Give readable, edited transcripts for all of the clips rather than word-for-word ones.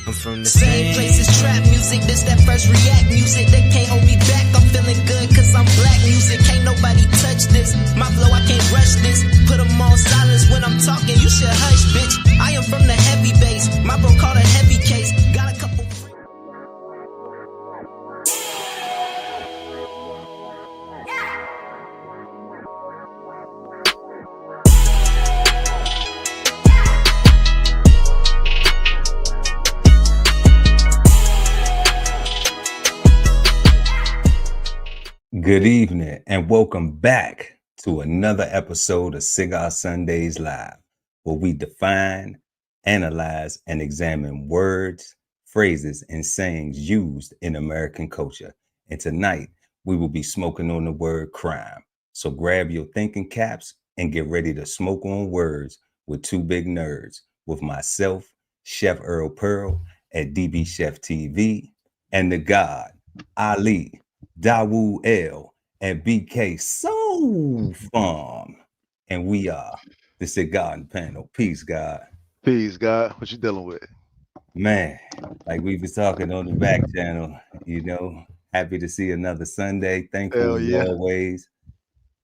I'm from the Same place as trap music, this that first react music. They can't hold me back, I'm feeling good cause I'm black music. Can't nobody touch this, my flow I can't rush this. Put them on silence when I'm talking, you should hush bitch. I am from the heavy base, my bro called a heavy case. Got a couple Good evening and welcome back to another episode of Cigar Sundays Live, where we define, analyze, and examine words, phrases, and sayings used in American culture. And tonight, we will be smoking on the word crime. So grab your thinking caps and get ready to smoke on words with two big nerds, with myself, Chef Earl Pearl at DBCHEFTV, and the God, Ali, Dawu L, and BK Soul Farm. And we are the Cigarden Panel. Peace, God. Peace, God. What you dealing with? Man, like we was talking on the back channel, happy to see another Sunday. Thankful Hell as yeah. always.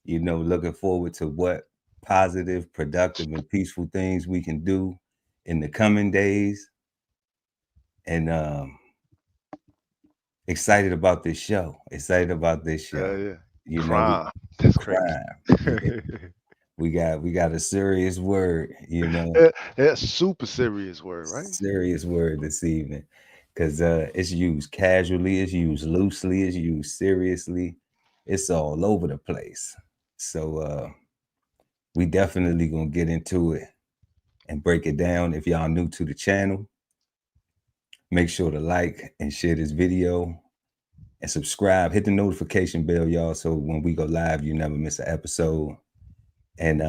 Looking forward to what positive, productive, and peaceful things we can do in the coming days. And excited about this show. Yeah. Crime. That's crazy. We got a serious word, That's super serious word, right? serious word this evening, because it's used casually, it's used loosely, it's used seriously, it's all over the place. So we definitely gonna get into it and break it down. If y'all new to the channel, make sure to like and share this video and subscribe. Hit the notification bell, y'all, so when we go live, you never miss an episode. And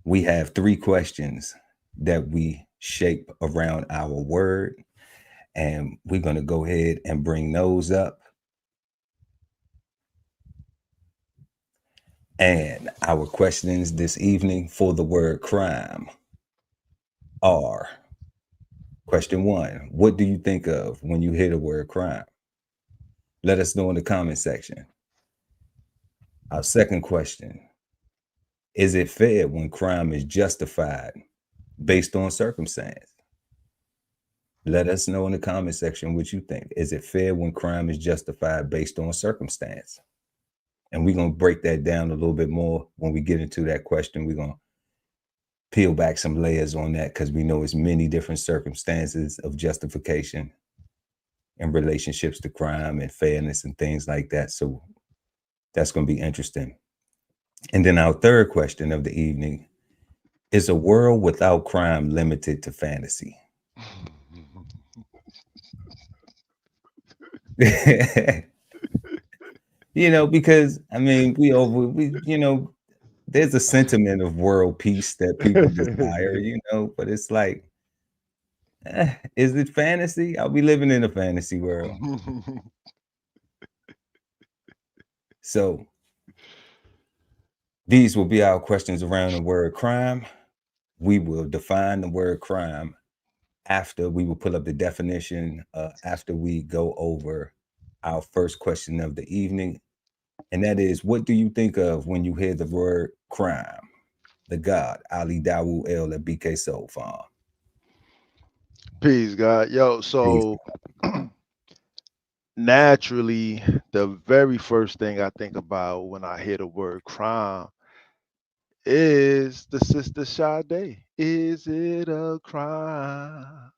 we have 3 questions that we shape around our word, and we're going to go ahead and bring those up. And our questions this evening for the word crime are: question 1, what do you think of when you hear the word crime? Let us know in the comment section. Our second question: is it fair when crime is justified based on circumstance? Let us know in the comment section what you think. Is it fair when crime is justified based on circumstance? And we're going to break that down a little bit more when we get into that question. We're going to peel back some layers on that, because we know it's many different circumstances of justification and relationships to crime and fairness and things like that. So that's going to be interesting. And then our third question of the evening: is a world without crime limited to fantasy? Because I mean, there's a sentiment of world peace that people desire, but it's like, is it fantasy? Are we living in a fantasy world? So these will be our questions around the word crime. We will define the word crime after we will pull up the definition, after we go over our first question of the evening. And that is, what do you think of when you hear the word crime? The God, Ali Dawu L at BK Soul Farm. Peace, God. Yo, so naturally, the very first thing I think about when I hear the word crime is the sister Sade. Is it a crime?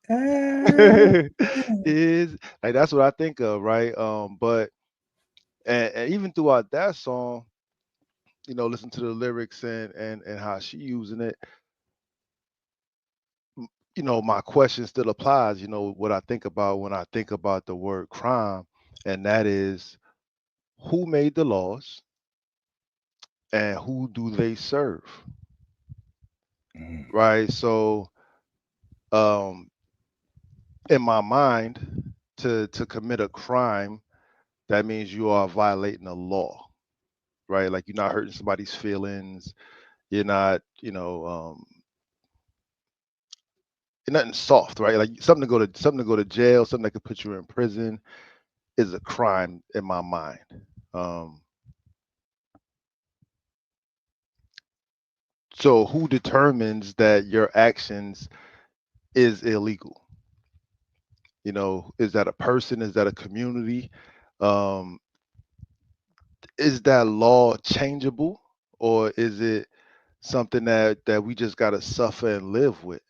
Is like that's what I think of, right? But and even throughout that song, listen to the lyrics and how she using it. My question still applies. What I think about when I think about the word crime, and that is, who made the laws and who do they serve? Right. So, in my mind, to commit a crime, that means you are violating a law, right? Like you're not hurting somebody's feelings. You're not, nothing soft, right? Like something to go to jail, something that could put you in prison is a crime in my mind. Um, so who determines that your actions is illegal? You know, is that a person? Is that a community? Um, is that law changeable, or is it something that we just gotta suffer and live with,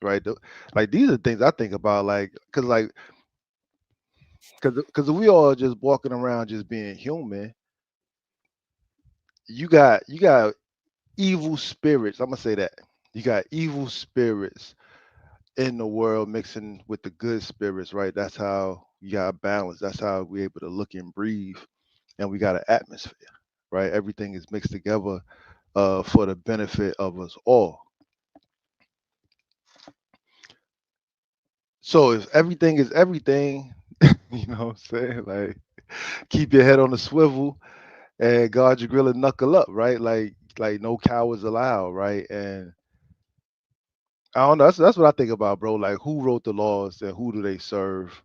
right? Like these are things I think about, like, because if we all just walking around just being human, you got evil spirits. I'm gonna say that you got evil spirits in the world mixing with the good spirits, right? That's how you got balance. That's how we're able to look and breathe, and we got an atmosphere, right? Everything is mixed together for the benefit of us all. So if everything is everything, you know what I'm saying? Like keep your head on the swivel and guard your grill and knuckle up, right? Like no cowards allowed, right? And I don't know. That's what I think about, bro. Like who wrote the laws and who do they serve?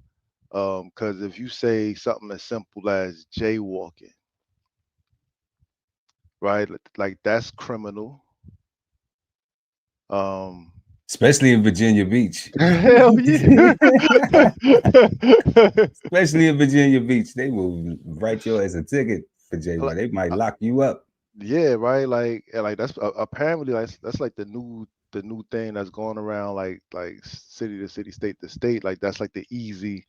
Because if you say something as simple as jaywalking, right? Like that's criminal. Um, Especially in Virginia Beach. hell yeah. Especially in Virginia Beach, they will write you as a ticket for jaywalking. They might lock you up. Yeah, right. Like, and like that's apparently that's like the new thing that's going around, like city to city, state to state. Like that's like the easy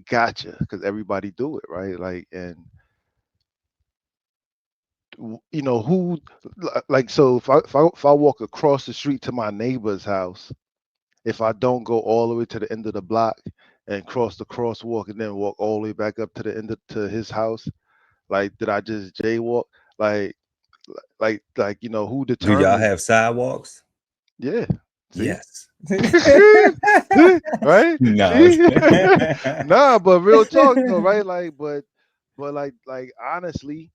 gotcha because everybody do it, right? Like, and you know who, like, so if I walk across the street to my neighbor's house, if I don't go all the way to the end of the block and cross the crosswalk and then walk all the way back up to the end to his house, like, did I just jaywalk? Like, like who Do y'all determines? have sidewalks? Yeah. See? Yes. See? Right? No. See? Nah, but real talk though, right? Like, but like honestly,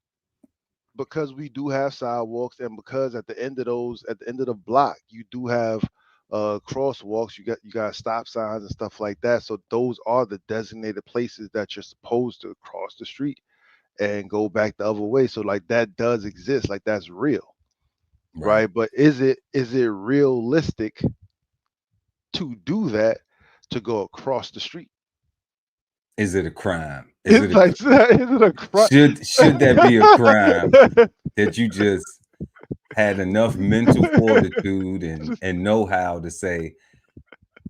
because we do have sidewalks, and because at the end of the block, you do have crosswalks, you got stop signs and stuff like that. So those are the designated places that you're supposed to cross the street and go back the other way. So like that does exist, like that's real, Right. right? But is it realistic to do that, to go across the street? Is it a crime? Is It's it like, is it a crime? should that be a crime that you just had enough mental fortitude and know how to say,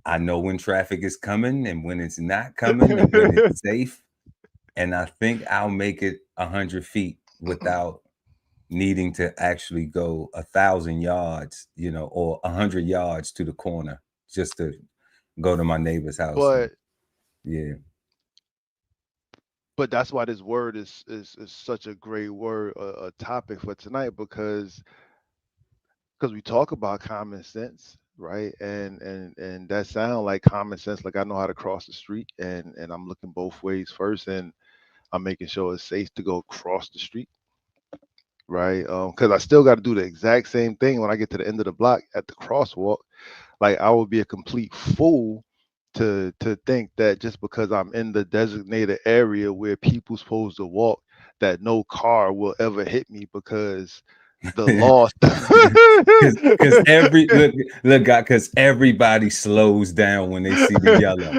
I know when traffic is coming and when it's not coming and when it's safe, and I think I'll make it 100 feet without needing to actually go 1,000 yards, or 100 yards to the corner just to go to my neighbor's house. but Yeah. but that's why this word is such a great word, a topic for tonight, because we talk about common sense, right? And that sound like common sense. Like I know how to cross the street, and I'm looking both ways first, and I'm making sure it's safe to go across the street, right? Because I still got to do the exact same thing when I get to the end of the block at the crosswalk. Like I would be a complete fool to think that just because I'm in the designated area where people supposed to walk, that no car will ever hit me because the law. Because because everybody slows down when they see the yellow.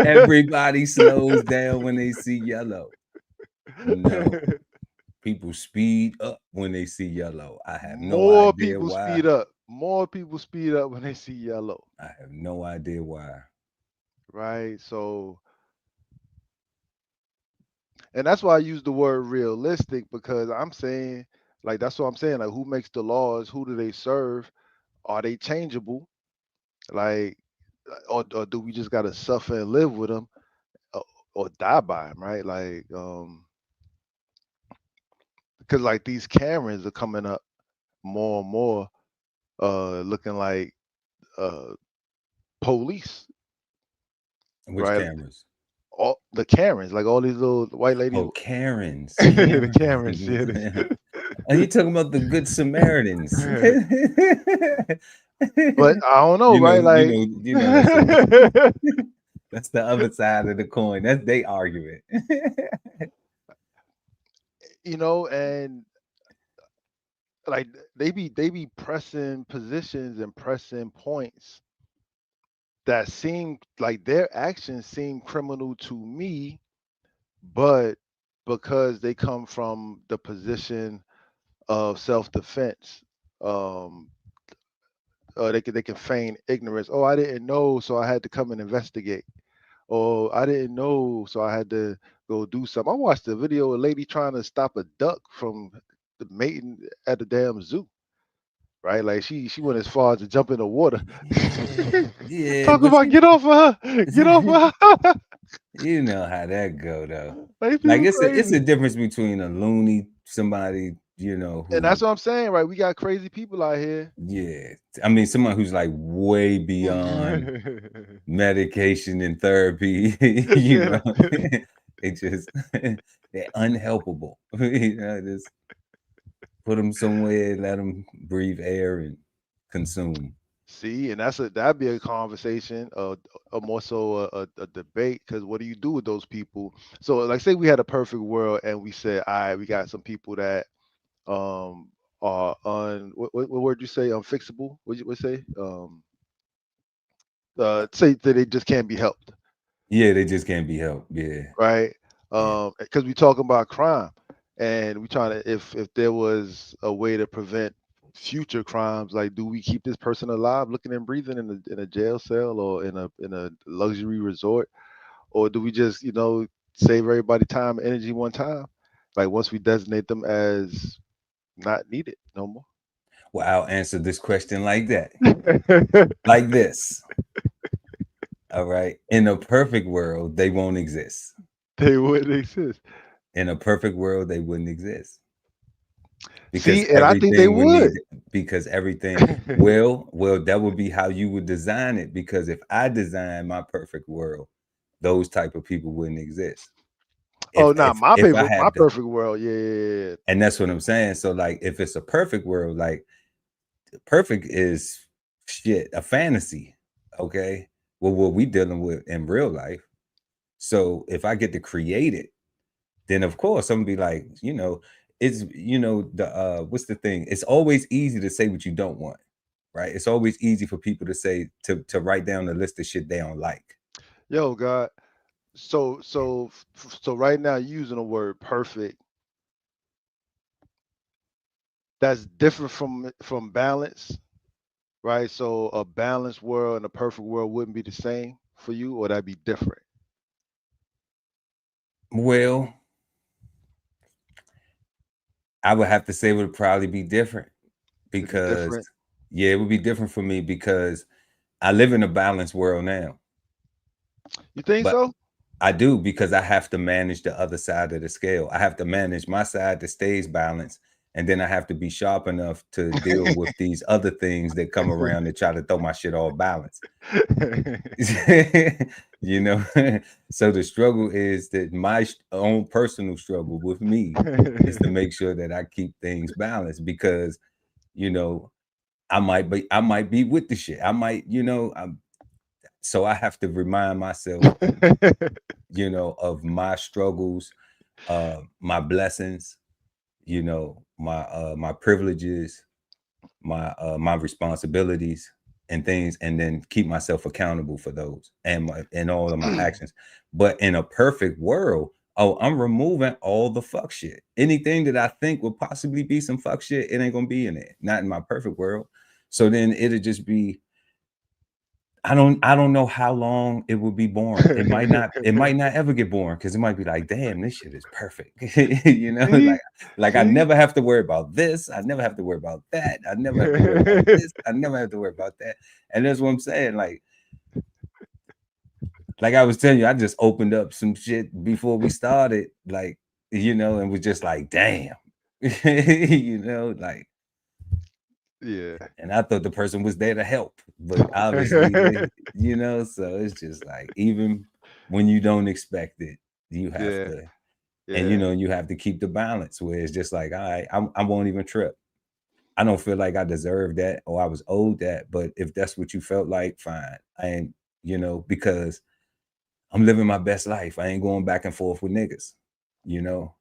Everybody slows down when they see yellow. No, people speed up when they see yellow. I have no More idea people why. speed up. More people speed up when they see yellow. I have no idea why. Right. So, and that's why I use the word realistic, because I'm saying, like, that's what I'm saying. Like, who makes the laws? Who do they serve? Are they changeable? Like, or do we just got to suffer and live with them, or die by them? Right. Like, because like these Karens are coming up more and more, looking like uh police, Which right? cameras? All the Karens, like all these little white ladies. Oh, Karens. The Karens, yeah. Are you talking about the Good Samaritans? But I don't know, right? Like, that's the other side of the coin. That's they argument. And like they be pressing positions and pressing points that seem like their actions seem criminal to me, but because they come from the position of self-defense, um, they can feign ignorance. Oh, I didn't know, so I had to come and investigate. Or I didn't know, so I had to go do something. I watched a video of a lady trying to stop a duck from the mating at the damn zoo. Right, like she went as far as to jump in the water. Yeah, Talk but about get off of her, get off of her. you know how that go though. Like Like people it's a crazy, difference between a loony somebody, and that's who, what I'm saying. Right, we got crazy people out here. yeah. I mean, someone who's like way beyond medication and therapy, Yeah. they just they're unhelpable. Just put them somewhere, let them breathe air and consume. See, and that'd be a conversation, a more so a debate. Because what do you do with those people? So, like, say we had a perfect world, and we said, all right, we got some people that um are what word you say, unfixable? What you would say? Say that they just can't be helped, Yeah, they just can't be helped. Yeah, right? yeah. Because we talking about crime, and we trying to, if there was a way to prevent future crimes, like, do we keep this person alive, looking and breathing in a jail cell or in a luxury resort, or do we just save everybody time and energy one time, like once we designate them as not needed no more? Well, I'll answer this question like that, like this. All right. In a perfect world, they won't exist. They wouldn't exist. In a perfect world, they wouldn't exist because See, and I think they would. everything. Well, that would be how you would design it. Because if I design my perfect world, those type of people wouldn't exist. Oh, If nah, if my if I paper, my have the, perfect world. Yeah, yeah, yeah. and that's what I'm saying. So like, if it's a perfect world, like perfect is shit, a fantasy. Okay. Well, what we dealing with in real life. So if I get to create it, then of course I'm gonna be like, it's the what's the thing? It's always easy to say what you don't want, right? It's always easy for people to say to write down a list of shit they don't like. Yo, God. So right now, you're using the word perfect. That's different from balance, right? So a balanced world and a perfect world wouldn't be the same for you, or that'd be different. Well, I would have to say it would probably be different It'd be because different. yeah, it would be different for me because I live in a balanced world now. You think But so? I do because I have to manage the other side of the scale. I have to manage my side that stays balanced, and then I have to be sharp enough to deal with these other things that come around and try to throw my shit off balance. you know, so the struggle is that my own personal struggle with me is to make sure that I keep things balanced because I might be with the shit. I might, so I have to remind myself of my struggles, my blessings, my privileges, my responsibilities and things, and then keep myself accountable for those and all of my actions. But in a perfect world, oh, I'm removing all the fuck shit. Anything that I think would possibly be some fuck shit, it ain't gonna be in it. Not in my perfect world. So then it'll just be I don't know how long it will be boring. It might not ever get boring because it might be like, damn, this shit is perfect. See, Like I see. never have to worry about this. I never have to worry about that. I never have to worry about this. I never have to worry about that. And that's what I'm saying. Like I was telling you, I just opened up some shit before we started, and was just like, damn, like. Yeah. And I thought the person was there to help, but obviously so it's just like even when you don't expect it, you have Yeah. to, and Yeah. you have to keep the balance where it's just like, all right, I won't even trip. I don't feel like I deserve that or I was owed that. But if that's what you felt like, fine. I ain't, you know, because I'm living my best life. I ain't going back and forth with niggas, you know.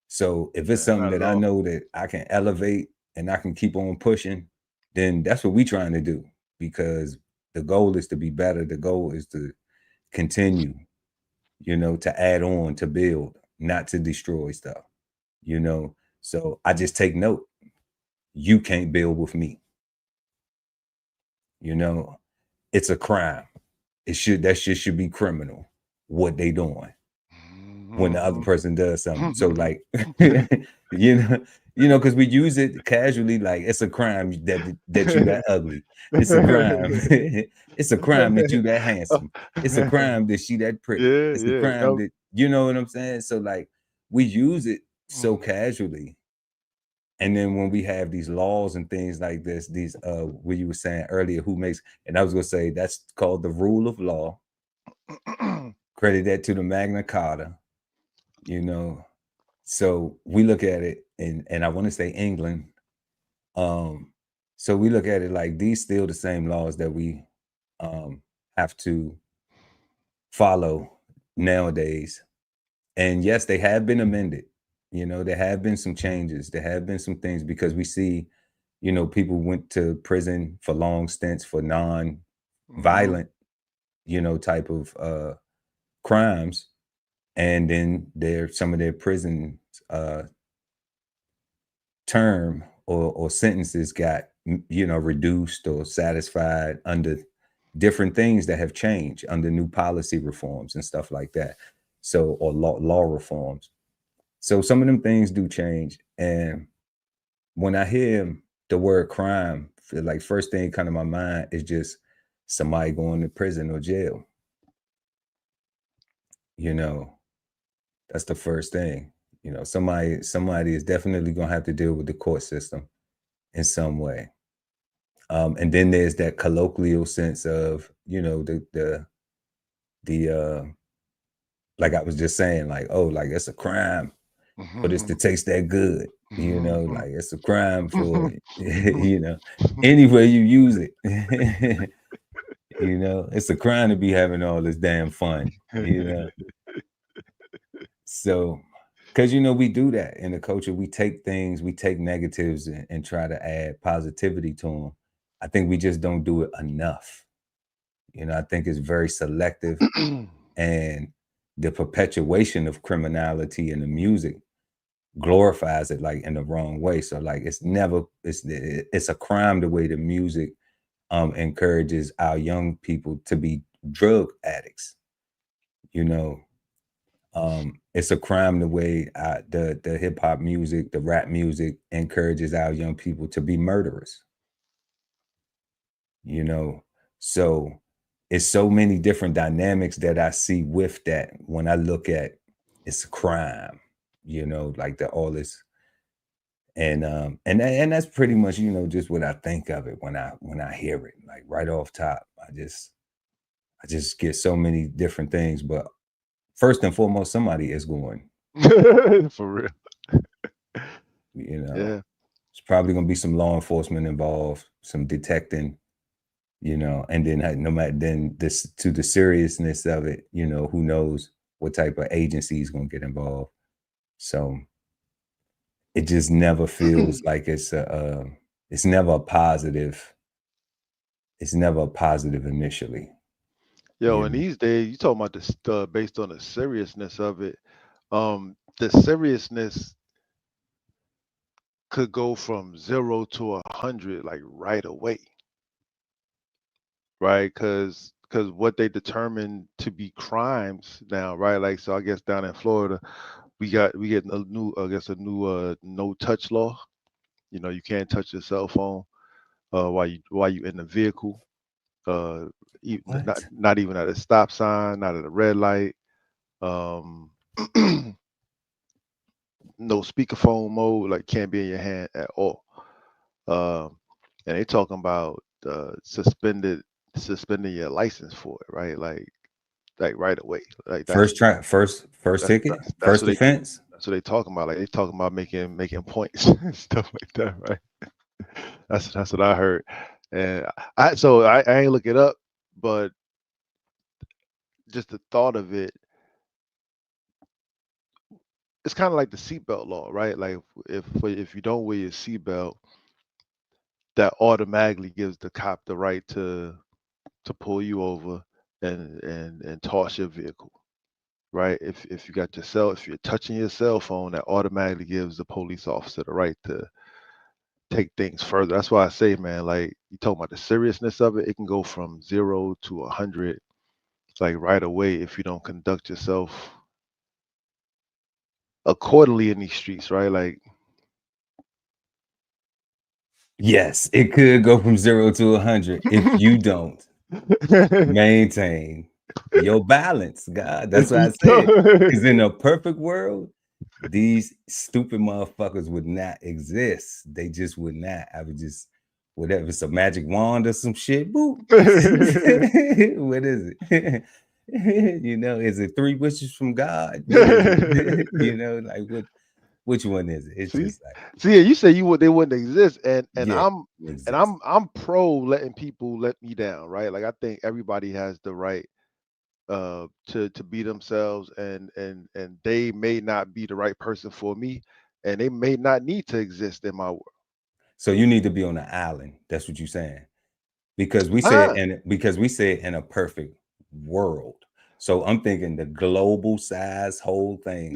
So if it's something Not at that I all. know that I can elevate and I can keep on pushing, then that's what we trying to do, because the goal is to be better. The goal is to continue, you know, to add on, to build, not to destroy stuff, you know. So I just take note. You can't build with me. You know, it's a crime. That shit should be criminal. What they doing when the other person does something. So like, you know, because we use it casually, like it's a crime that you that ugly. It's a crime. It's a crime that you that handsome. It's a crime that she that pretty. Yeah, It's a yeah. crime that, you know what I'm saying? So like we use it so casually. And then when we have these laws and things like this, these what you were saying earlier, who makes, and I was gonna say that's called the rule of law. Credit that to the Magna Carta, you know. So we look at it, and I want to say England. So we look at it like these still the same laws that we have to follow nowadays. And yes, they have been amended. You know, there have been some changes. There have been some things, because we see, you know, people went to prison for long stints for non-violent, you know, type of crimes. And then some of their prison term or sentences got, you know, reduced or satisfied under different things that have changed under new policy reforms and stuff like that. So, or law reforms. So some of them things do change. And when I hear the word crime, like first thing kind of my mind is just somebody going to prison or jail. You know, that's the first thing. You know, somebody is definitely gonna have to deal with the court system in some way. And then there's that colloquial sense of, you know, the like I was just saying, like, oh, like it's a crime for this to taste that good. You know, like it's a crime for, you know, any way you use it. You know, it's a crime to be having all this damn fun, you know. So, because, you know, we do that in the culture. We take negatives and try to add positivity to them. I think we just don't do it enough. You know, I think it's very selective, and the perpetuation of criminality in the music glorifies it like in the wrong way. So like it's a crime the way the music encourages our young people to be drug addicts. You know, it's a crime the way the hip hop music, the rap music encourages our young people to be murderers. You know, so it's so many different dynamics that I see with that when I look at it's a crime, you know, like all this. And that's pretty much, you know, just what I think of it when I hear it, like right off top. I just get so many different things. But first and foremost, somebody is going. For real. You know, Yeah. it's probably gonna be some law enforcement involved, some detecting, you know, and then no matter then this to the seriousness of it, you know, who knows what type of agency is gonna get involved. So it just never feels like it's never a positive. It's never a positive initially. Yo, You in know? these days, you talking about this based on the seriousness of it. The seriousness could go from 0 to 100 like right away, right? Because what they determine to be crimes now, right? Like, so I guess down in Florida, we get a new, I guess, a new no touch law. You know, you can't touch your cell phone while you in the vehicle. Not What? not even at a stop sign, not at a red light. Um, no speakerphone mode, like can't be in your hand at all. Um, and they talking about suspending your license for it, right? Like right away. Like First ticket, that's first what offense. that's what they talking about. Like they talking about making points and stuff like that, right? That's what I heard. And I ain't look it up, but just the thought of it, it's kind of like the seatbelt law, right? Like if you don't wear your seatbelt, that automatically gives the cop the right to pull you over and toss your vehicle, right? If you got if you're touching your cell phone, that automatically gives the police officer the right to take things further. That's why I say, man, like you talking about the seriousness of it, it can go from 0 to 100, like right away if you don't conduct yourself accordingly in these streets, right? Like, Yes, it could go from 0 to 100 if you don't maintain your balance, God. That's if what you I said. Because don't, in a perfect world, these stupid motherfuckers would not exist. They just would not. I would just, whatever, it's a magic wand or some shit. Boop. What is it? Is it 3 wishes from God? What is it? Like which one is it? It's see, just like, see, you say they wouldn't exist, and yeah, exist. I'm pro letting people let me down, right? Like I think everybody has the right to be themselves, and they may not be the right person for me, and they may not need to exist in my world. So you need to be on the island. That's what you're saying. Because we Ah. said in a perfect world. So I'm thinking the global size whole thing,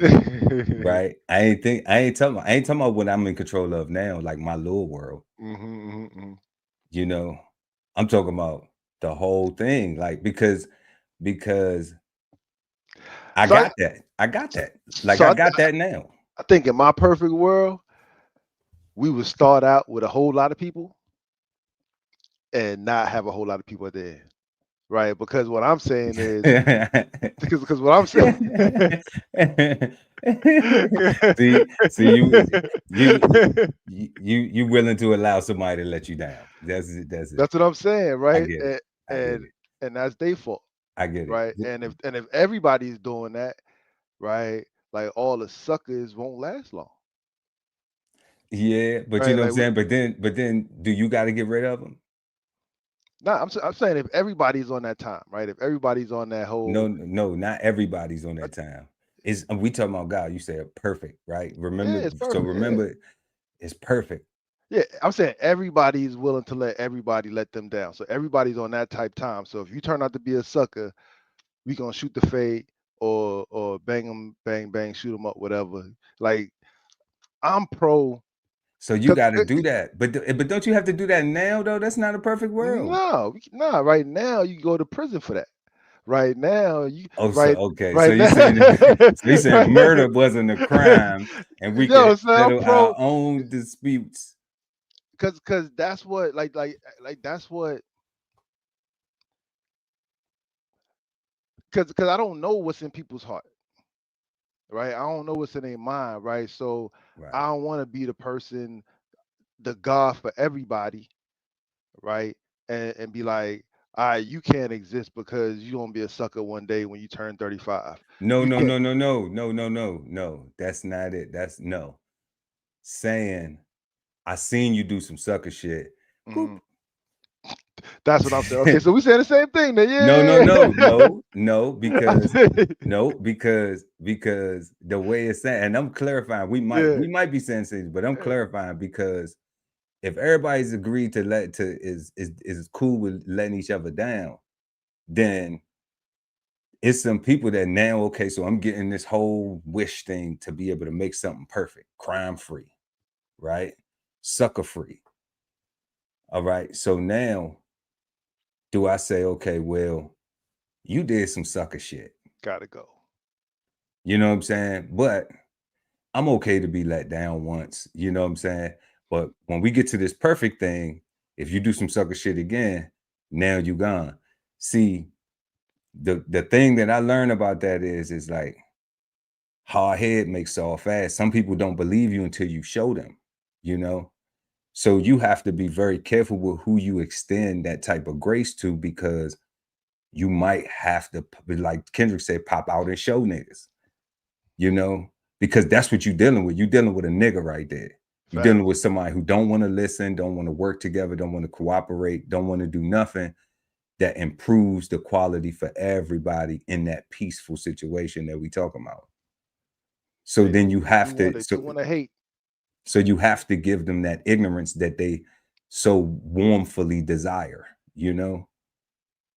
right? I ain't talking about what I'm in control of now, like my little world. I'm talking about the whole thing, like because I So got that. I got that. Like so I got that now. I think in my perfect world, we would start out with a whole lot of people and not have a whole lot of people at the end, right? Because what I'm saying is, because what I'm saying, see you willing to allow somebody to let you down. That's it. that's what I'm saying, I right? get it. I get And it. and that's their fault, I get it. right? And if everybody's doing that, right, like all the suckers won't last long, Yeah, but you right? know what I'm Like saying? But then do you got to get rid of them? I'm saying if everybody's on that time, right? If everybody's on that No, whole, no, not everybody's on that time. Is we talking about God? You said perfect, right? yeah, Remember, it's so perfect, yeah. remember, it's perfect. Yeah, I'm saying everybody's willing to let everybody let them down. So everybody's on that type time. So if you turn out to be a sucker, we gonna shoot the fade or bang them, bang bang, shoot them up, whatever. Like I'm pro. So you got to do that, but don't you have to do that now though? That's not a perfect world. No, nah. Right now you go to prison for that. Right now you Oh, so right okay, so right you now. saying so you saying murder wasn't a crime, and we You know what could I'm saying? I'm settle our pro own disputes. because that's what like that's what because I don't know what's in people's heart. Right? I don't know what's in their mind, right? So Right. I don't want to be the person, the God for everybody, right? And be like, all right, you can't exist because you're gonna be a sucker one day when you turn 35. No, You no, can't. no, no, no, no, no, no, no. That's not it. That's no. Saying I seen you do some sucker shit. Boop. Mhm. That's what I'm saying. Okay, so we saying the same thing then. No, no, Yeah. no, no, no, I because think- no, because the way it's saying, and I'm clarifying, we yeah. might be saying things, but I'm clarifying because if everybody's agreed to is cool with letting each other down, then it's some people that now, okay, so I'm getting this whole wish thing to be able to make something perfect, crime free, right? Sucker free. All right. So now do I say, okay, well, you did some sucker shit. Gotta go. You know what I'm saying? But I'm okay to be let down once. You know what I'm saying? But when we get to this perfect thing, if you do some sucker shit again, now you gone. See, the thing that I learned about that is like hard head makes soft fast. Some people don't believe you until you show them, you know? So you have to be very careful with who you extend that type of grace to, because you might have to, like Kendrick said, pop out and show niggas, you know, because that's what you're dealing with. You're dealing with a nigga right there. You're dealing with somebody who don't want to listen, don't want to work together, don't want to cooperate, don't want to do nothing that improves the quality for everybody in that peaceful situation that we talk about. So then you have to hate. So you have to give them that ignorance that they so warmfully desire, you know?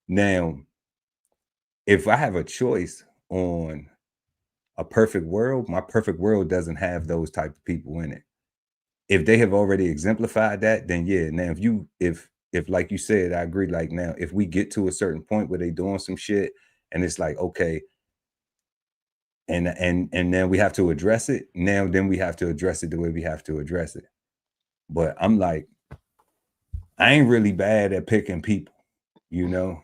Now, if I have a choice on a perfect world, my perfect world doesn't have those type of people in it. If they have already exemplified that, then yeah. Now, if like you said, I agree. Like now, if we get to a certain point where they doing some shit, and it's like okay, and then we have to address it. Now, then we have to address it the way we have to address it. But I'm like, I ain't really bad at picking people, you know.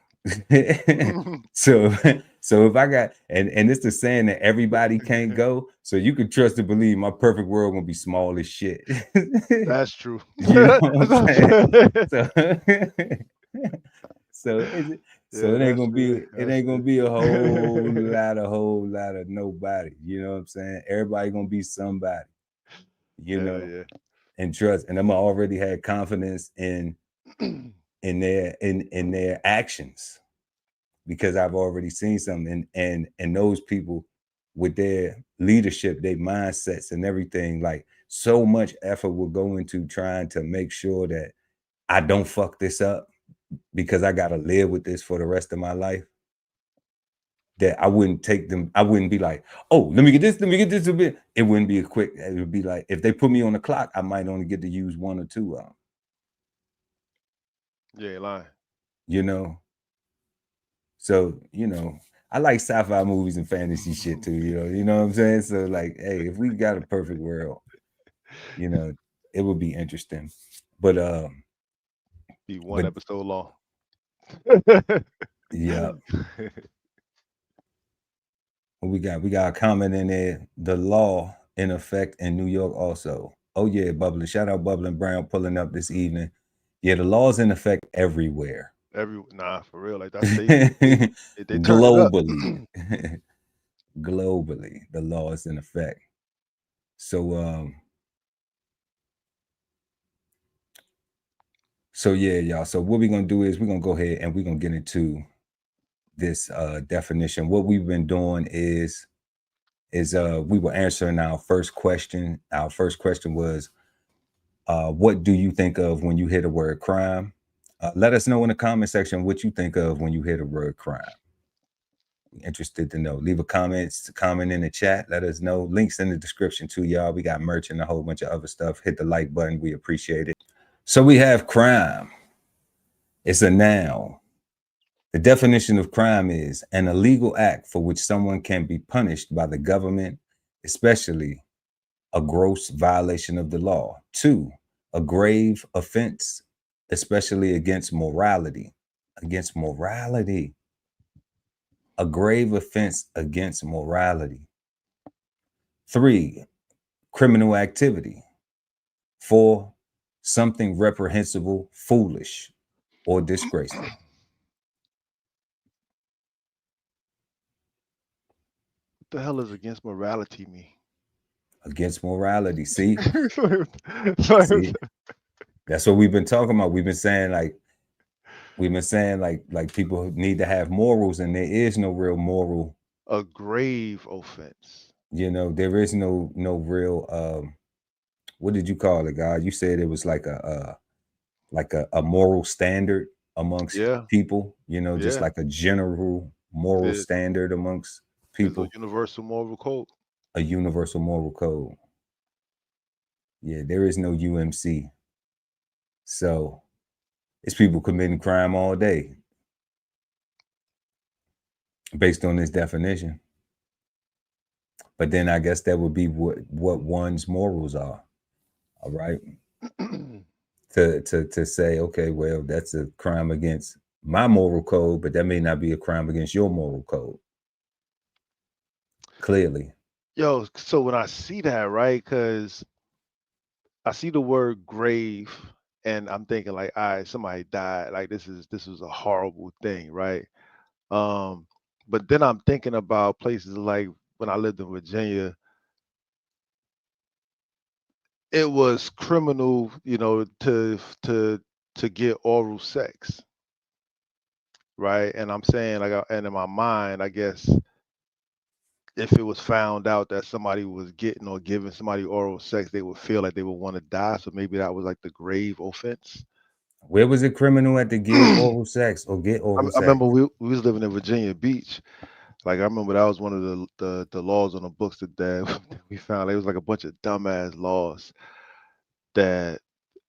so if I got and it's the saying that everybody can't go, so you can trust to believe my perfect world gonna be small as shit. That's true. You know what I'm saying? So it ain't gonna be a whole lot of nobody. You know what I'm saying? Everybody gonna be somebody. You know, and trust. And I'm already had confidence in their actions because I've already seen something. And those people with their leadership, their mindsets and everything, like so much effort will go into trying to make sure that I don't fuck this up because I gotta live with this for the rest of my life. That I wouldn't take them, I wouldn't be like, oh, let me get this a bit. It wouldn't be a quick, it would be like if they put me on the clock, I might only get to use one or two of them. Yeah, lying. You know. So, you know, I like sci-fi movies and fantasy shit too, you know what I'm saying? So like, hey, if we got a perfect world, you know, it would be interesting. But be one episode long. Yeah. We got a comment in there. The law in effect in New York also. Oh yeah, Bubbling. Shout out Bubbling Brown pulling up this evening. Yeah, the law's in effect everywhere. Nah, for real. Like that's they globally. Globally, the law is in effect. So yeah, y'all. So what we're gonna do is we're gonna go ahead and we're gonna get into this definition. What we've been doing is we were answering our first question. Our first question was, what do you think of when you hear the word crime? Let us know in the comment section what you think of when you hear the word crime. Interested to know. Leave a comment in the chat. Let us know. Links in the description too, y'all. We got merch and a whole bunch of other stuff. Hit the like button. We appreciate it. So we have crime. It's a noun. The definition of crime is an illegal act for which someone can be punished by the government, especially a gross violation of the law. 2, a grave offense, especially against morality. Against morality. A grave offense against morality. 3, criminal activity. 4, something reprehensible, foolish, or disgraceful. What the hell is against morality mean? Against morality. See? See? That's what we've been talking about. We've been saying like people need to have morals, and there is no real moral. A grave offense. You know, there is no real what did you call it, God? You said it was like a moral standard amongst people, you know, just like a general moral standard amongst people. There's a universal moral code. A universal moral code. Yeah, there is no UMC. So it's people committing crime all day based on this definition. But then I guess that would be what one's morals are. All right. to say, okay, well, that's a crime against my moral code, but that may not be a crime against your moral code. Clearly. Yo, so when I see that, right, because I see the word grave and I'm thinking like, all right, somebody died. Like this was a horrible thing, right? But then I'm thinking about places like when I lived in Virginia, it was criminal, you know, to get oral sex, right? And I'm saying, like, and in my mind, I guess if it was found out that somebody was getting or giving somebody oral sex, they would feel like they would want to die. So maybe that was like the grave offense. Where was it criminal at to give oral sex or get oral I sex? remember we was living in Virginia Beach. Like I remember that was one of the laws on the books that we found. Like, it was like a bunch of dumbass laws that,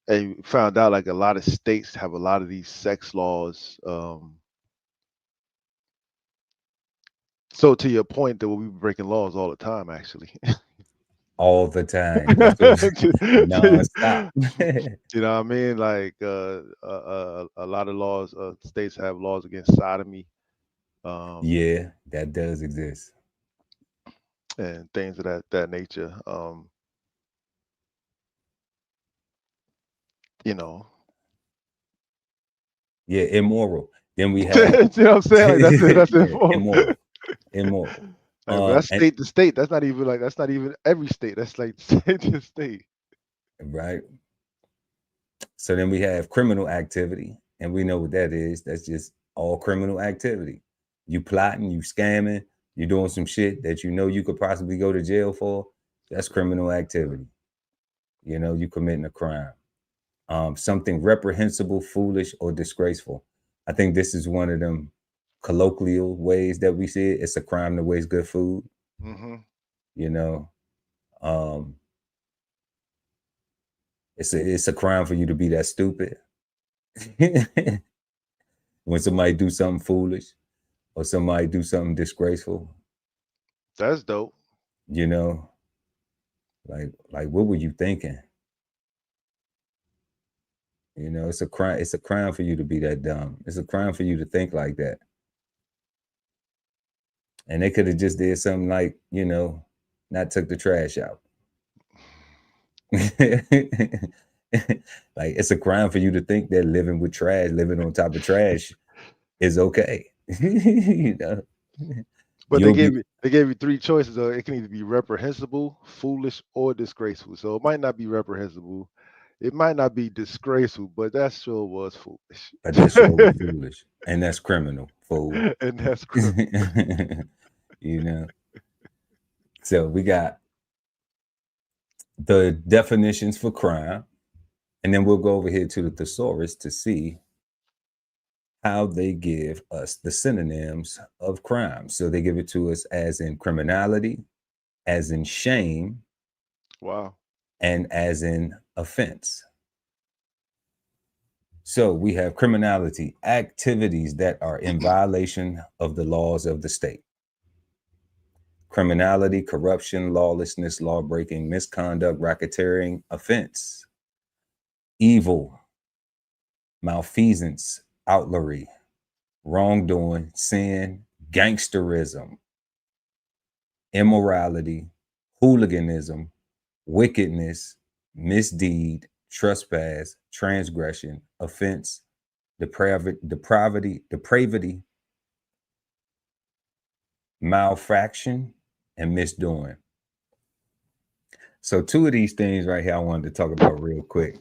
and we found out like a lot of states have a lot of these sex laws. So to your point, that we be breaking laws all the time, actually. All the time. That's what nonstop. You know what I mean? Like a lot of laws, states have laws against sodomy, Yeah, that does exist. and things of that nature. You know, Yeah, immoral. Then we you have know what I'm saying? Like that's yeah, immoral. immoral. Immoral. Like, but that's And state to state. That's not even every state. That's like state to state. right. So then we have criminal activity, and we know what that is. That's just all criminal activity. You plotting, you scamming, you doing some shit that you know you could possibly go to jail for. That's criminal activity. You know, you committing a crime. Something reprehensible, foolish, or disgraceful. I think this is one of them colloquial ways that we see it. It's a crime to waste good food. Hmm. You know, um, it's a crime for you to be that stupid. When somebody do something foolish or somebody do something disgraceful, That's dope. you know, like what were you thinking? You know, it's a crime. It's a crime for you to be that dumb. It's a crime for you to think like that. And they could have just did something like, you know, not took the trash out. Like it's a crime for you to think that living with trash, living on top of trash is okay. You know, But you'll be they gave you three choices. It can either be reprehensible, foolish, or disgraceful. So it might not be reprehensible. It might not be disgraceful, but that sure was foolish. but that sure was foolish. And that's criminal, fool. And that's criminal. You know. So we got the definitions for crime, and then we'll go over here to the thesaurus to see how they give us the synonyms of crime. So they give it to us as in criminality, as in shame, Wow. and as in offense. So we have criminality, activities that are in violation of the laws of the state. Criminality, corruption, lawlessness, law breaking, misconduct, racketeering, offense. Evil, malfeasance, outlawry, wrongdoing, sin, gangsterism, immorality, hooliganism, wickedness, misdeed, trespass, transgression, offense, depravity, malfaction, and misdoing. So two of these things right here I wanted to talk about real quick.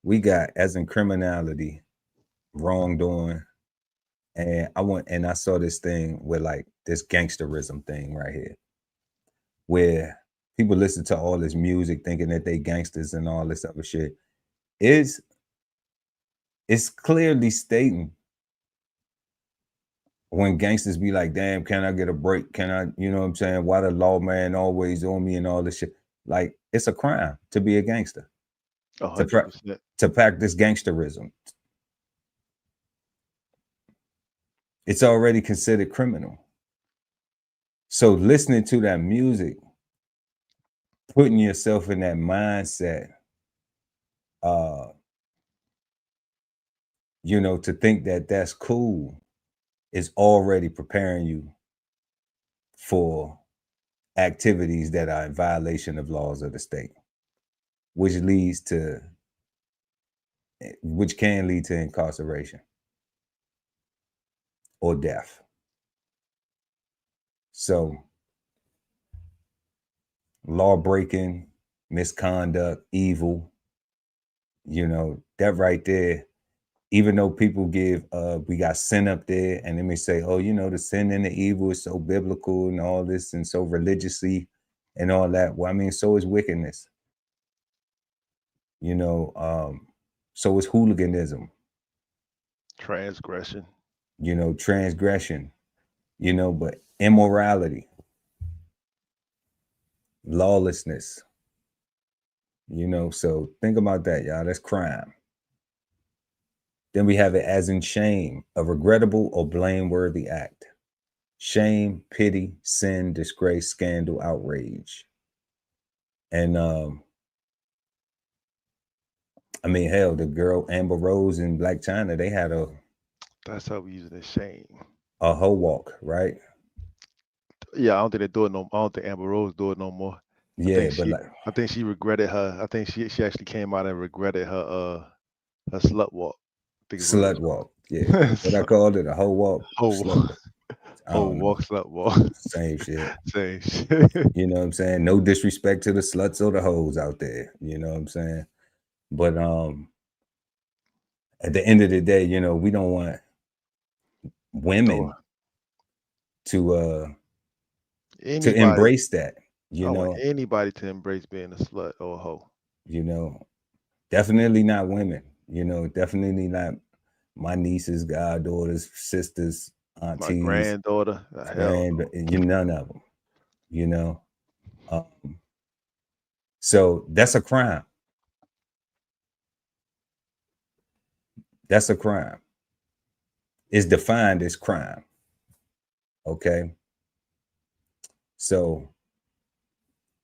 We got as in criminality, wrongdoing, and I saw this thing with like this gangsterism thing right here, where people listen to all this music thinking that they gangsters and all this other shit. It's clearly stating when gangsters be like, damn, can I get a break? Can I, you know what I'm saying? Why the lawman always on me and all this shit? Like, it's a crime to be a gangster, to 100%. practice gangsterism. It's already considered criminal. So listening to that music, putting yourself in that mindset, you know, to think that that's cool is already preparing you for activities that are in violation of laws of the state, which can lead to incarceration or death. So law breaking, misconduct, evil. That right there, even though people give we got sin up there, and they may say, oh, the sin and the evil is so biblical and all this and so religiously and all that. Well, I mean, so is wickedness. So is hooliganism, transgression, transgression, but immorality, lawlessness, so think about that, y'all. That's crime. Then we have it as in shame, a regrettable or blameworthy act. Shame, pity, sin, disgrace, scandal, outrage. And I mean, hell, the girl Amber Rose in Black China, they had that's how we use it as shame. A hoe walk, right? Yeah, I don't think they do it no. I don't think Amber Rose do it no more. Yeah, I think she regretted her. I think she actually came out and regretted her slut walk. Slut walk, yeah. What I called it, a hoe walk. Hoe walk, slut walk. Same shit. Same shit. You know what I'm saying? No disrespect to the sluts or the hoes out there. You know what I'm saying? But at the end of the day, we don't want women to embrace that. I don't want anybody to embrace being a slut or a hoe. Definitely not women. Definitely not my nieces, goddaughters, sisters, aunties, my granddaughter, none of them. So that's a crime. That's a crime. It's defined as crime. Okay. So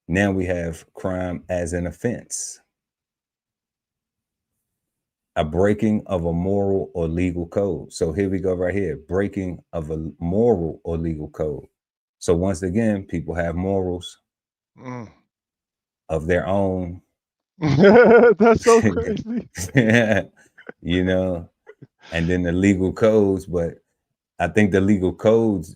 now we have crime as an offense. A breaking of a moral or legal code. So here we go right here. Breaking of a moral or legal code. So once again, people have morals of their own. That's so crazy. And then the legal codes. But I think the legal codes,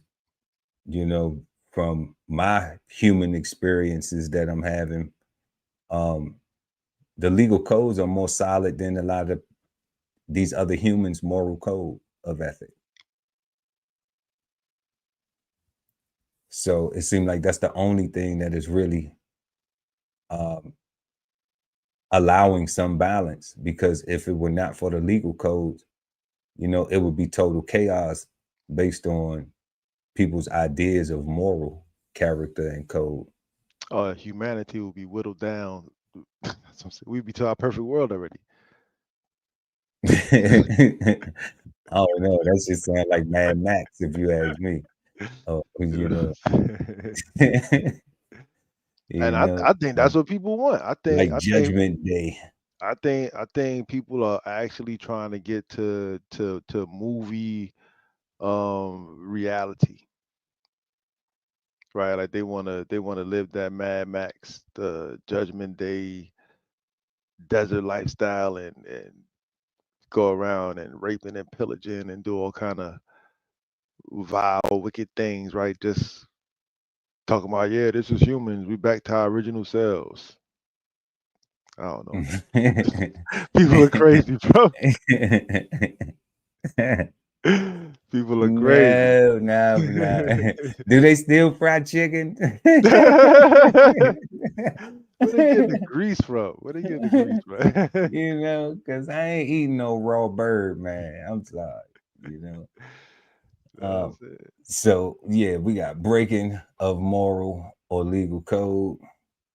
from my human experiences that I'm having, the legal codes are more solid than a lot of these other humans' moral code of ethic. So it seemed like that's the only thing that is really allowing some balance, because if it were not for the legal codes, it would be total chaos based on people's ideas of moral character and code. Humanity will be whittled down. We'd be to our perfect world already. I don't know. That just sounds like Mad Max, if you ask me. And I think that's what people want. I think Judgment Day. I think people are actually trying to get to movie reality. Right? Like they wanna live that Mad Max, the Judgment Day desert lifestyle, and go around and raping and pillaging and do all kind of vile, wicked things, right? Just talking about, yeah, this is humans. We back to our original selves. I don't know. People are crazy, bro. People are crazy. No. Do they still fry chicken? Where they get the grease from? Because I ain't eating no raw bird, man. I'm sorry, So yeah, we got breaking of moral or legal code.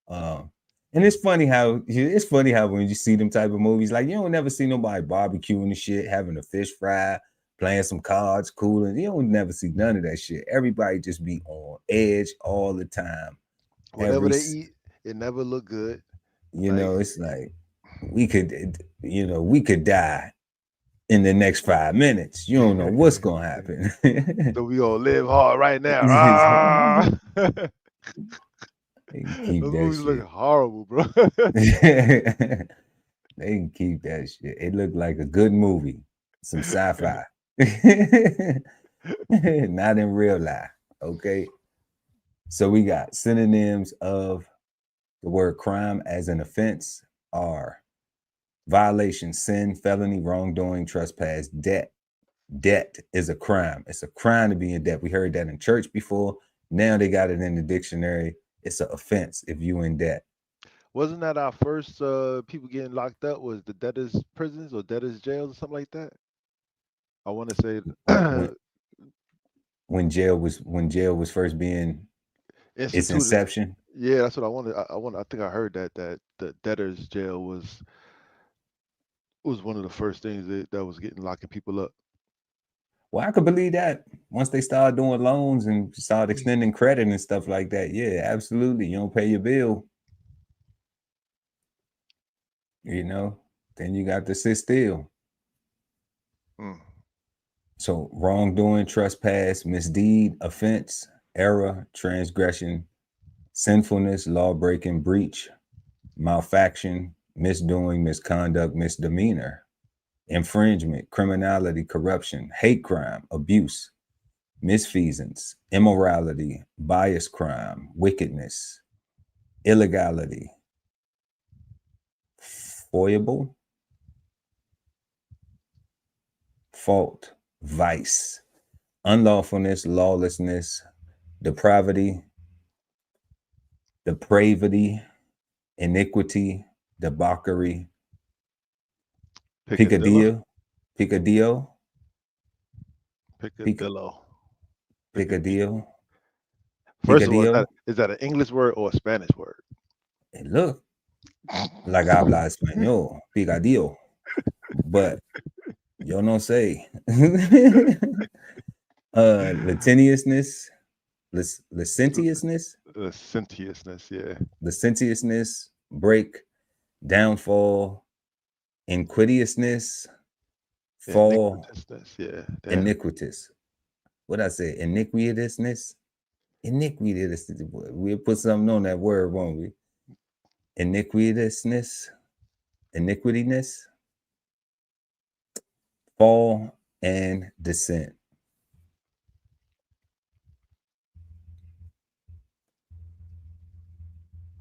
And it's funny how when you see them type of movies, like you don't never see nobody barbecuing and shit, having a fish fry, playing some cards, cooling. You don't never see none of that shit. Everybody just be on edge all the time. Whatever they eat, it never look good. It's like we could die in the next 5 minutes. You don't know what's gonna happen. So we gonna live hard right now. They can keep Those that movies shit. look horrible, bro. They can keep that shit. It looked like a good movie, some sci-fi. Not in real life. Okay. So we got synonyms of the word crime as an offense are violation, sin, felony, wrongdoing, trespass, debt. Debt is a crime. It's a crime to be in debt. We heard that in church before. Now they got it in the dictionary. It's an offense if you in debt. Wasn't that our first people getting locked up was the debtors prisons or debtors jails or something like that? I want to say when jail was first being its instituted. inception. Yeah, that's what I wanted. I think I heard that the debtors jail was one of the first things that was locking people up. Well, I could believe that once they started doing loans and started extending credit and stuff like that. Yeah, absolutely. You don't pay your bill, then you got to sit still. So wrongdoing, trespass, misdeed, offense, error, transgression, sinfulness, law breaking, breach, malfaction, misdoing, misconduct, misdemeanor, infringement, criminality, corruption, hate crime, abuse, misfeasance, immorality, bias crime, wickedness, illegality, foible, fault, vice, unlawfulness, lawlessness, depravity, iniquity, debauchery, picadillo. First of all, is that an English word or a Spanish word? It look like habla español, picadillo, but yo no sé. Licentiousness, yeah. Licentiousness, break, downfall, inquitiousness, fall, iniquitous. What I say? Iniquitousness. We'll put something on that word, won't we? Iniquityness, fall, and descent.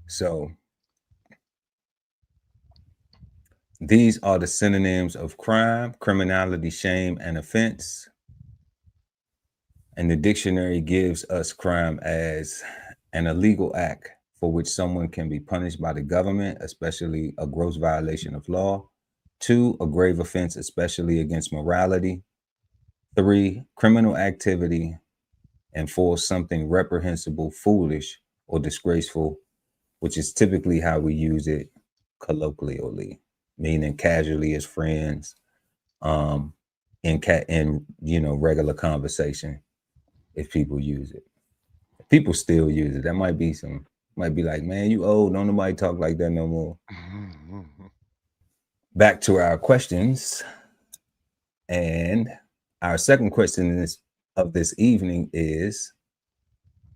So these are the synonyms of crime, criminality, shame, and offense. And the dictionary gives us crime as an illegal act for which someone can be punished by the government, especially a gross violation of law. 2, a grave offense, especially against morality. 3, criminal activity. And 4, something reprehensible, foolish, or disgraceful, which is typically how we use it colloquially, meaning casually as friends, in regular conversation. If people use it, people still use it. That might be like, man, you old, don't nobody talk like that no more. Back to our questions, and our second question of this evening is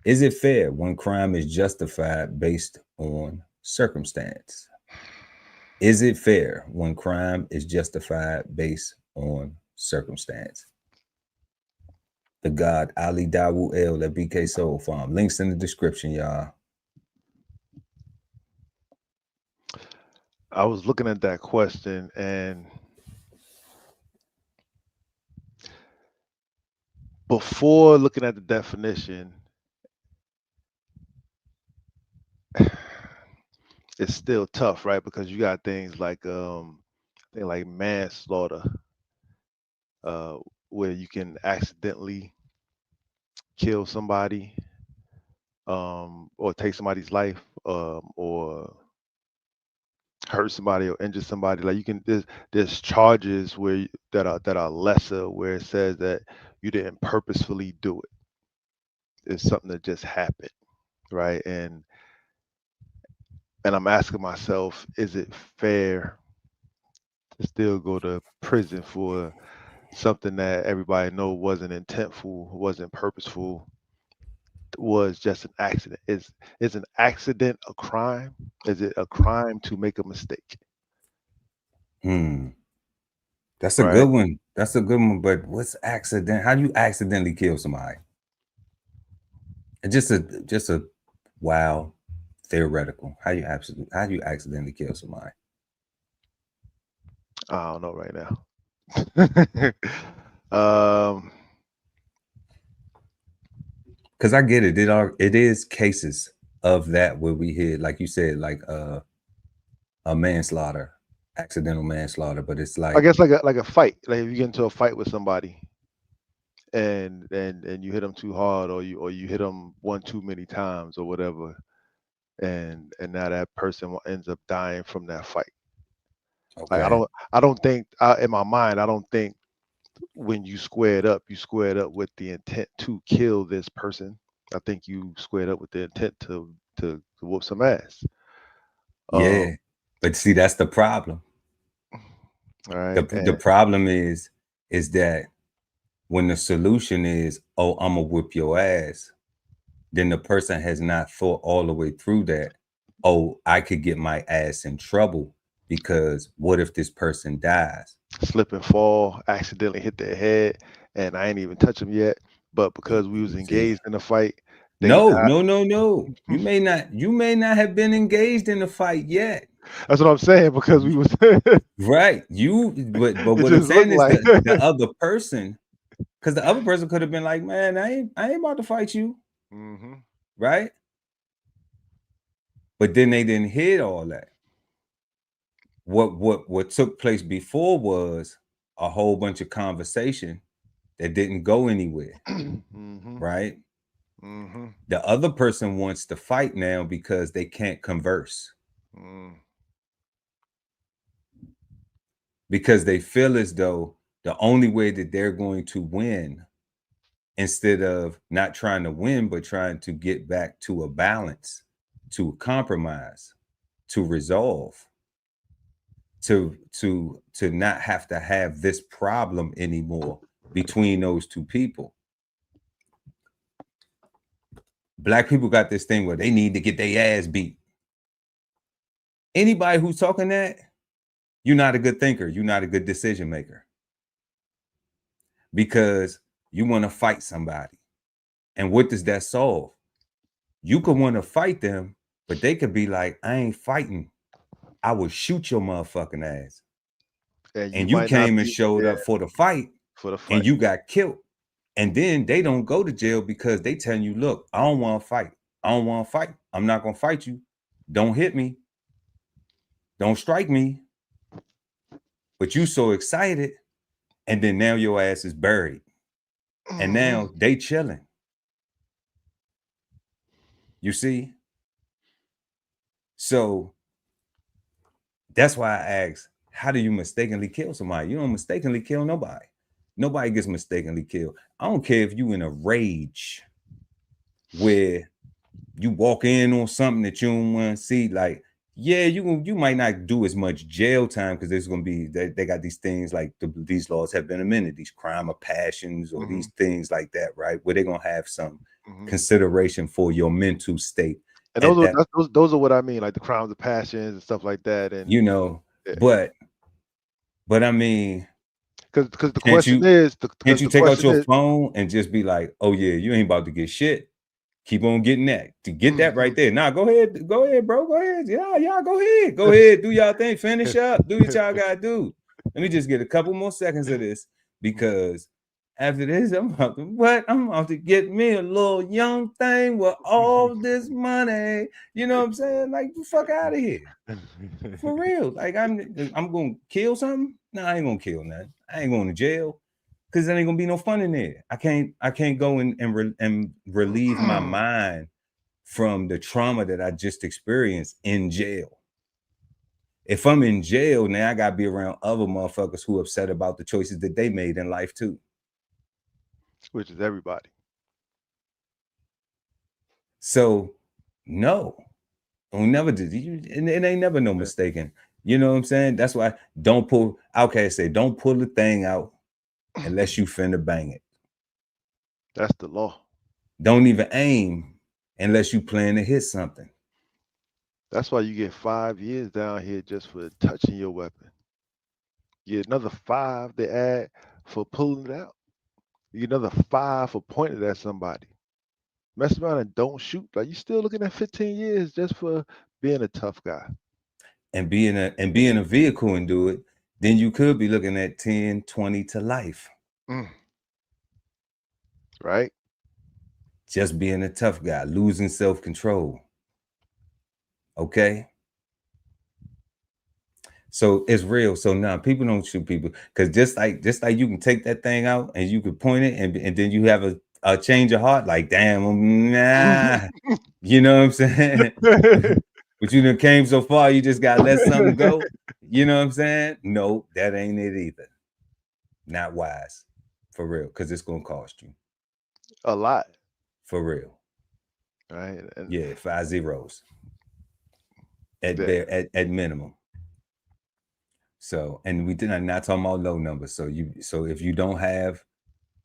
it fair when crime is justified based on circumstance? Is it fair when crime is justified based on circumstance? The God Ali Dawu El at BK Soul Farm. Links in the description, y'all. I was looking at that question, and before looking at the definition, it's still tough, right? Because you got things like like manslaughter, where you can accidentally kill somebody, or take somebody's life, or hurt somebody or injure somebody. Like you can, there's charges that are lesser, where it says that you didn't purposefully do it. It's something that just happened, right? And I'm asking myself, is it fair to still go to prison for something that everybody know wasn't intentful, wasn't purposeful, was just an accident? Is an accident a crime? Is it a crime to make a mistake? That's a good one. That's a good one. But what's accident? How do you accidentally kill somebody? Just a wow theoretical. How you accidentally kill somebody? I don't know right now. Because I get it. It is cases of that where we hear, like you said, like a manslaughter, accidental manslaughter. But it's I like, guess like a fight. Like if you get into a fight with somebody and you hit them too hard, or you hit them one too many times or whatever, and now that person ends up dying from that fight. Like okay, I don't think in my mind I don't think when you squared up with the intent to kill this person. I think you squared up with the intent to whoop some ass. yeah. But see, that's the problem. All right. The problem is that when the solution is, oh, I'm gonna whip your ass, then the person has not thought all the way through that. Oh, I could get my ass in trouble because what if this person dies? Slip and fall, accidentally hit their head, and I ain't even touch them yet. But because we was See, engaged in a fight, they no, died. no, no, no. You may not have been engaged in the fight yet. That's what I'm saying. Because we was, it Right. But what I'm just saying looked is like. the other person, because the other person could have been like, man, I ain't about to fight you. Hmm. Right. But then they didn't hit all that. What took place before was a whole bunch of conversation that didn't go anywhere. Hmm. Right. Hmm. The other person wants to fight now because they can't converse, Mm. because they feel as though the only way that they're going to win, instead of not trying to win but trying to get back to a balance, to compromise, to resolve, to not have to have this problem anymore between those two people. Black people got this thing where they need to get their ass beat. Anybody who's talking that, you're not a good thinker, you're not a good decision maker, because you want to fight somebody. And what does that solve? You could want to fight them, but they could be like, I ain't fighting. I will shoot your motherfucking ass. And you And you might not came and be showed there up for the fight for the and fight. you got killed. And then they don't go to jail because they telling you, look, I don't want to fight. I don't want to fight. I'm not going to fight you. Don't hit me. Don't strike me. But you so excited. And then now your ass is buried. And Hmm. now they chilling. You see? So that's why I asked, how do you mistakenly kill somebody? You don't mistakenly kill nobody. Nobody gets mistakenly killed. I don't care if you in a rage where you walk in on something that you don't want to see. Like, yeah, you might not do as much jail time because there's going to be, they got these things like these laws have been amended, these crime of passions or these things like that, right? Where they're going to have some Hmm. consideration for your mental state And at that, those are what I mean, like the crimes of passions and stuff like that. And you know. yeah. But I mean, Because can't you can't you the take out question your is. phone and just be like, oh yeah, you ain't about to get shit. Keep on getting that. To get that right there. Nah, go ahead, bro. Go ahead. Yeah, go ahead. Go ahead. Do y'all thing. Finish up. Do what y'all gotta do. Let me just get a couple more seconds of this, because after this, I'm about to get me a little young thing with all this money. You know what I'm saying? Like, the fuck out of here. For real. Like, I'm gonna kill something? No, I ain't gonna kill nothing. I ain't going to jail, because there ain't gonna be no fun in there. I can't go and relieve my mind from the trauma that I just experienced in jail. If I'm in jail, now I gotta be around other motherfuckers who upset about the choices that they made in life too. Which is everybody. So no, don't never do you, and it ain't never no mistaken. You know what I'm saying? That's why don't pull. Okay, say don't pull the thing out unless you finna bang it. That's the law. Don't even aim unless you plan to hit something. That's why you get 5 years down here just for touching your weapon. You get another 5 they add for pulling it out. You get another 5 for pointing at somebody. mess around and don't shoot, like you still looking at 15 years just for being a tough guy. And being a vehicle and do it, then you could be looking at 10, 20 to life. Mm. Right? Just being a tough guy, losing self-control. Okay? So it's real. So now people don't shoot people because just like you can take that thing out and you can point it and then you have a change of heart, like damn, nah, you know what I'm saying? But you done came so far, you just gotta let something go. You know what I'm saying? No, that ain't it either. Not wise, for real, because it's gonna cost you, A lot. for real. Right? And Yeah, 5 zeros at that, bare at minimum. So, and we did not talking about low numbers. So if you don't have,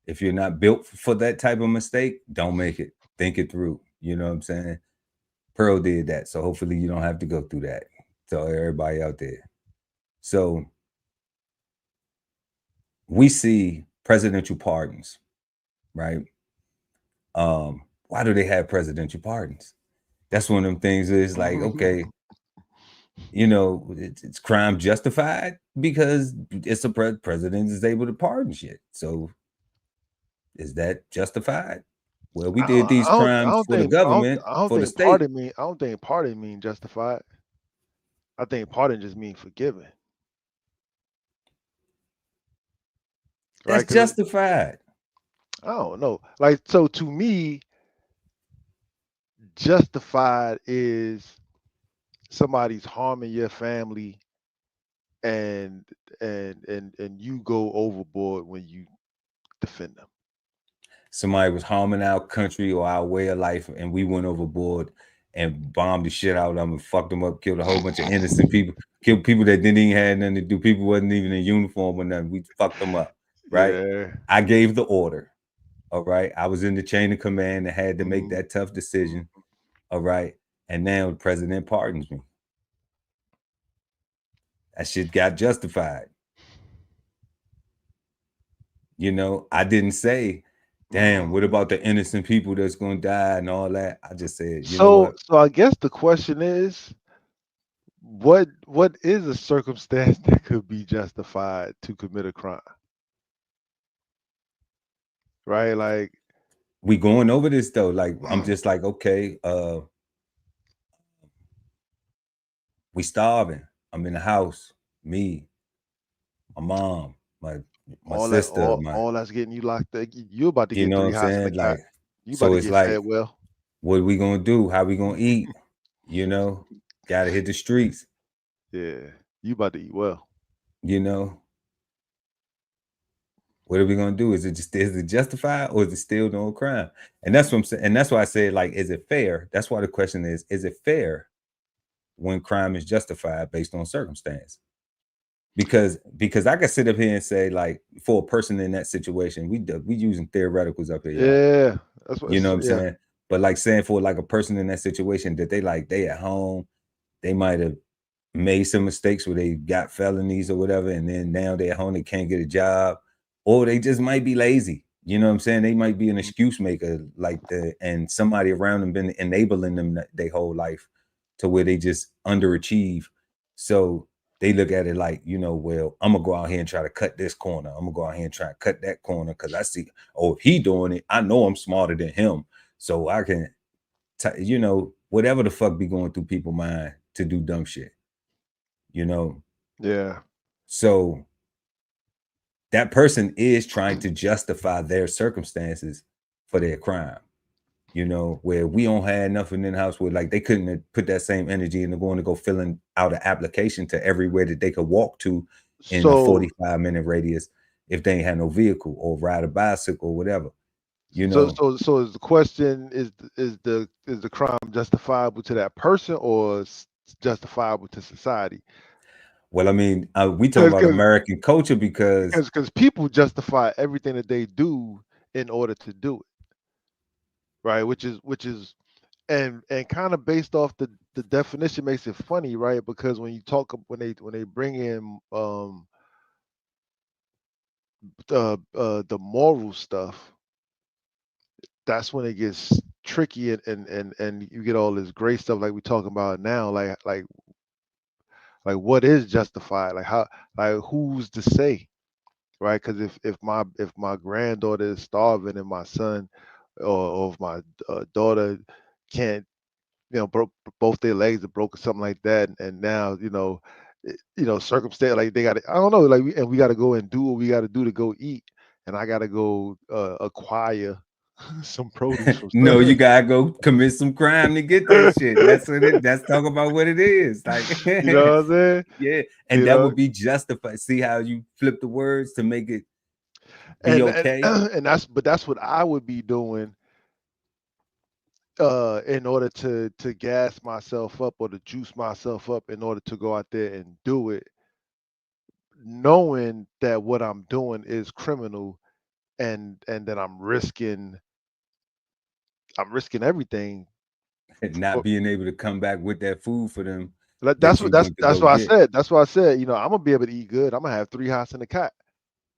if you're not built for that type of mistake, don't make it. Think it through. You know what I'm saying? Pearl did that, so hopefully you don't have to go through that. So everybody out there. So we see presidential pardons, right? Why do they have presidential pardons? That's one of them things. Is like, okay, you know, it's crime justified because it's a president is able to pardon shit. So is that justified? Well, we did these crimes for the government, I don't for the think state. pardon mean I don't think pardon mean justified. I think pardon just mean forgiven. That's Right? Because justified. I don't know. Like, so to me, justified is somebody's harming your family and and you go overboard when you defend them. Somebody was harming our country or our way of life, and we went overboard and bombed the shit out of them and fucked them up, killed a whole bunch of innocent people, killed people that didn't even have nothing to do. People wasn't even in uniform or nothing. We fucked them up, right? Yeah. I gave the order. All right. I was in the chain of command and had to make Mhm. that tough decision. All right. And now the president pardons me. That shit got justified. You know, I didn't say, damn, what about the innocent people that's gonna die and all that? I just said, you know So what? so I guess the question is, what is a circumstance that could be justified to commit a crime? Right? Like, We going over this though. Like, I'm just like, okay, we starving. I'm in the house. Me, my mom, my all that sister, all that's getting you locked up. You about to you get know what three I'm hots in the saying? cot. Like, You about so to it's get like, fed well. what are we gonna do? How we gonna eat? You know, gotta hit the streets, Yeah. You about to eat well. you know. What are we gonna do? Is it justified or is it still no crime? And that's what I'm saying. And that's why I said, like, is it fair? That's why the question is it fair when crime is justified based on circumstance? Because I can sit up here and say, like, for a person in that situation, we using theoreticals up here, y'all. Yeah. That's what You know what I'm yeah. saying? But like saying for like a person in that situation that they at home, they might have made some mistakes where they got felonies or whatever, and then now they're at home, they can't get a job, or they just might be lazy. You know what I'm saying? They might be an excuse maker, and somebody around them been enabling them their whole life to where they just underachieve. So they look at it like, you know, well, I'm gonna go out here and try to cut this corner. I'm gonna go out here and try to cut that corner because I see, oh, if he doing it, I know I'm smarter than him, so I can, you know, whatever the fuck be going through people's mind to do dumb shit, you know. Yeah. So that person is trying to justify their circumstances for their crime, you know, where we don't have nothing in the house where like they couldn't have put that same energy into going to go filling out an application to everywhere that they could walk to in a So 45-minute radius if they ain't had no vehicle or ride a bicycle or whatever, you so know. so so is the question, is the crime justifiable to that person or justifiable to society? Well, I mean, we talking Because about American culture because because people justify everything that they do in order to do it, right? Which is and kind of based off the definition makes it funny, right? Because when you talk when they bring in the moral stuff, that's when it gets tricky, and you get all this great stuff like we talking about now, like what is justified, like how, like who's to say, right? Because if my granddaughter is starving and my son, or if my daughter can't, broke both their legs are broke or something like that, and now circumstance, like they got to, I don't know, like we got to go and do what we got to do to go eat, and I got to go acquire some produce from No, you gotta go commit some crime to get that shit. That's what it. That's talk about what it is. Like, you know what I'm saying? yeah, and You that know, would be justified. See how you flip the words to make it be and okay. and that's what I would be doing in order to gas myself up or to juice myself up in order to go out there and do it, knowing that what I'm doing is criminal, and that I'm risking everything. And not For, being able to come back with that food for them like, that you went to that's go what I get. said. That's what I said. I'm gonna be able to eat good. I'm gonna have three hots and a cat,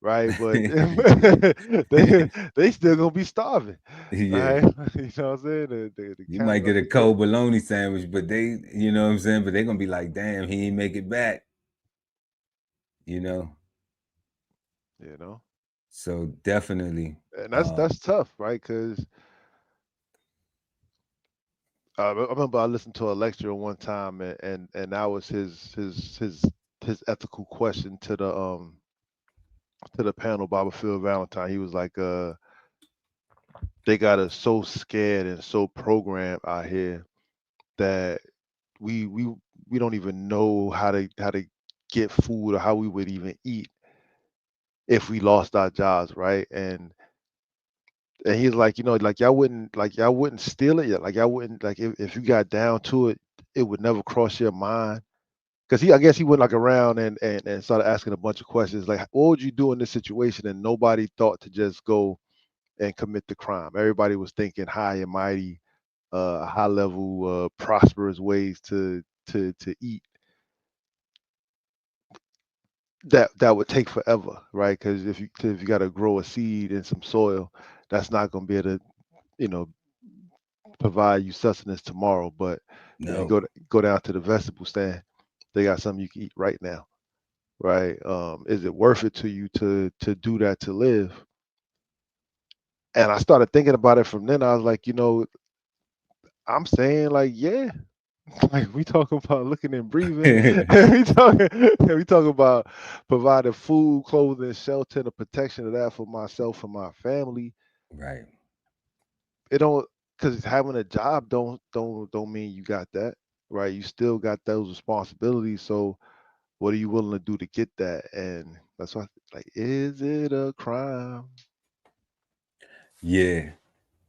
right? But they still gonna be starving, Yeah, right? You know what I'm saying? The you cat might gonna get a be sick. cold bologna sandwich, but they, you know what I'm saying. But they're gonna be like, "Damn, he ain't make it back," you know. You know, So definitely, and that's um, that's tough, right? Because I remember I listened to a lecture one time, and that was his ethical question to the panel, Baba Phil Valentine. He was like, they got us so scared and so programmed out here that we we we don't even know how to get food or how we would even eat if we lost our jobs, right? And he's like, like y'all wouldn't steal it yet, like y'all wouldn't, like if you got down to it, it would never cross your mind. Because I guess he went like around and started asking a bunch of questions, like what would you do in this situation, and nobody thought to just go and commit the crime. Everybody was thinking high and mighty, high level, prosperous ways to eat that would take forever, right? Because if you got to grow a seed in some soil, that's not going to be able to, you know provide you sustenance tomorrow. But if you no, go down to the vegetable stand, they got something you can eat right now, right? Is it worth it to you to do that to live? And I started thinking about it from then. I was like, I'm saying, like, yeah, like we talking about looking and breathing. We talking about providing food, clothing, shelter, and the protection of that for myself and my family. right. It don't, because having a job don't mean you got that, right? You still got those responsibilities. So what are you willing to do to get that? And that's why, like, is it a crime? Yeah.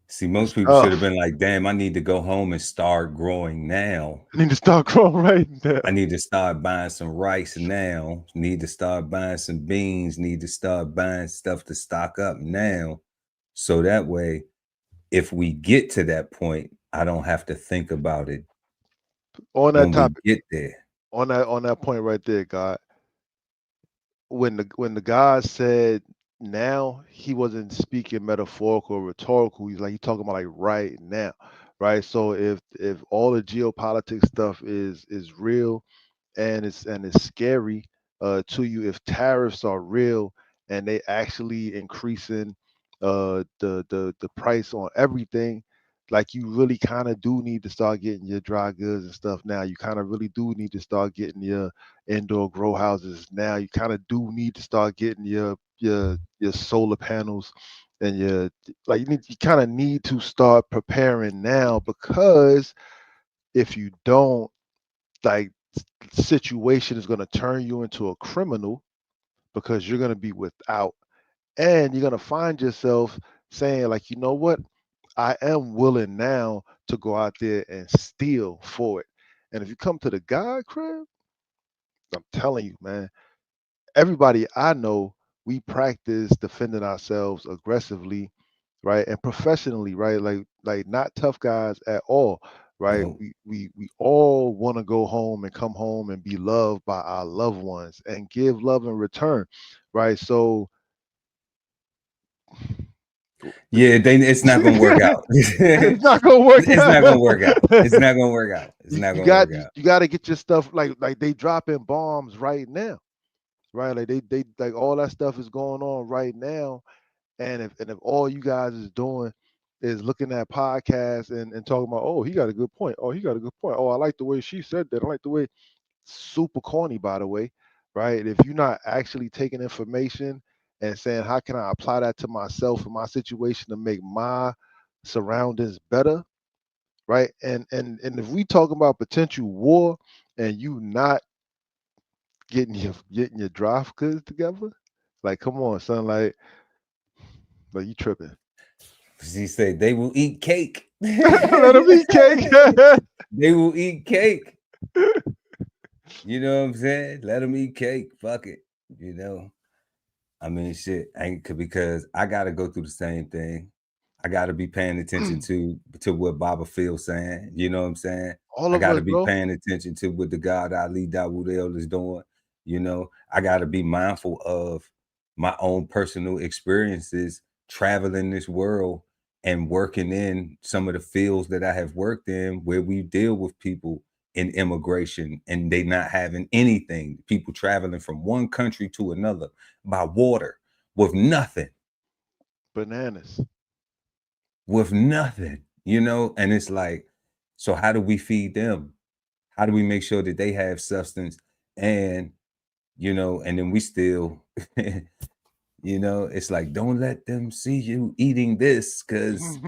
See, It's most people should have tough. been like, "Damn, I need to go home and start growing now. I need to start growing right I now. need to start buying some rice now. Need to start buying some beans. Need to start buying stuff to stock up now. So that way, if we get to that point, I don't have to think about it On that when we topic, get there." on that point right there, God. When the God said now, he wasn't speaking metaphorical or rhetorical. He's talking about like right now, right? So if all the geopolitics stuff is real, and it's scary to you, if tariffs are real and they actually increasing the price on everything, like you really kind of do need to start getting your dry goods and stuff now. You kind of really do need to start getting your indoor grow houses now. You kind of do need to start getting your solar panels and your, like, you kind of need to start preparing now, because if you don't, like, situation is going to turn you into a criminal, because you're going to be without, and you're going to find yourself saying, like, you know what, I am willing now to go out there and steal for it. And if you come to the God crib, I'm telling you, man, everybody I know, we practice defending ourselves aggressively, right, and professionally, right, like not tough guys at all, right? No. We all want to go home and come home and be loved by our loved ones and give love in return, right? So Yeah, it's not gonna work out. It's not gonna work It's not out. gonna work out. It's not gonna work out. It's not gonna work out. You got to get your stuff like they dropping bombs right now, right? Like they like all that stuff is going on right now, and if all you guys is doing is looking at podcasts and talking about, oh, he got a good point. Oh, he got a good point. Oh, I like the way she said that. I like the way, super corny, by the way, right? If you're not actually taking information and saying, how can I apply that to myself and my situation to make my surroundings better, right? And if we talking about potential war and you not getting your draft goods together, like, come on, son, like you tripping. She said they will eat cake. Let them eat cake. They will eat cake. You know what I'm saying? Let them eat cake. Fuck it. You know. I mean, shit. Because I gotta go through the same thing. I gotta be paying attention to what Baba Phil's saying. You know what I'm saying? All I of gotta us, be bro. paying attention to what the God Ali Dawud is doing. You know, I gotta be mindful of my own personal experiences traveling this world and working in some of the fields that I have worked in where we deal with people in immigration and they not having anything, people traveling from one country to another by water with nothing. Bananas. With nothing, you know? And it's like, so how do we feed them? How do we make sure that they have substance? And, you know, and then we still, you know, it's like, don't let them see you eating this because,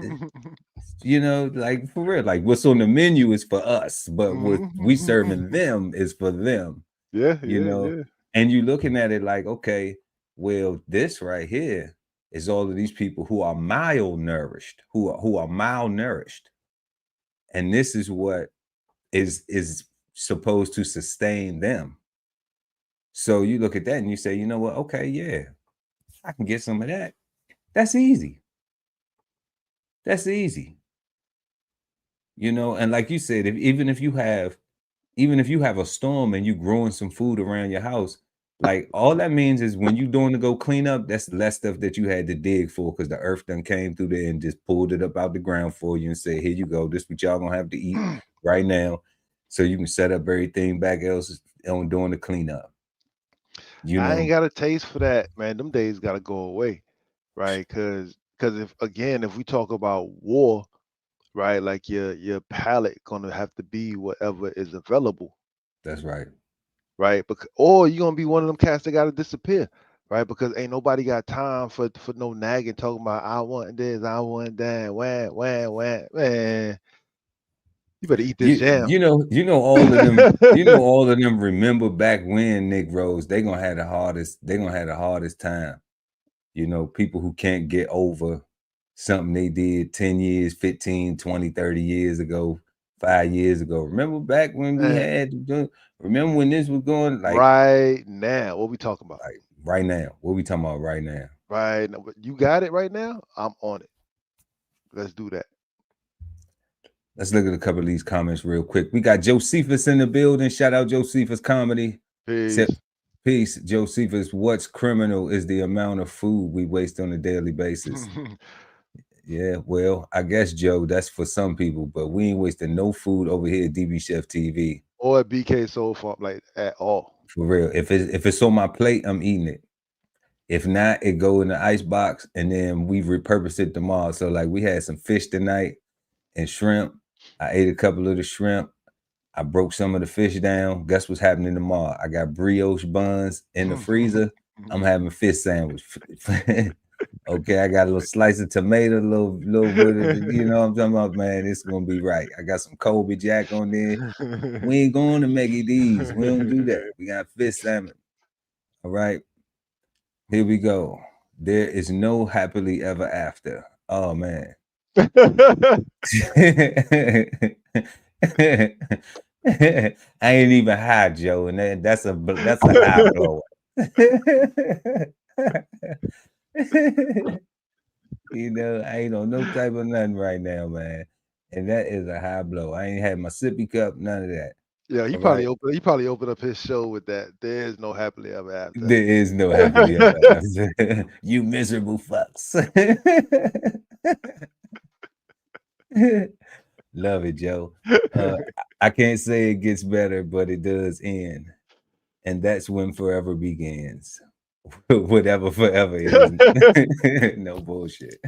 you know, like for real, like what's on the menu is for us, but what we serving them is for them, Yeah, you yeah, know? yeah. And you looking at it like, okay, well, this right here is all of these people who are malnourished, who are malnourished. And this is what is supposed to sustain them. So you look at that and you say, you know what? Okay, yeah, I can get some of that. That's easy. That's easy. You know, and like you said, even if you have a storm and you growing some food around your house, like all that means is when you doing to go clean up, that's less stuff that you had to dig for because the earth done came through there and just pulled it up out the ground for you and said, here you go. This what y'all gonna have to eat right now. So you can set up everything back else on doing the cleanup. You I ain't know, got a taste for that, man. Them days gotta go away, right? Cause if we talk about war, right, like your palate gonna have to be whatever is available, that's right. right? Or you're gonna be one of them cats that gotta disappear, right? Because ain't nobody got time for no nagging talking about I want this, I want that, wah, man. You better eat this jam. You know all of them, all of them remember back when Negroes, they're gonna have the hardest time. You know, people who can't get over something they did 10 years, 15, 20, 30 years ago, 5 years ago. Remember back when we Man, had, remember when this was going right now, what we talking about? like right now? What we talking about right now? Right now, you got it right now. I'm on it. Let's do that. Let's look at a couple of these comments real quick. We got Josephus in the building. Shout out Josephus Comedy. Peace. Peace, Josephus. What's criminal is the amount of food we waste on a daily basis. Yeah, well, I guess, Joe, that's for some people, but we ain't wasting no food over here at DBCHEFTV. Or at BK Soul Farm, like at all. For real. If it's on my plate, I'm eating it. If not, it go in the ice box and then we repurpose it tomorrow. So like we had some fish tonight and shrimp. I ate a couple of the shrimp. I broke some of the fish down. Guess what's happening tomorrow? I got brioche buns in the freezer. I'm having fish sandwich. Okay, I got a little slice of tomato, a little bit of, you know what I'm talking about, man. It's gonna be right. I got some Colby Jack on there. We ain't going to Maggie D's. We don't do that. We got fish salmon. All right. Here we go. There is no happily ever after. Oh man. I ain't even high, Joe, and that's a high blower. You know, I ain't on no type of nothing right now, man. And that is a high blow. I ain't had my sippy cup, none of that. Yeah, he All right. probably opened up his show with that. There is no happily ever after. There is no happily ever after. You miserable fucks. Love it, Joe. I can't say it gets better, but it does end. And that's when forever begins. Whatever forever is. No bullshit.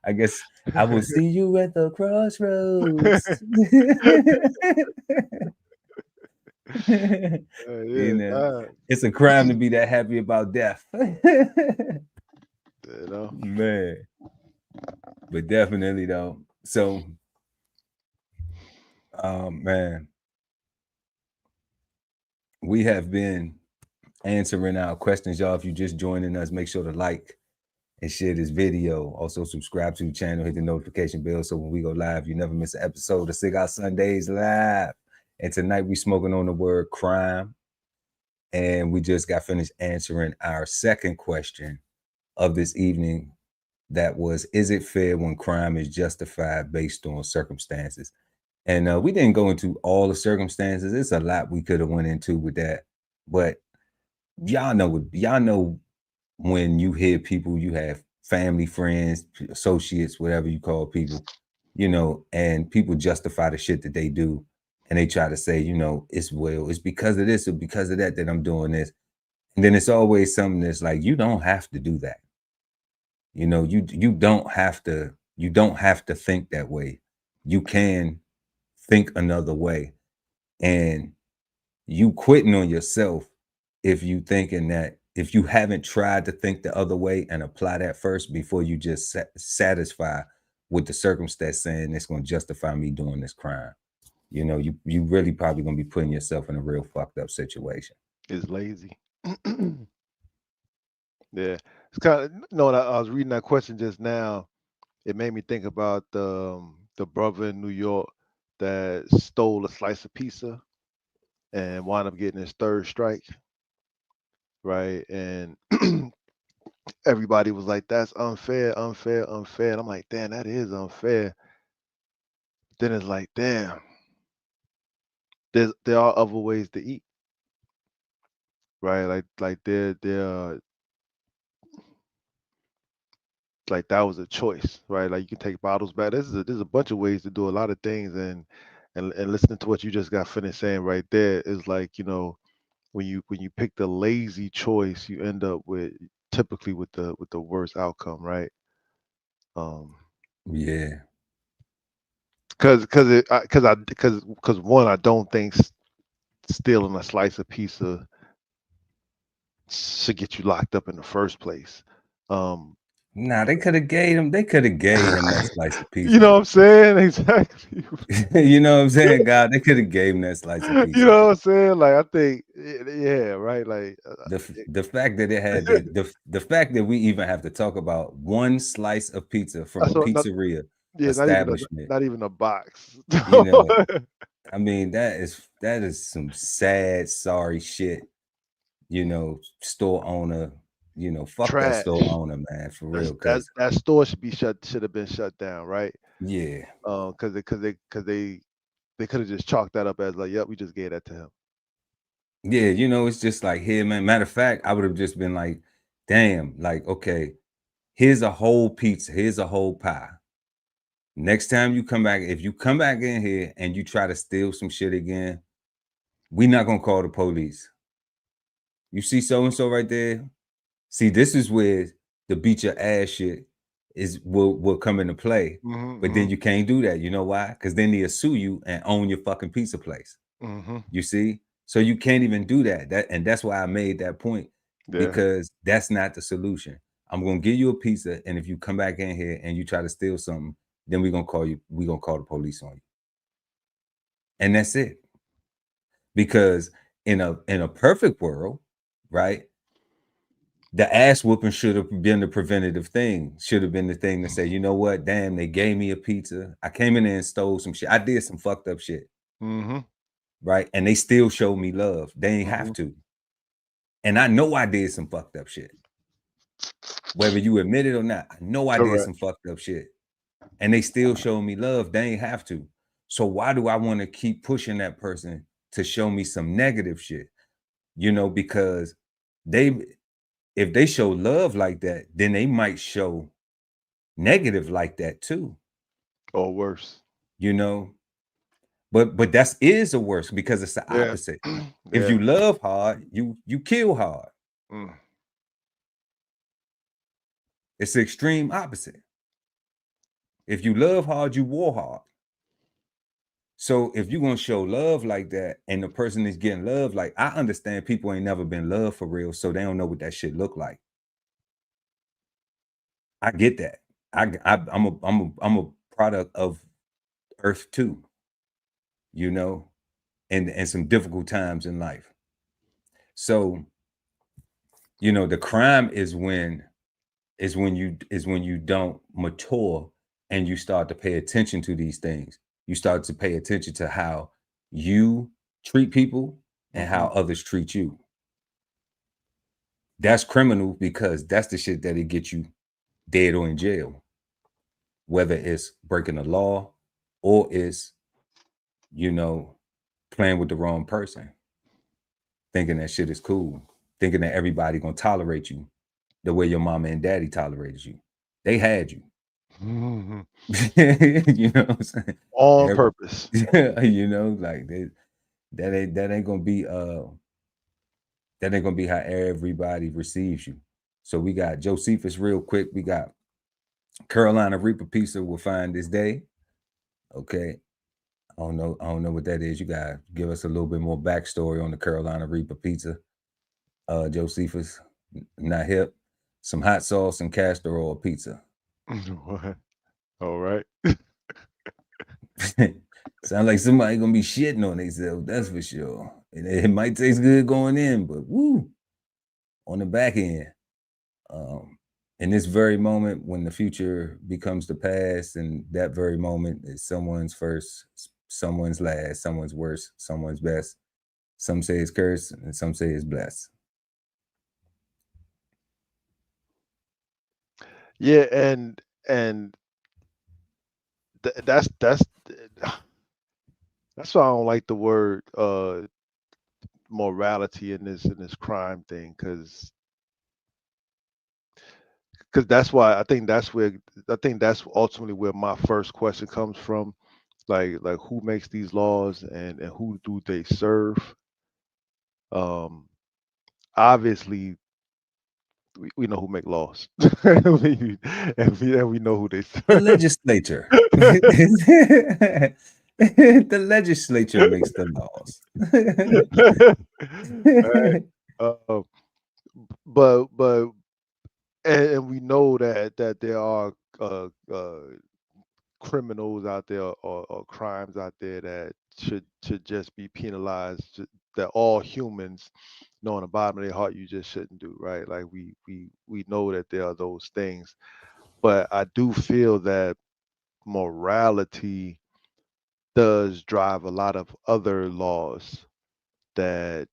I guess I will see you at the crossroads. You Yeah, know, it's a crime to be that happy about death. you know. Man. But definitely though. So man, we have been answering our questions, y'all. If you just joining us, make sure to like and share this video. Also subscribe to the channel, hit the notification bell so when we go live, you never miss an episode of Cigar Sundays live. And tonight we smoking on the word crime. And we just got finished answering our second question of this evening. That was, is it fair when crime is justified based on circumstances? And we didn't go into all the circumstances. It's a lot we could have went into with that. But y'all know when you hear people, you have family, friends, associates, whatever you call people, and people justify the shit that they do. And they try to say, it's because of this or because of that I'm doing this. And then it's always something that's like, you don't have to do that. You don't have to think that way. You can think another way. And you quitting on yourself if you thinking that, if you haven't tried to think the other way and apply that first before you just satisfy with the circumstance saying it's going to justify me doing this crime. You really probably going to be putting yourself in a real fucked up situation. It's lazy. Yeah, it's kind of I was reading that question just now. It made me think about the brother in New York that stole a slice of pizza and wound up getting his third strike, right? And everybody was like, "That's unfair, unfair, unfair." And I'm like, "Damn, that is unfair." Then it's like, "Damn, there are other ways to eat, right? Like there like that was a choice, right? Like you can take bottles back. There's a bunch of ways to do a lot of things, and listening to what you just got finished saying right there is like, when you pick the lazy choice, you end up with typically with the worst outcome, right? Yeah. Because one, I don't think stealing a slice of pizza should get you locked up in the first place. Nah, they could have gave him that slice of pizza. You know what I'm saying? Exactly. You know what I'm saying, God? They could have gave him that slice of pizza. You know what I'm saying? Like, I think, yeah, right. Like the fact that it had the fact that we even have to talk about one slice of pizza from a pizzeria establishment, not even a box. I mean, that is some sad, sorry shit. Store owner, fuck Trash. that store owner, man, for real. Because that store should have been shut down, right? Yeah. Because they could have just chalked that up as like, yep, we just gave that to him. Yeah, it's just like here, man. Matter of fact, I would have just been like, damn, like, okay, here's a whole pizza, here's a whole pie. Next time you come back, if you come back in here and you try to steal some shit again, we're not gonna call the police. You see so-and-so right there? See, this is where the beat your ass shit will come into play. But then you can't do that. You know why? Because then they'll sue you and own your fucking pizza place. You see? So you can't even do that. And that's why I made that point. Yeah. Because that's not the solution. I'm gonna give you a pizza, and if you come back in here and you try to steal something, then we're gonna call the police on you. And that's it. Because in a perfect world, right? The ass whooping should have been the preventative thing. Should have been the thing to say, you know what? Damn, they gave me a pizza. I came in there and stole some shit. I did some fucked up shit. Right? And they still showed me love. They ain't have to. And I know I did some fucked up shit. Whether you admit it or not, I know I did some fucked up shit. And they still showed me love. They ain't have to. So why do I want to keep pushing that person to show me some negative shit? You know, because if they show love like that, then they might show negative like that too. Or worse. You know, but that's is the worst because it's the opposite. If you love hard, you kill hard. It's the extreme opposite. If you love hard, you war hard. So if you're gonna show love like that and the person is getting love, like I understand people ain't never been loved for real, so they don't know what that shit look like. I get that. I'm a product of Earth too, you know, and some difficult times in life. So, you know, the crime is when you don't mature and you start to pay attention to these things. You start to pay attention to how you treat people and how others treat you. That's criminal because that's the shit that'll get you dead or in jail. Whether it's breaking the law or it's, you know, playing with the wrong person. Thinking that shit is cool. Thinking that everybody gonna tolerate you the way your mama and daddy tolerated you. They had you. You know what I'm saying? On purpose. You know, like that ain't gonna be how everybody receives you. So we got Josephus real quick. We got Carolina Reaper Pizza will find this day. Okay. I don't know what that is. You gotta give us a little bit more backstory on the Carolina Reaper Pizza. Josephus, not hip. Some hot sauce and castor oil pizza. All right. Sound like somebody gonna be shitting on themselves, that's for sure. It might taste good going in, but woo, on the back end. In this very moment, when the future becomes the past, and that very moment is someone's first, someone's last, someone's worst, someone's best. Some say it's cursed, and some say it's blessed. Yeah, and that's why I don't like the word morality in this crime thing, because that's why I think that's ultimately where my first question comes from, like who makes these laws and who do they serve? Obviously we know who make laws. and we know who they serve. The legislature. The legislature makes the laws. Right. But and we know that there are criminals out there or crimes out there that should just be penalized, that all humans know in the bottom of their heart you just shouldn't do, right? Like we know that there are those things, but I do feel that morality does drive a lot of other laws that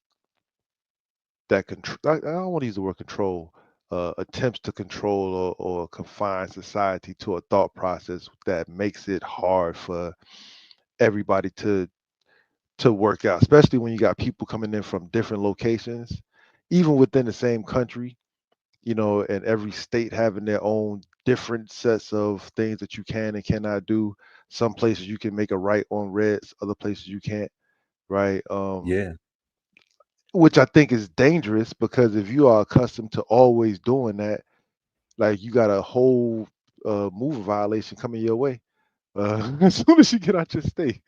control. I don't want to use the word control. Attempts to control or confine society to a thought process that makes it hard for everybody to work out, especially when you got people coming in from different locations, even within the same country, you know, and every state having their own different sets of things that you can and cannot do. Some places you can make a right on reds, other places you can't, right? Yeah. Which I think is dangerous, because if you are accustomed to always doing that, like you got a whole moving violation coming your way as soon as you get out your state.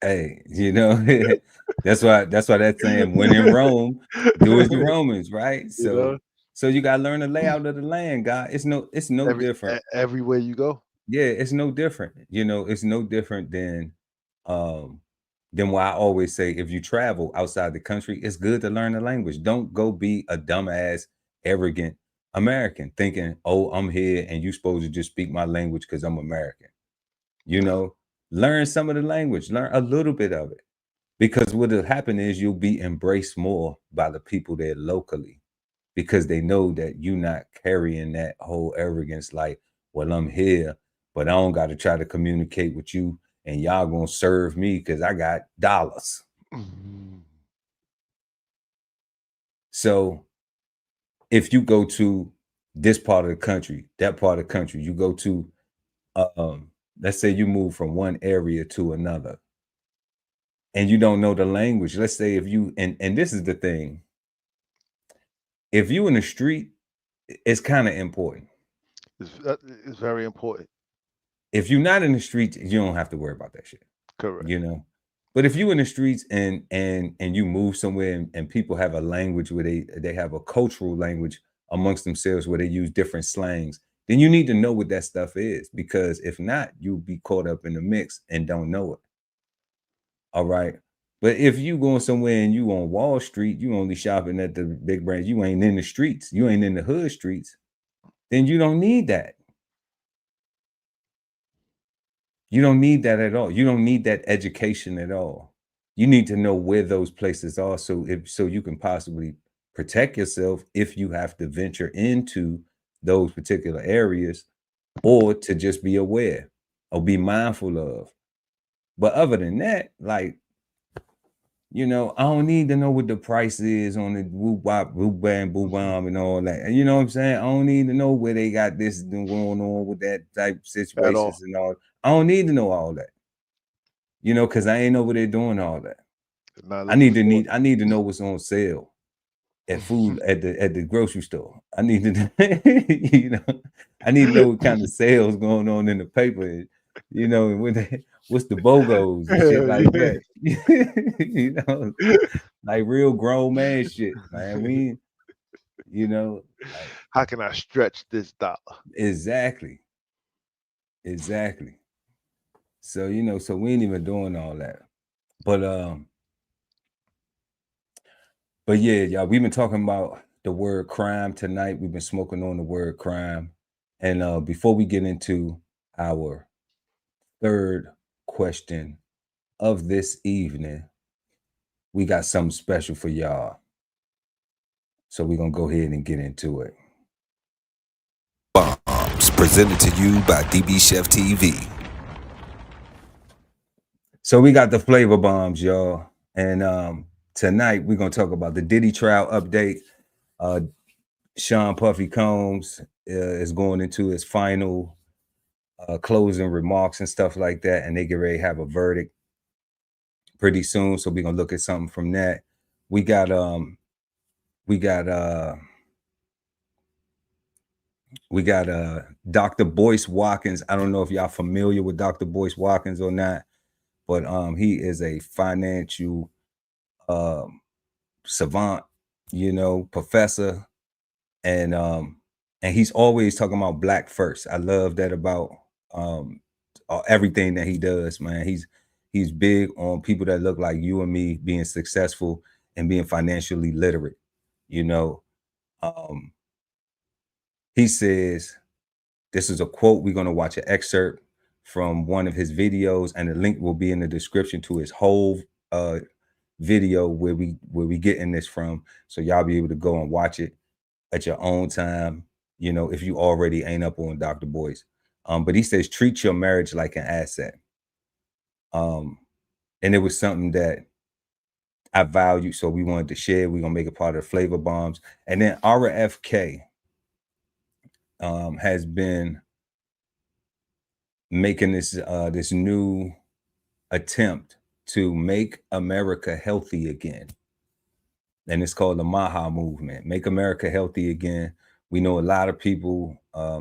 Hey, you know, that's why that's saying, when in Rome, do as the Romans, right? You know? So you gotta learn the layout of the land, God. It's no different. Everywhere you go. Yeah, it's no different. You know, it's no different than why I always say, if you travel outside the country, it's good to learn the language. Don't go be a dumbass, arrogant American thinking, oh, I'm here and you supposed to just speak my language because I'm American. You know, learn some of the language, learn a little bit of it, because what'll happen is you'll be embraced more by the people there locally, because they know that you're not carrying that whole arrogance, like, well, I'm here, but I don't got to try to communicate with you and y'all gonna serve me because I got dollars. So if you go to this part of the country, that part of the country, you go to, let's say you move from one area to another, and you don't know the language. Let's say if you, and this is the thing, if you in the street, it's kind of important. It's very important. If you're not in the streets, you don't have to worry about that shit. Correct. You know, but if you in the streets and you move somewhere and people have a language where they have a cultural language amongst themselves where they use different slangs, then you need to know what that stuff is, because if not, you'll be caught up in the mix and don't know it. All right. But if you going somewhere and you on Wall Street, you only shopping at the big brands, you ain't in the streets, you ain't in the hood streets, then you don't need that. You don't need that at all. You don't need that education at all. You need to know where those places are so you can possibly protect yourself if you have to venture into those particular areas, or to just be aware or be mindful of. But other than that, like, you know, I don't need to know what the price is on the whoop wop, whoop bam, boom bomb, and all that. And you know what I'm saying? I don't need to know where they got this going on with that type situations and all. I don't need to know all that. You know, because I ain't over there doing all that. I need to know what's on sale at food at the grocery store. I need to, you know, I need to know what kind of sales going on in the paper. You know, what's the BOGOs and shit like that. You know, like real grown man shit, man. We, you know, like, how can I stretch this dollar? Exactly. So, you know, so we ain't even doing all that. But yeah, y'all, we've been talking about the word crime tonight. We've been smoking on the word crime. And before we get into our third question of this evening, we got something special for y'all. So we're going to go ahead and get into it. Bombs, presented to you by DBCHEFTV. So we got the flavor bombs, y'all. And tonight we're going to talk about the Diddy trial update. Sean Puffy Combs is going into his final closing remarks and stuff like that, and they get ready to have a verdict pretty soon. So we're gonna look at something from that. We got Dr.boyce Watkins. I don't know if y'all familiar with Dr.boyce Watkins or not, but he is a financial savant, you know, professor, and he's always talking about black first. I love that about everything that he does, man. He's big on people that look like you and me being successful and being financially literate. You know, he says, this is a quote. We're going to watch an excerpt from one of his videos, and the link will be in the description to his whole video where we getting this from, so y'all be able to go and watch it at your own time, you know, if you already ain't up on Dr.boyce. But he says, treat your marriage like an asset. And it was something that I value, so we wanted to share. We're gonna make it part of the flavor bombs. And then RFK has been making this this new attempt to make America healthy again. And it's called the MAHA movement, Make America Healthy Again. We know a lot of people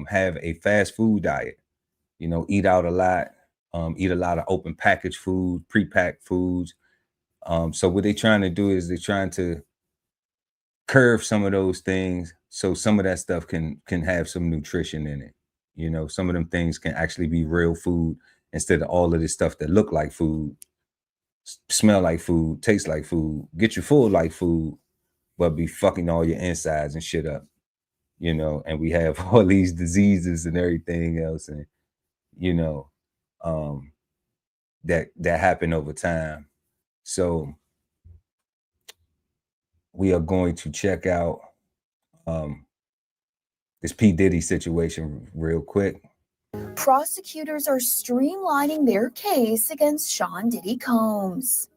have a fast food diet, you know, eat out a lot, eat a lot of open packaged food, pre-packed foods. So what they're trying to do is they're trying to curve some of those things so some of that stuff can have some nutrition in it. You know, some of them things can actually be real food instead of all of this stuff that look like food, smell like food, taste like food, get you full like food, but be fucking all your insides and shit up, you know. And we have all these diseases and everything else, and you know, that happen over time. So we are going to check out this P. Diddy situation real quick. Prosecutors are streamlining their case against Sean Diddy Combs.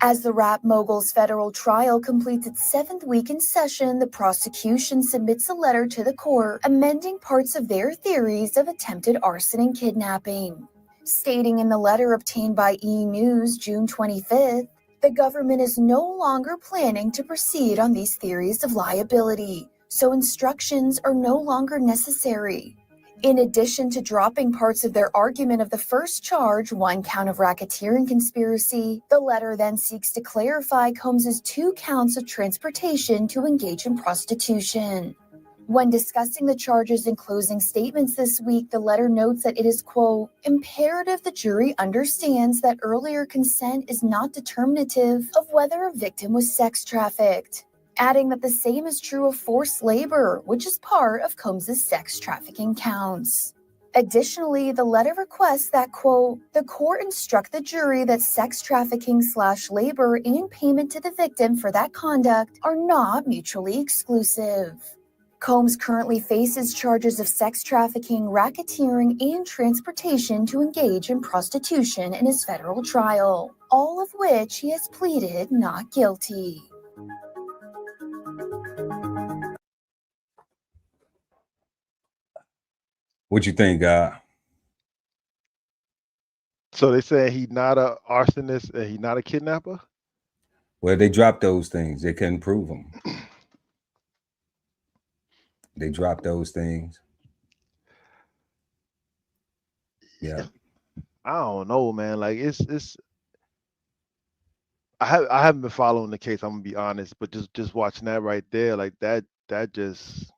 As the rap mogul's federal trial completes its 7th week in session, the prosecution submits a letter to the court amending parts of their theories of attempted arson and kidnapping. Stating in the letter obtained by E! News June 25th, the government is no longer planning to proceed on these theories of liability, so instructions are no longer necessary. In addition to dropping parts of their argument of the first charge, 1 count of racketeering conspiracy, the letter then seeks to clarify Combs's 2 counts of transportation to engage in prostitution. When discussing the charges in closing statements this week, the letter notes that it is, quote, imperative the jury understands that earlier consent is not determinative of whether a victim was sex trafficked, adding that the same is true of forced labor, which is part of Combs's sex trafficking counts. Additionally, the letter requests that, quote, the court instruct the jury that sex trafficking/labor and payment to the victim for that conduct are not mutually exclusive. Combs currently faces charges of sex trafficking, racketeering, and transportation to engage in prostitution in his federal trial, all of which he has pleaded not guilty. What you think, God? So they say he's not a arsonist and he's not a kidnapper? Well, they dropped those things. They couldn't prove them. They dropped those things. Yeah. I don't know, man. Like it's I haven't been following the case, I'm gonna be honest, but just watching that right there, like that just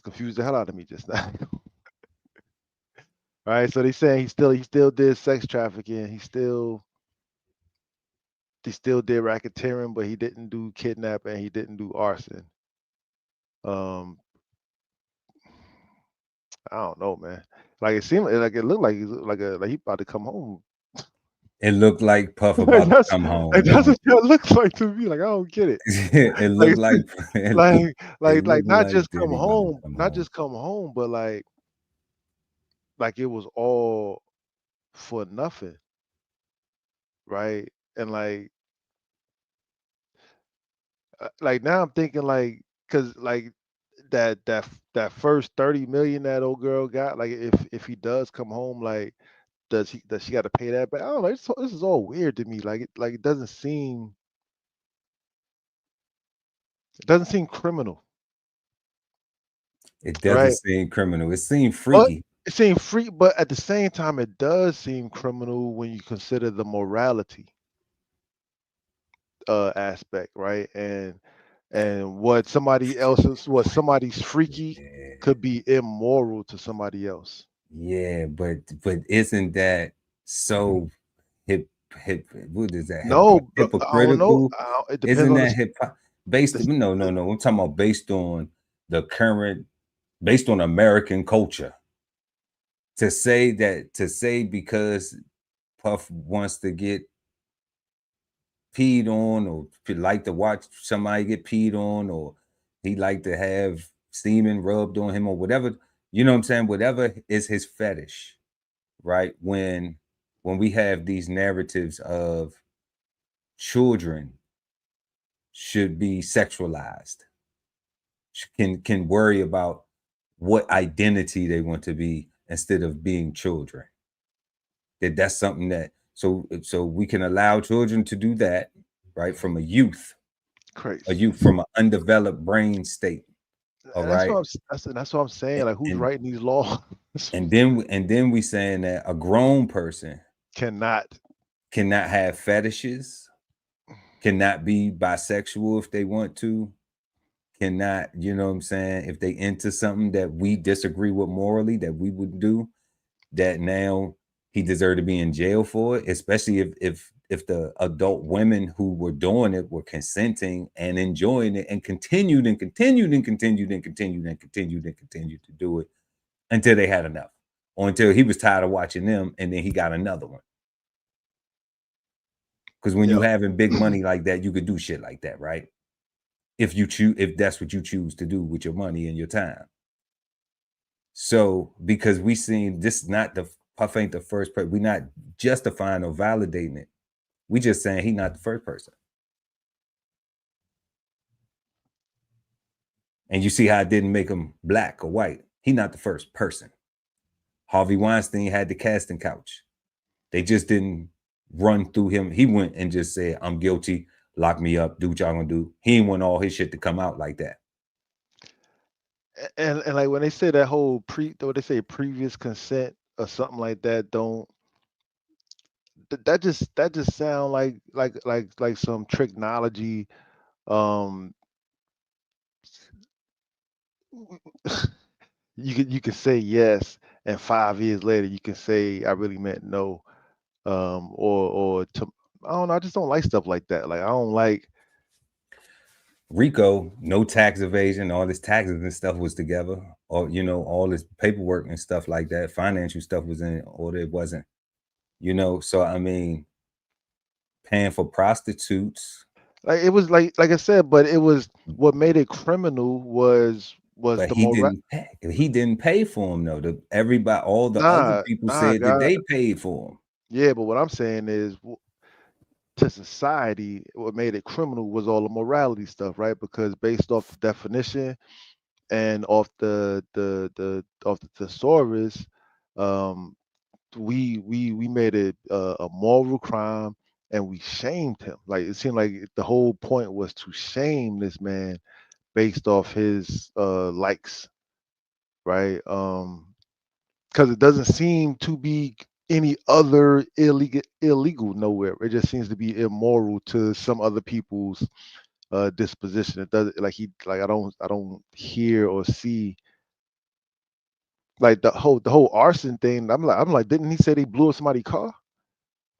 confused the hell out of me just now. All right, so they saying he still did sex trafficking, he still did racketeering, but he didn't do kidnapping, he didn't do arson. I don't know, man. Like it seemed like it looked like he about to come home. It looked like Puff about to come home. Like, that's what it looks like to me. Like I don't get it. It looked like not just come home, but like it was all for nothing, right? And like now I'm thinking like, cause like that first 30 million that old girl got, like if he does come home, like does she got to pay that back? I don't know. This is all weird to me. Like it doesn't seem criminal. It doesn't seem criminal. It seemed freaky. It seemed free, but at the same time, it does seem criminal when you consider the morality aspect, right? And what somebody's freaky could be immoral to somebody else. Yeah, but isn't that so what is that? No, hypocritical? It depends Isn't on that no, I'm talking about based on the current, based on American culture. To say because Puff wants to get peed on, or like to watch somebody get peed on, or he like to have semen rubbed on him, or whatever, you know what I'm saying? Whatever is his fetish, right? When we have these narratives of children should be sexualized, can worry about what identity they want to be instead of being children. That's something that so we can allow children to do that, right? From a youth, from an undeveloped brain state. All right. That's what I'm saying. Like, who's writing these laws? And then we saying that a grown person cannot have fetishes, cannot be bisexual if they want to, cannot, you know what I'm saying, if they into something that we disagree with morally that we would do, that now he deserved to be in jail for it, especially if the adult women who were doing it were consenting and enjoying it and continued to do it until they had enough, or until he was tired of watching them and then he got another one. Because when you having big money like that, you could do shit like that, right? If that's what you choose to do with your money and your time. So because we seen this is not the Puff ain't the first person. We're not justifying or validating it. We just saying he not the first person. And you see how it didn't make him black or white. He not the first person. Harvey Weinstein had the casting couch. They just didn't run through him. He went and just said, I'm guilty, lock me up, do what y'all gonna do. He didn't want all his shit to come out like that. And like when they say that whole previous consent or something like that, that just sound like some technology. You can say yes, and 5 years later you can say I really meant no. Or I don't know. I just don't like stuff like that. Like I don't like RICO, no tax evasion, all this taxes and stuff was together, or all this paperwork and stuff like that, financial stuff was in it, or it wasn't. So I mean, paying for prostitutes. Like it was like I said, but it was what made it criminal was But the he moral. didn't pay. He didn't pay for him though. Everybody, all the other Nah, people nah, said that God. they paid for him. Yeah, but what I'm saying is, to society, what made it criminal was all the morality stuff, right? Because based off the definition and off the thesaurus, we made it a moral crime, and we shamed him. Like it seemed like the whole point was to shame this man based off his likes, right? Because it doesn't seem to be any other illegal nowhere. It just seems to be immoral to some other people's disposition. It does I don't hear or see like the whole arson thing. I'm like, didn't he say they blew up somebody's car?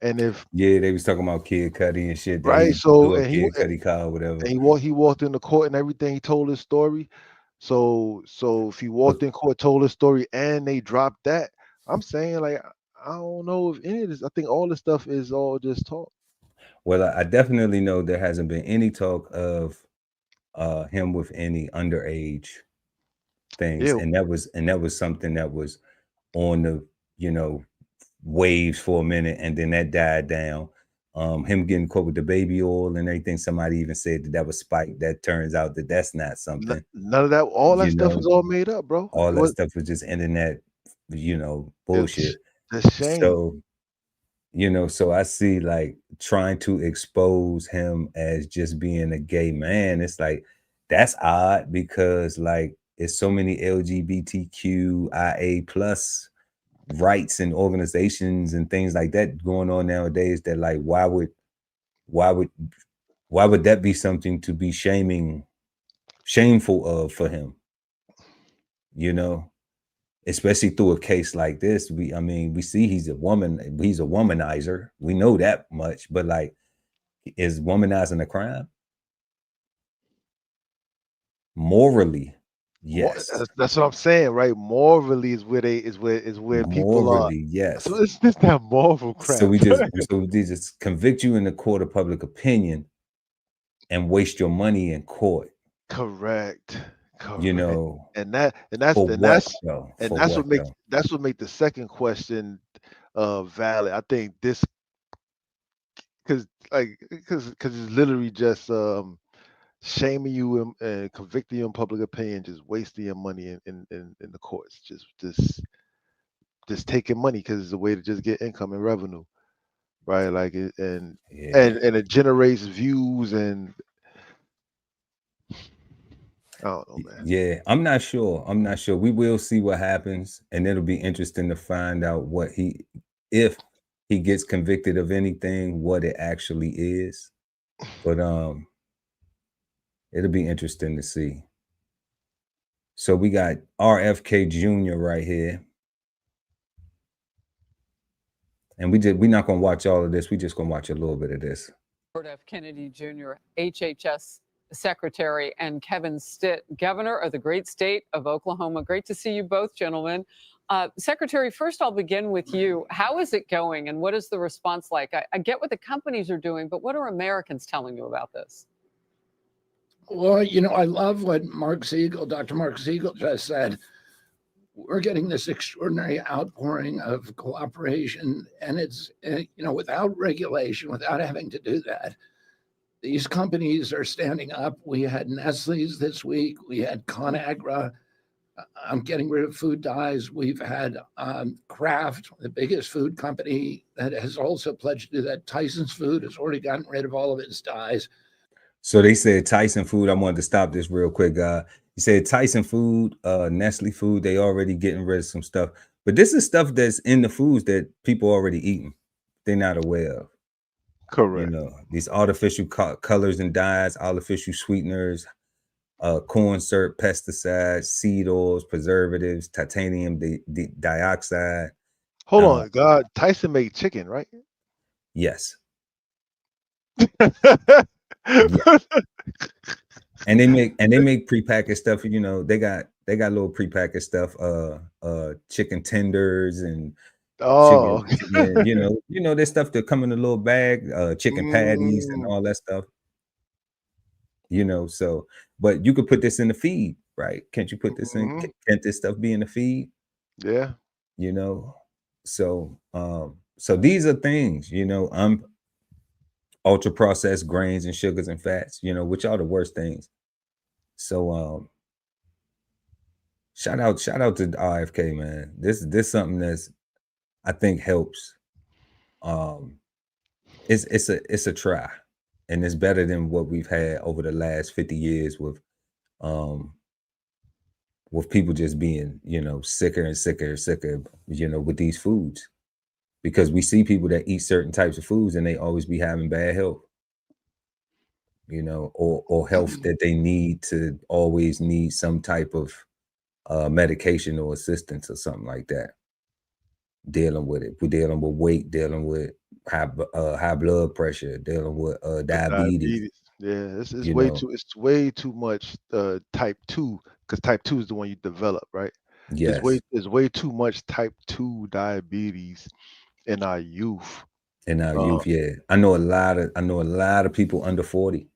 And if They was talking about Kid Cudi and shit that right, he so blew up Kid Cudi car or whatever. and he walked into court and everything. He told his story. So if he walked in court, told his story, and they dropped that, I'm saying like I don't know if any of this. I think all this stuff is all just talk. Well, I definitely know there hasn't been any talk of him with any underage things, Yeah, and that was something that was on the waves for a minute, and then that died down. Him getting caught with the baby oil and everything. Somebody even said that was spiked. That turns out that that's not something. none of that. All that stuff is all made up, bro. All that stuff was just internet, bullshit. It's a shame. So I see like trying to expose him as just being a gay man. It's like that's odd because like it's so many LGBTQIA plus rights and organizations and things like that going on nowadays that like why would that be something to be shameful of for him, especially through a case like this. We see he's a womanizer, we know that much, but like, is womanizing a crime? Morally, yes. That's what I'm saying, right? Morally is where people are. Morally, yes. So it's not moral crap. So they just convict you in the court of public opinion and waste your money in court. Correct. And that's what make the second question valid. I think this because it's literally just shaming you and convicting you in public opinion, just wasting your money in the courts, just taking money because it's a way to just get income and revenue, right? Like it, and it generates views, and I don't know, man. Yeah, I'm not sure. We will see what happens, and it'll be interesting to find out if he gets convicted of anything, what it actually is. But it'll be interesting to see. So we got RFK Jr. right here. And we're not gonna watch all of this, we just gonna watch a little bit of this. Robert F. Kennedy Jr., HHS Secretary, and Kevin Stitt, Governor of the great state of Oklahoma. Great to see you both, gentlemen. Secretary, first I'll begin with you. How is it going, and what is the response like? I get what the companies are doing, but what are Americans telling you about this? Well, I love what Dr. Mark Siegel just said. we're getting this extraordinary outpouring of cooperation, and it's, without regulation, without having to do that, these companies are standing up. We had Nestle's this week. We had ConAgra. I'm getting rid of food dyes. We've had Kraft, the biggest food company, that has also pledged to do that. Tyson's Food has already gotten rid of all of its dyes. So they said Tyson Food. I wanted to stop this real quick, guy. You said Tyson Food, Nestle Food, they already getting rid of some stuff. But this is stuff that's in the foods that people already eating. They're not aware of. Correct. These artificial colors and dyes, artificial sweeteners, corn syrup, pesticides, seed oils, preservatives, titanium dioxide. Hold on, God. Tyson made chicken, right? Yes. Yeah. And they make prepackaged stuff. They got little prepackaged stuff, chicken tenders and chicken, there's stuff that come in a little bag, chicken patties and all that stuff. So, but you could put this in the feed, right? Can't you put this in? Can't this stuff be in the feed? Yeah. So these are things, ultra processed grains and sugars and fats, which are the worst things. So shout out to RFK, man. This something that's, I think, helps. It's a try, and it's better than what we've had over the last 50 years with people just being, sicker and sicker, with these foods, because we see people that eat certain types of foods and they always be having bad health, or health that they always need some type of medication or assistance or something like that. Dealing with it. We're dealing with weight, dealing with high blood pressure, dealing with diabetes. Yeah, it's way too much type 2, because type 2 is the one you develop, right? Yes. There's way too much type 2 diabetes in our youth. Yeah. I know a lot of people under 40.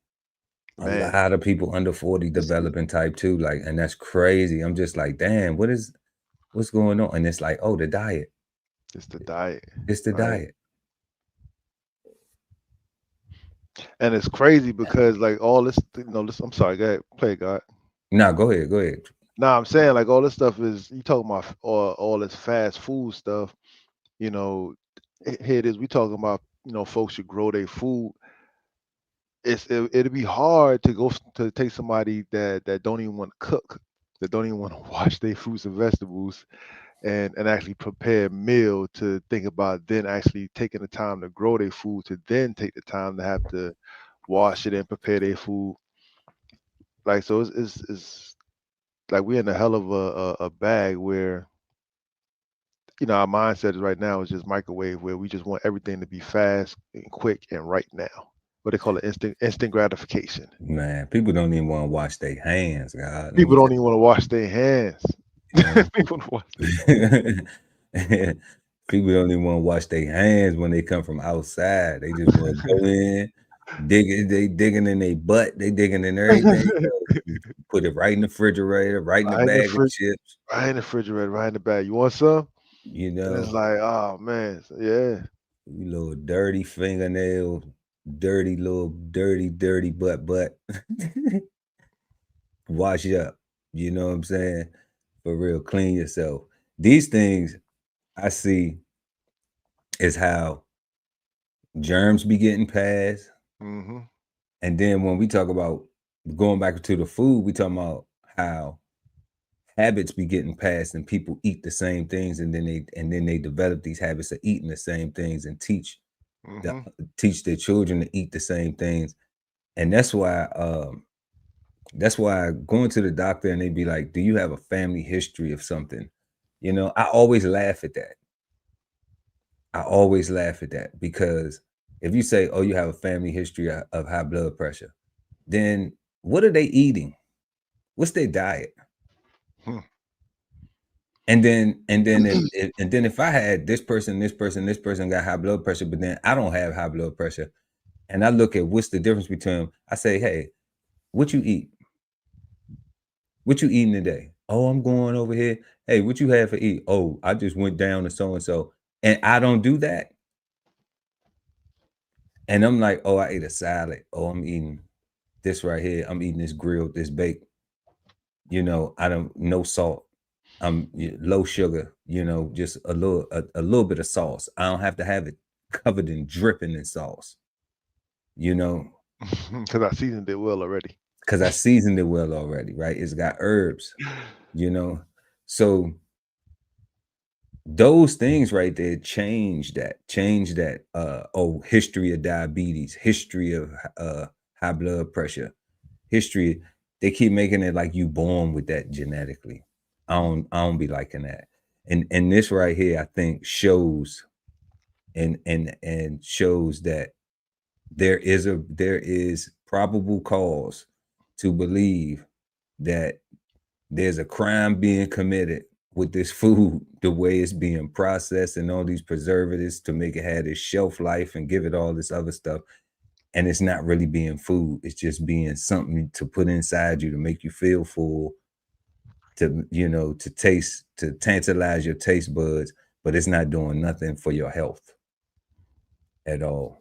Man, a lot of people under 40 developing type 2, and that's crazy. I'm just like, damn, what's going on? And it's like, oh, the diet. It's the diet. It's the diet. And it's crazy because all this, I'm sorry, go ahead, play it, God. No, go ahead. No, I'm saying all this stuff is, you talking about all this fast food stuff, here it is, we talking about, folks should grow their food. It'd be hard to take somebody that don't even want to cook, that don't even want to wash their fruits and vegetables and actually prepare a meal, to think about then actually taking the time to grow their food, to then take the time to have to wash it and prepare their food. So it's like we're in a hell of a bag where, our mindset is right now is just microwave, where we just want everything to be fast and quick and right now. What they call it, instant gratification. Man, people don't even want to wash their hands, God. People don't even want to wash their hands. People don't even want to wash their hands when they come from outside. They just want to go in, digging in their butt, they digging in everything. Put it right in the refrigerator, right in the bag of chips. Right in the refrigerator, right in the bag. You want some? And it's like, oh man, yeah. You little dirty fingernail, dirty butt. Wash up. You know what I'm saying? For real, clean yourself. These things I see is how germs be getting passed. And then when we talk about going back to the food, we talking about how habits be getting passed, and people eat the same things, and then they develop these habits of eating the same things, and teach their children to eat the same things. And that's why going to the doctor and they be like, do you have a family history of something? I always laugh at that. Because if you say, oh, you have a family history of high blood pressure, then what are they eating? What's their diet? And then if I had this person got high blood pressure, but then I don't have high blood pressure, and I look at what's the difference between them, I say, hey, what you eat? What you eating today? Oh, I'm going over here. Hey, what you had for eat? Oh, I just went down to so and so, and I don't do that. And I'm like, oh, I ate a salad. Oh, I'm eating this right here. I'm eating this grilled, this baked. You know, I don't no salt. I'm low sugar. You know, just a little bit of sauce. I don't have to have it covered and dripping in sauce. You know, Because I seasoned it well already. because I seasoned it well already, right? It's got herbs. You know, so those things right there change that history of diabetes, history of high blood pressure, history. They keep making it like you born with that genetically. I don't be liking that. And this right here I think shows and shows that there is probable cause to believe that there's a crime being committed with this food, the way it's being processed and all these preservatives to make it have this shelf life and give it all this other stuff. And it's not really being food. It's just being something to put inside you to make you feel full, to, you know, to taste, to tantalize your taste buds, but it's not doing nothing for your health at all.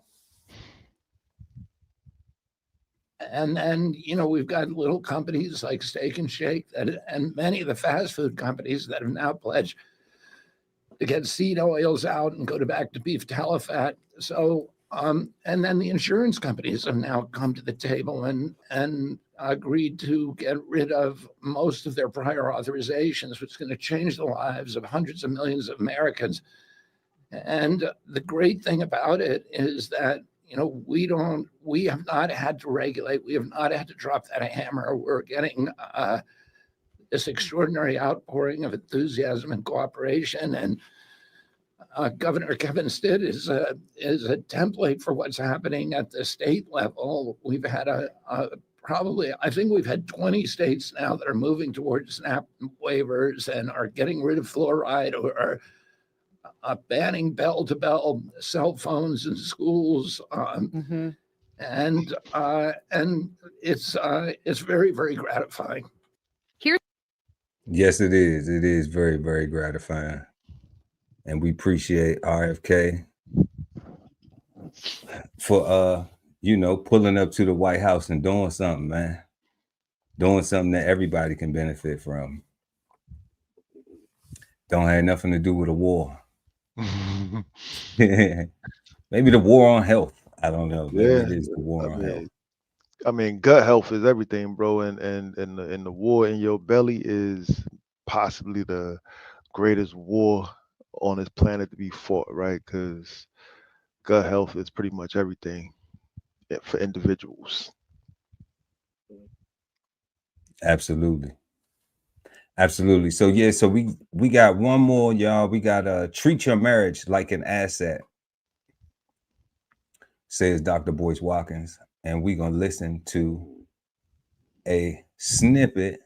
And then, you know, we've got little companies like Steak and Shake and many of the fast food companies that have now pledged to get seed oils out and go back to beef tallow fat. So, and then the insurance companies have now come to the table and agreed to get rid of most of their prior authorizations, which is going to change the lives of hundreds of millions of Americans. And the great thing about it is that, you know, we have not had to regulate. We have not had to drop that hammer. We're getting this extraordinary outpouring of enthusiasm and cooperation. And Governor Kevin Stitt is a template for what's happening at the state level. We've had I think we've had 20 states now that are moving towards SNAP waivers and are getting rid of fluoride or are banning bell-to-bell cell phones in schools, and it's very, very gratifying. Yes, it is. It is very, very gratifying, and we appreciate RFK for you know, pulling up to the White House and doing something, man, doing something that everybody can benefit from. Don't have nothing to do with a war. Maybe the war on health. I don't know. Maybe it is the war on health. I mean, gut health is everything, bro, and the war in your belly is possibly the greatest war on this planet to be fought, right? Because gut health is pretty much everything for individuals. Absolutely. Absolutely. So yeah, so we got one more, y'all. We got treat your marriage like an asset, says Dr. Boyce Watkins, and we're gonna listen to a snippet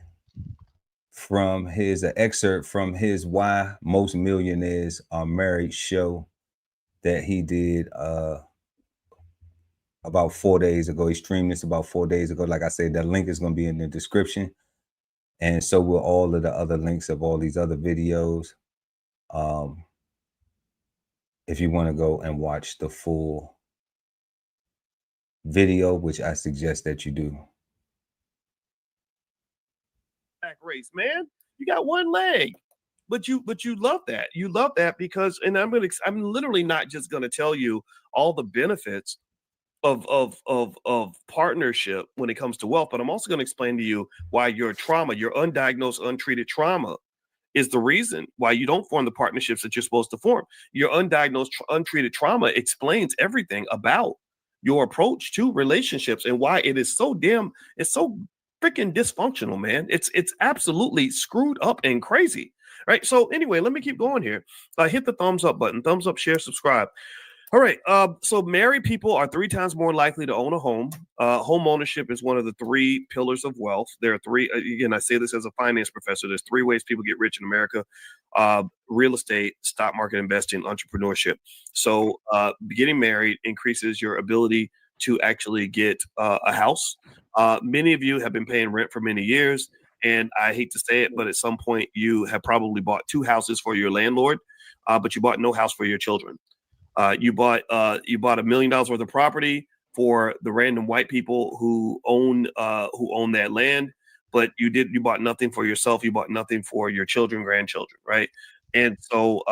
from his excerpt from his Why Most Millionaires Are Married show that he did about 4 days ago. He streamed this about 4 days ago. Like I said, that link is gonna be in the description. And so will all of the other links of all these other videos. If you want to go and watch the full video, which I suggest that you do. Race, man, you got one leg, but you love that. You love that because, and I'm literally not just going to tell you all the benefits of partnership when it comes to wealth, but I'm also going to explain to you why your trauma, your undiagnosed, untreated trauma, is the reason why you don't form the partnerships that you're supposed to form. Your undiagnosed, untreated trauma explains everything about your approach to relationships and why it is so freaking dysfunctional, man. It's absolutely screwed up and crazy, right? So anyway, let me keep going here. Hit the thumbs up button, thumbs up, share, subscribe. All right. So married people are 3 times more likely to own a home. Home ownership is one of the 3 pillars of wealth. There are 3, again, I say this as a finance professor, there's 3 ways people get rich in America: real estate, stock market investing, entrepreneurship. So getting married increases your ability to actually get a house. Many of you have been paying rent for many years. And I hate to say it, but at some point you have probably bought 2 houses for your landlord, but you bought no house for your children. You bought $1 million worth of property for the random white people who own that land, but you bought nothing for yourself. You bought nothing for your children, grandchildren, right? And so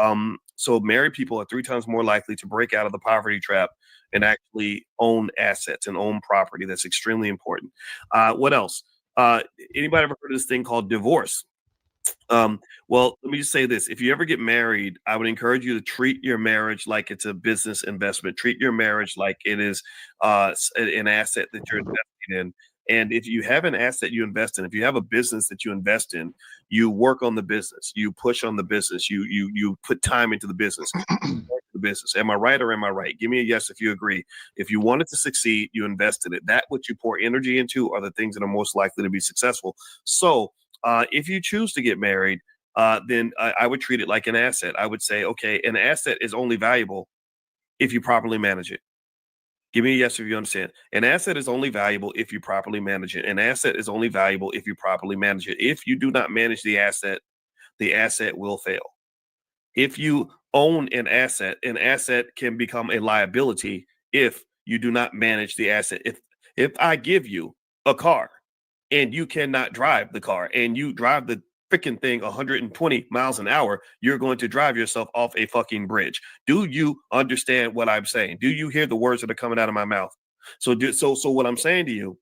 married people are 3 times more likely to break out of the poverty trap and actually own assets and own property. That's extremely important. What else? Anybody ever heard of this thing called divorce? Well, let me just say this. If you ever get married, I would encourage you to treat your marriage like it's a business investment. Treat your marriage like it is an asset that you're investing in. And if you have an asset you invest in, if you have a business that you invest in, you work on the business, you push on the business, you put time into the business. The business. Am I right or am I right? Give me a yes if you agree. If you want it to succeed, you invest in it. That what you pour energy into are the things that are most likely to be successful. So if you choose to get married, then I would treat it like an asset. I would say, okay, an asset is only valuable if you properly manage it. Give me a yes if you understand. An asset is only valuable if you properly manage it. An asset is only valuable if you properly manage it. If you do not manage the asset will fail. If you own an asset can become a liability if you do not manage the asset. If I give you a car and you cannot drive the car and you drive the freaking thing 120 miles an hour, you're going to drive yourself off a fucking bridge. Do you understand what I'm saying? Do you hear the words that are coming out of my mouth? So what I'm saying to you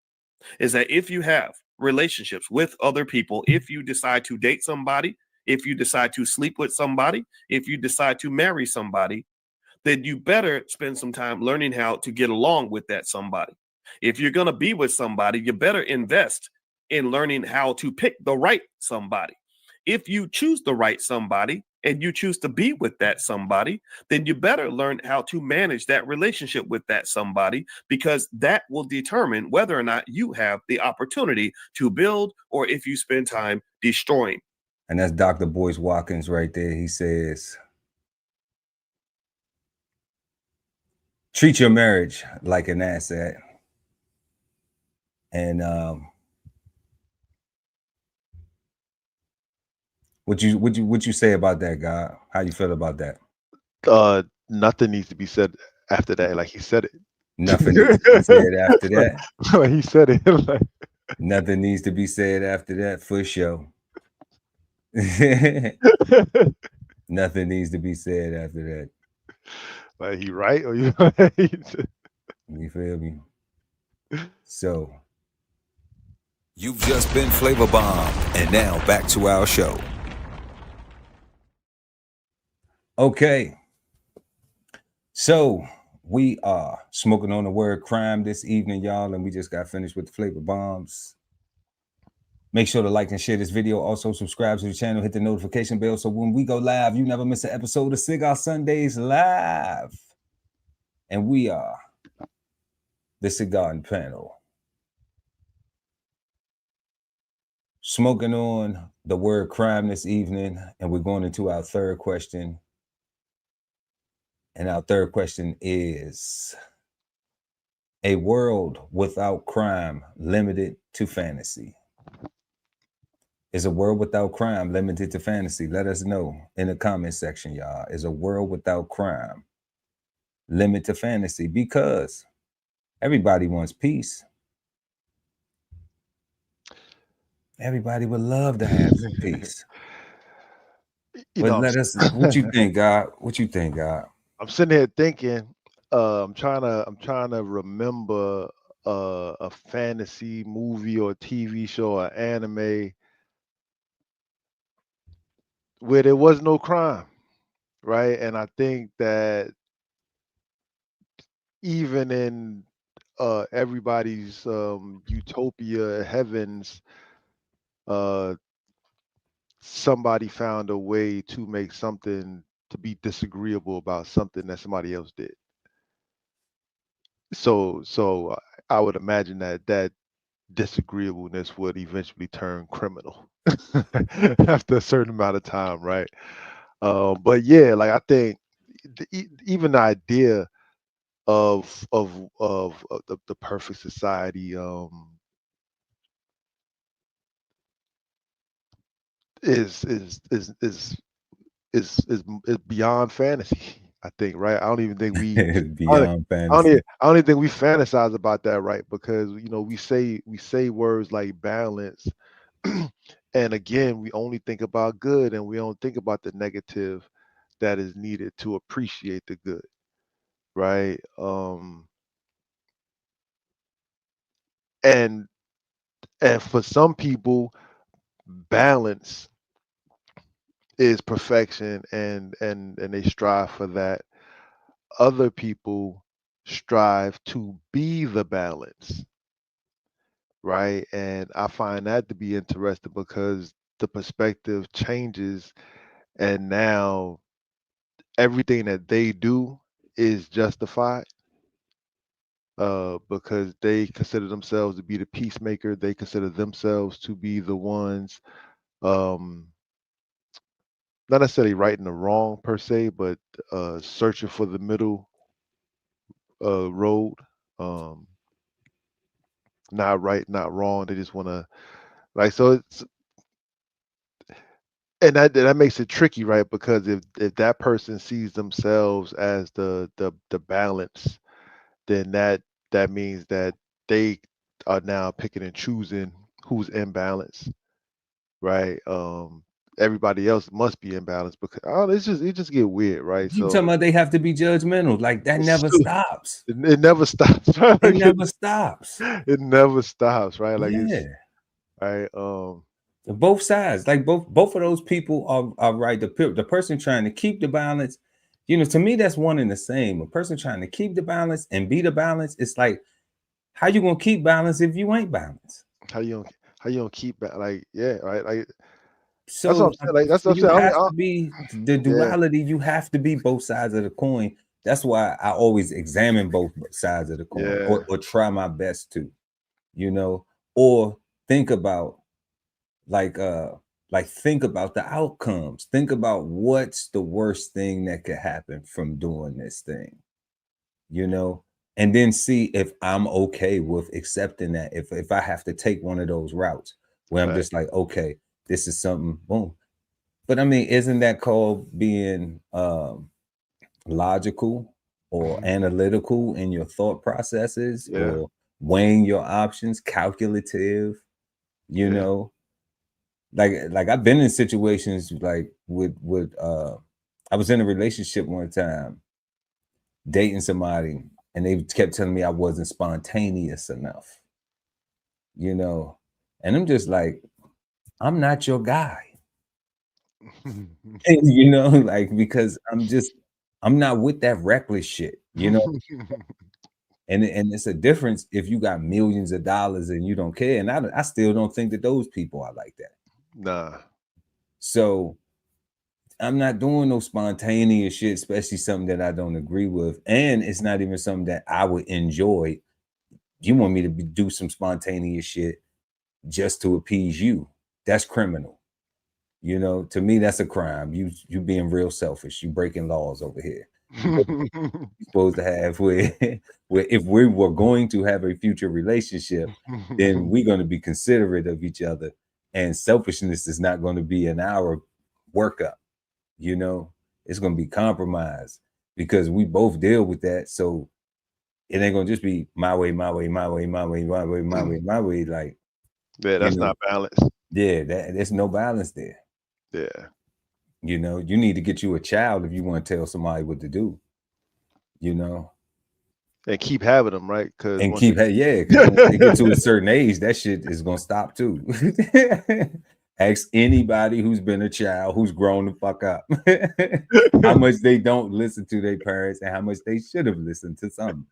is that if you have relationships with other people, if you decide to date somebody, if you decide to sleep with somebody, if you decide to marry somebody, then you better spend some time learning how to get along with that somebody. If you're going to be with somebody, you better invest in learning how to pick the right somebody. If you choose the right somebody and you choose to be with that somebody, then you better learn how to manage that relationship with that somebody, because that will determine whether or not you have the opportunity to build or if you spend time destroying. And that's Dr.boyce Watkins right there. He says, treat your marriage like an asset. And what you say about that, God? How you feel about that? Nothing needs to be said after that. Like he said it. Nothing needs to be said after that. Like he said it. Like, nothing needs to be said after that, for sure. Nothing needs to be said after that. Like he right or you? You feel me? So you've just been flavor bombed, and now back to our show. Okay. So we are smoking on the word crime this evening, y'all, and we just got finished with the flavor bombs. Make sure to like and share this video. Also subscribe to the channel, hit the notification bell, so when we go live, you never miss an episode of Cigar Sundays live. And we are the Cigarden Panel, smoking on the word crime this evening, and we're going into our third question. And our third question is, a world without crime limited to fantasy? Is a world without crime limited to fantasy? Let us know in the comment section, y'all. Is a world without crime limited to fantasy? Because everybody wants peace. Everybody would love to have some peace. But let us, what you think, God? What you think, God? I'm sitting here thinking, I'm trying to remember a fantasy movie or TV show or anime where there was no crime, right? And I think that even in everybody's utopia heavens, somebody found a way to make something to be disagreeable about something that somebody else did. So I would imagine that disagreeableness would eventually turn criminal after a certain amount of time, right? But yeah, like I think even the idea of the perfect society, is is beyond fantasy. I think, right? I don't even think we Beyond fantasy. I don't even think we fantasize about that, right? Because we say words like balance, and again, we only think about good, and we don't think about the negative that is needed to appreciate the good, right? And for some people, balance is perfection, and they strive for that. Other people strive to be the balance, right? And I find that to be interesting because the perspective changes, and now everything that they do is justified, because they consider themselves to be the peacemaker. They consider themselves to be the ones, um, not necessarily righting the wrong per se, but searching for the middle road. Um, not right, not wrong. They just want to, like, so it's, and that makes it tricky, right? Because if that person sees themselves as the balance, then that means that they are now picking and choosing who's in balance, right? Everybody else must be in balance because it just get weird, right? You So talking about they have to be judgmental? Like that it's never stops. it never stops, right? It Like never stops. it never stops, right? Like it's Yeah. right. Both sides, like both of those people are right. The person trying to keep the balance, to me that's one and the same. A person trying to keep the balance and be the balance, it's like, how you gonna keep balance if you ain't balanced? How you gonna keep that? Like, yeah, right. Like that's what I'm So saying. Like that's what I'm you saying. have to be the Yeah, duality. You have to be both sides of the coin. That's why I always examine both sides of the coin, yeah, or try my best to, or think about like think about the outcomes. Think about what's the worst thing that could happen from doing this thing, and then see if I'm okay with accepting that. If I have to take one of those routes where I'm right. just like, okay, this is something, boom. But I mean, isn't that called being logical or Mhm. analytical in your thought processes, Yeah, or weighing your options, calculative, you yeah. know? Like I've been in situations like with I was in a relationship one time, dating somebody, and they kept telling me I wasn't spontaneous enough, you know. And I'm just like, I'm not your guy. Like, because I'm not with that reckless shit. And it's a difference if you got millions of dollars and you don't care. And I still don't think that those people are like that. Nah. So I'm not doing no spontaneous shit, especially something that I don't agree with. And it's not even something that I would enjoy. You want me to do some spontaneous shit just to appease you? That's criminal. To me, that's a crime. You being real selfish. You breaking laws over here. You're supposed to have where if we were going to have a future relationship, then we're going to be considerate of each other, and selfishness is not going to be in our workup. It's going to be compromised because we both deal with that. So it ain't going to just be my way, my way, my way, my way, my way, my way, my way. Like, Yeah, you that's know, not balanced. yeah, there's no balance there. Yeah. You need to get you a child if you want to tell somebody what to do, you know, And keep having them, right? Because and once keep, yeah, because once they get to a certain age, that shit is going to stop too. Ask anybody who's been a child who's grown the fuck up how much they don't listen to their parents and how much they should have listened to something,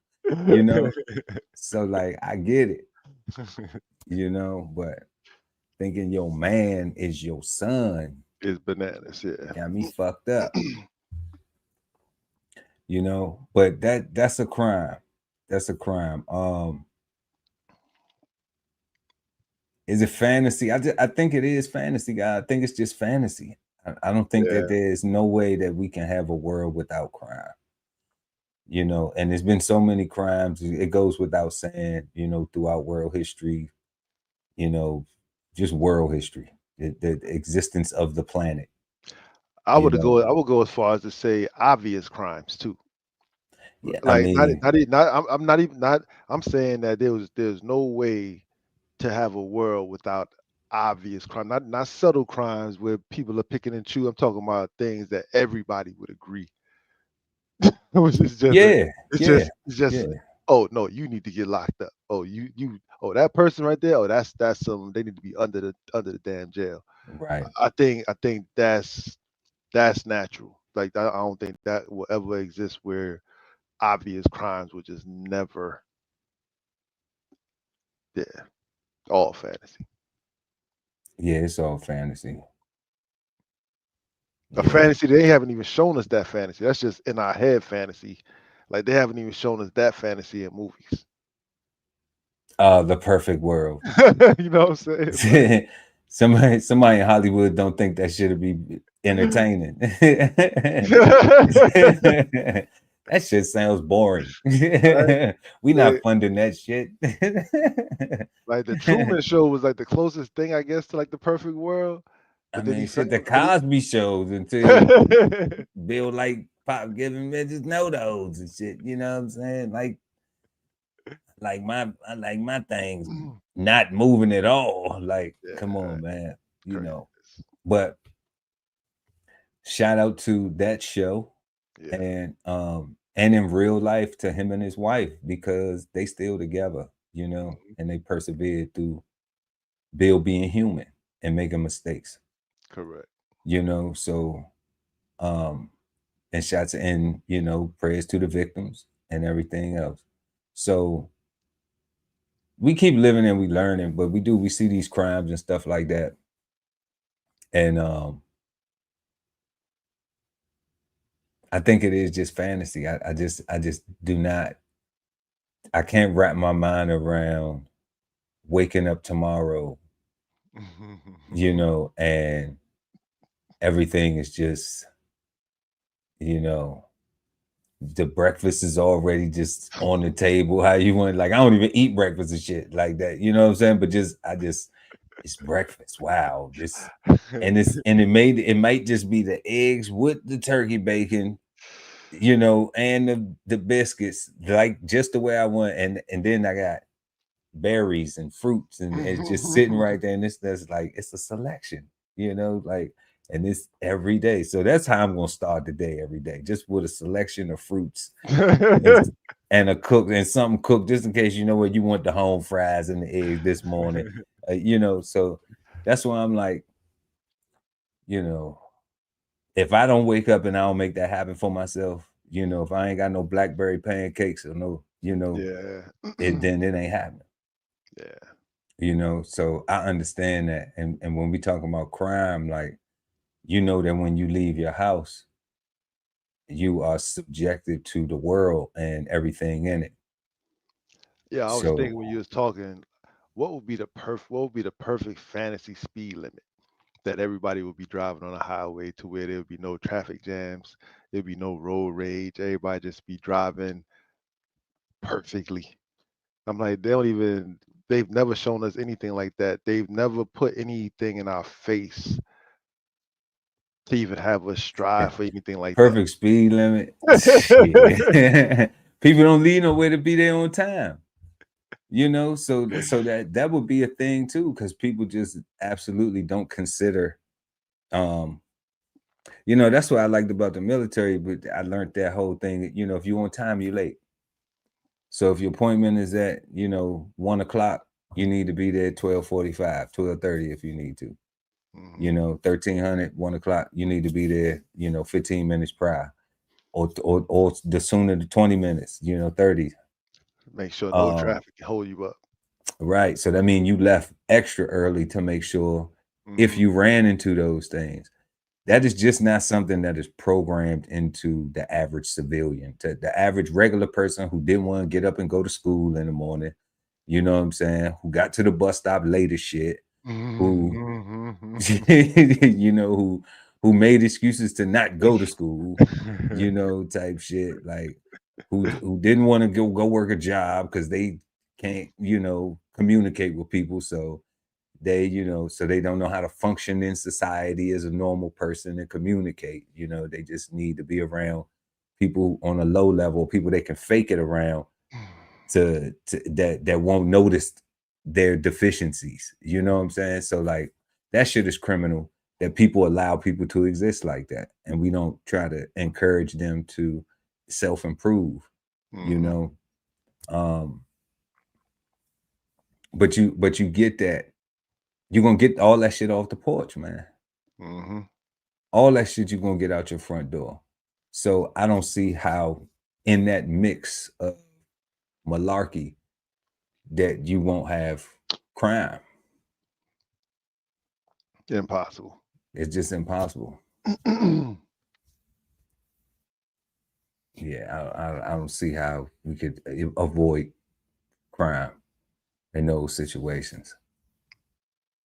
So, like, I get it, but thinking your man is your son is bananas. Yeah. got me fucked up, but that's a crime. That's a crime. Is it fantasy? I think it is fantasy, guy. I think it's just fantasy. I don't think that Yeah. there's no way that we can have a world without crime. And there's been so many crimes. It goes without saying, throughout world history, just world history. the existence of the planet. I You would know? go. I would go as far as to say obvious crimes too. Yeah, I Like mean, I'm not even not. I'm saying that there's no way to have a world without obvious crime, not subtle crimes where people are picking and choosing. I'm talking about things that everybody would agree. Which is just yeah, yeah, it's just yeah, oh no, you need to get locked up. Oh oh that person right there, oh that's some they need to be under the damn jail. right. I think that's natural. Like I don't think that will ever exist where obvious crimes would just never, yeah, all fantasy. Yeah, it's all fantasy. A Yeah. fantasy, they haven't even shown us that fantasy. That's just in our head fantasy. Like they haven't even shown us that fantasy in movies. The perfect world. You know what I'm saying? Like, somebody in Hollywood don't think that should be entertaining. That shit sounds boring. right? We not They, funding that shit. like the Truman Show was like the closest thing, I guess, to like the perfect world. I But then mean, he shit, the but Cosby shows until he Bill like pop giving bitches no-dos and shit. You know what I'm saying? Like my things not moving at all. Like, come yeah, on, man. You crazy. know. But shout out to that show Yeah. and in real life to him and his wife, because they still together, you know, and they persevered through Bill being human and making mistakes. Correct. You know, so and shots and you know, prayers to the victims and everything else. So we keep living and we learning, but we see these crimes and stuff like that. And I think it is just fantasy. I just do not, I can't wrap my mind around waking up tomorrow, you know, and everything is just, you know, the breakfast is already just on the table. How you want, like, I don't even eat breakfast and shit like that. You know what I'm saying? But it's breakfast. Wow. And it might just be the eggs with the turkey bacon, you know, and the biscuits, like just the way I want. And then I got berries and fruits and it's just sitting right there. And that's like, it's a selection, you know, like, and it's every day. So that's how I'm gonna start the day every day, just with a selection of fruits and a cook and something cooked, just in case, you know what, you want the home fries and the eggs this morning, you know. So that's why I'm like, you know, if I don't wake up and I don't make that happen for myself, you know, if I ain't got no blackberry pancakes or no, you know, Yeah. then it ain't happening. Yeah. You know, so I understand that. And when we talk about crime, like, you know that when you leave your house, you are subjected to the world and everything in it. Yeah, I was So thinking when you was talking, what would be the perfect fantasy speed limit that everybody would be driving on a highway to where there would be no traffic jams, there'd be no road rage, everybody just be driving perfectly. I'm like, they've never shown us anything like that. They've never put anything in our face to even have us strive for anything like that. perfect speed limit. Yeah. People don't leave nowhere to be there on time. You know, so that would be a thing too, because people just absolutely don't consider you know, that's what I liked about the military, but I learned that whole thing, you know, if you're on time, you're late. So if your appointment is at, you know, 1 o'clock, you need to be there at 12:45, 12:30 if you need to. You know, 1300, 1 o'clock, you need to be there, you know, 15 minutes prior. Or the sooner the 20 minutes, you know, 30. Make sure no traffic can hold you up. Right. So that means you left extra early to make sure if you ran into those things. That is just not something that is programmed into the average civilian, to the average regular person who didn't want to get up and go to school in the morning. You know what I'm saying? Who got to the bus stop late as shit, who you know, who made excuses to not go to school, you know, type shit, like who didn't want to go work a job because they can't, you know, communicate with people. So They, you know, so they don't know how to function in society as a normal person and communicate. You know, they just need to be around people on a low level, people they can fake it around to that won't notice their deficiencies. You know what I'm saying? So like that shit is criminal that people allow people to exist like that, and we don't try to encourage them to self-improve. You know, but you get that. You're gonna get all that shit off the porch, man. All that shit you're gonna get out your front door. So I don't see how in that mix of malarkey that you won't have crime. Impossible. It's just impossible. Yeah, I don't see how we could avoid crime in those situations.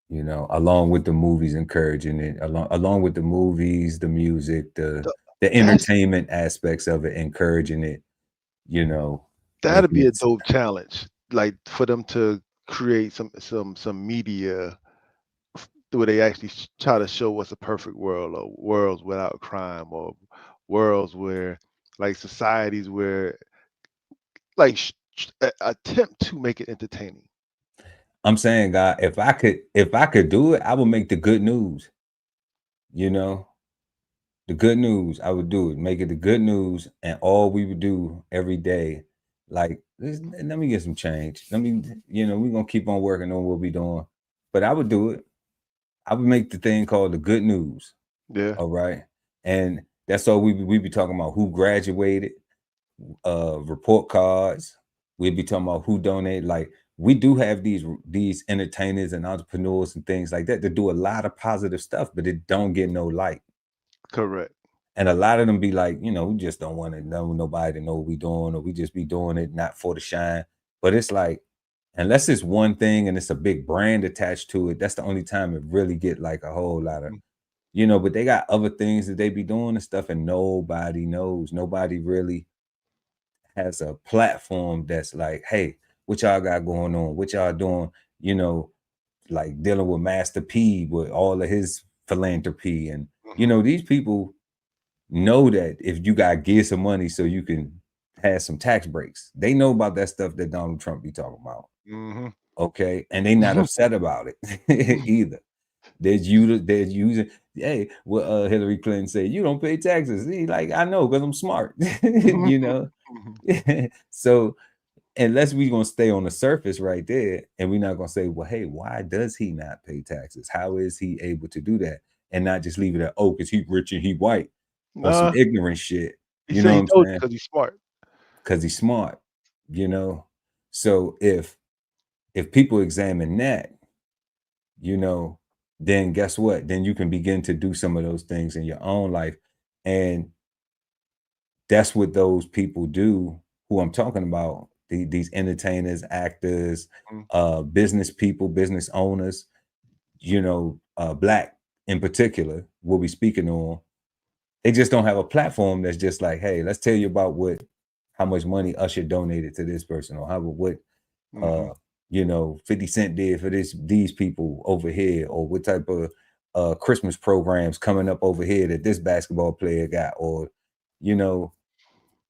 You know, along with the movies encouraging it, along with the movies, the music, the entertainment aspects of it, encouraging it, you know. That'd be a dope challenge, like for them to create some media where they actually try to show us a perfect world, or worlds without crime, or worlds where, like, societies where, like, attempt to make it entertaining. I'm saying, God, if I could do it, I would make the good news. You know, the good news, I would do it. Make it the good news, and all we would do every day, like, let me get some change. Let me, you know, we're gonna keep on working on what we're doing. But I would do it. I would make the thing called the good news. Yeah. All right. And that's all we be talking about: who graduated, report cards. We'd be talking about who donated. Like, we do have these entertainers and entrepreneurs and things like that do a lot of positive stuff, but it don't get no light. Correct. And a lot of them be like, you know, we just don't want to know nobody to know what we doing, or we just be doing it not for the shine. But it's like, unless it's one thing and it's a big brand attached to it, that's the only time it really get like a whole lot of, you know. But they got other things that they be doing and stuff, and nobody knows. Nobody really has a platform that's like, hey, what y'all got going on? What y'all doing? You know, like dealing with Master P with all of his philanthropy. And, you know, these people know that if you got to give some money so you can have some tax breaks, they know about that stuff that Donald Trump be talking about. Okay. And they not upset about it either. They're using, hey, what Hillary Clinton said, you don't pay taxes. He like, I know, because I'm smart. You know. So unless we're gonna stay on the surface right there, and we're not gonna say, well, hey, why does he not pay taxes? How is he able to do that? And not just leave it at, oh, because he's rich and he white, or some ignorant shit. You know what I'm saying? Because he's smart. Because he's smart, you know. So if people examine that, you know, then guess what? Then you can begin to do some of those things in your own life. And that's what those people do who I'm talking about. These entertainers, actors, business people, business owners, you know, Black in particular, we'll be speaking on. They just don't have a platform that's just like, hey, let's tell you about how much money Usher donated to this person, or what you know, 50 Cent did for these people over here, or what type of Christmas programs coming up over here that this basketball player got, or, you know,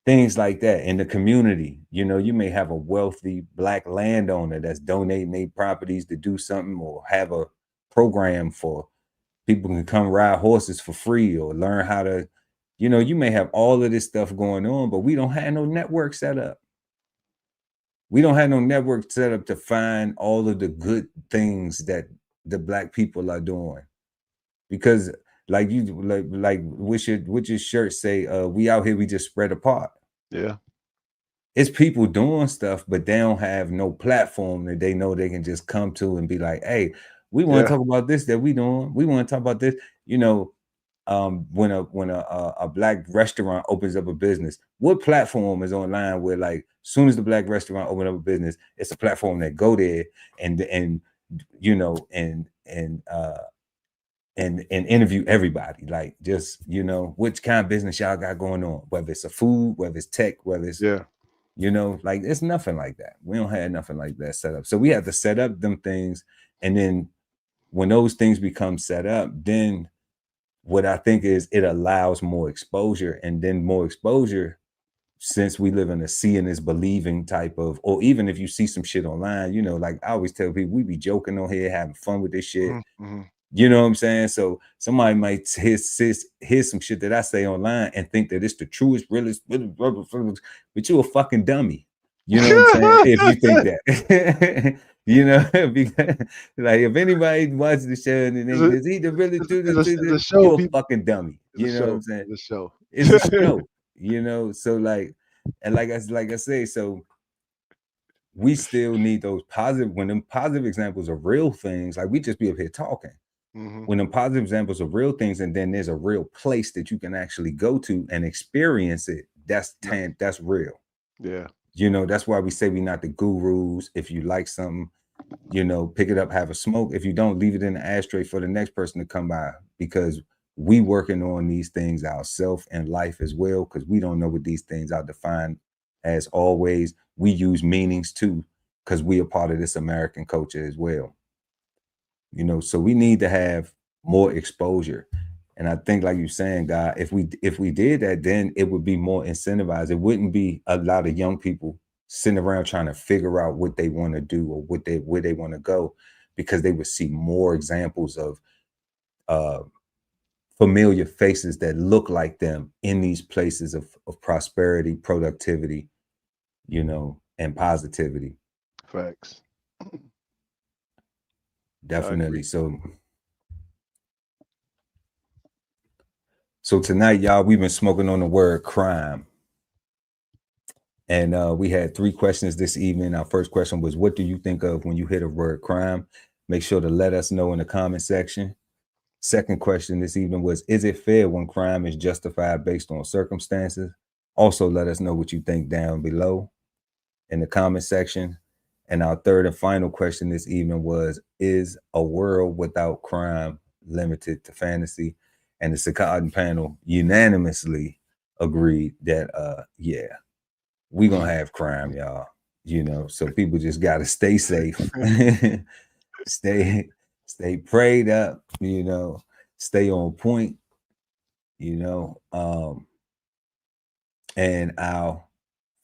things like that in the community. You know, you may have a wealthy Black landowner that's donating their properties to do something, or have a program for people can come ride horses for free, or learn how to, you know, you may have all of this stuff going on, but we don't have no network set up. We don't have no network set up to find all of the good things that the Black people are doing. Because like what's your shirt say? We out here, we just spread apart. Yeah. It's people doing stuff, but they don't have no platform that they know they can just come to and be like, hey, we want to talk about this that we doing. We want to talk about this. You know, when a Black restaurant opens up a business, what platform is online where, like, soon as the Black restaurant open up a business, it's a platform that go there and you know, and interview everybody, like, just, you know, which kind of business y'all got going on, whether it's a food, whether it's tech, whether it's, you know, like, it's nothing like that. We don't have nothing like that set up. So we have to set up them things, and then when those things become set up, then what I think is it allows more exposure, and then more exposure, since we live in a seeing is believing type of, or even if you see some shit online, you know, like I always tell people, we be joking on here, having fun with this shit. Mm-hmm. You know what I'm saying? So somebody might hear some shit that I say online and think that it's the truest, realest, but you a fucking dummy. You know what I'm saying? If you think that, you know, because, like if anybody watches the show and they think, is he the really It's a show. you a People, fucking dummy. it's a You know what show. I'm saying? It's a show. It's a show. You know, so like, and like I say, so we still need those positive, when them positive examples of real things, like we just be up here talking. Mm-hmm. When them positive examples of real things, and then there's a real place that you can actually go to and experience it, that's real. Yeah. You know, that's why we say we're not the gurus. If you like something, you know, pick it up, have a smoke. If you don't, leave it in the ashtray for the next person to come by, because we working on these things ourselves in life as well, because we don't know what these things are defined as always. We use meanings too, because we are part of this American culture as well. You know, so we need to have more exposure. And I think, like you're saying, God, if we did that, then it would be more incentivized. It wouldn't be a lot of young people sitting around trying to figure out what they want to do or where they want to go, because they would see more examples of familiar faces that look like them in these places of prosperity, productivity, you know, and positivity. Facts. Definitely. So tonight, y'all, we've been smoking on the word crime. And we had 3 questions this evening. Our first question was, what do you think of when you hear the word crime? Make sure to let us know in the comment section. Second question this evening was, is it fair when crime is justified based on circumstances? Also, let us know what you think down below in the comment section. And our third and final question this evening was, is a world without crime limited to fantasy? And the Cigarden panel unanimously agreed that, yeah, we're going to have crime, y'all. You know, so people just got to stay safe, stay prayed up, you know, stay on point, you know. And our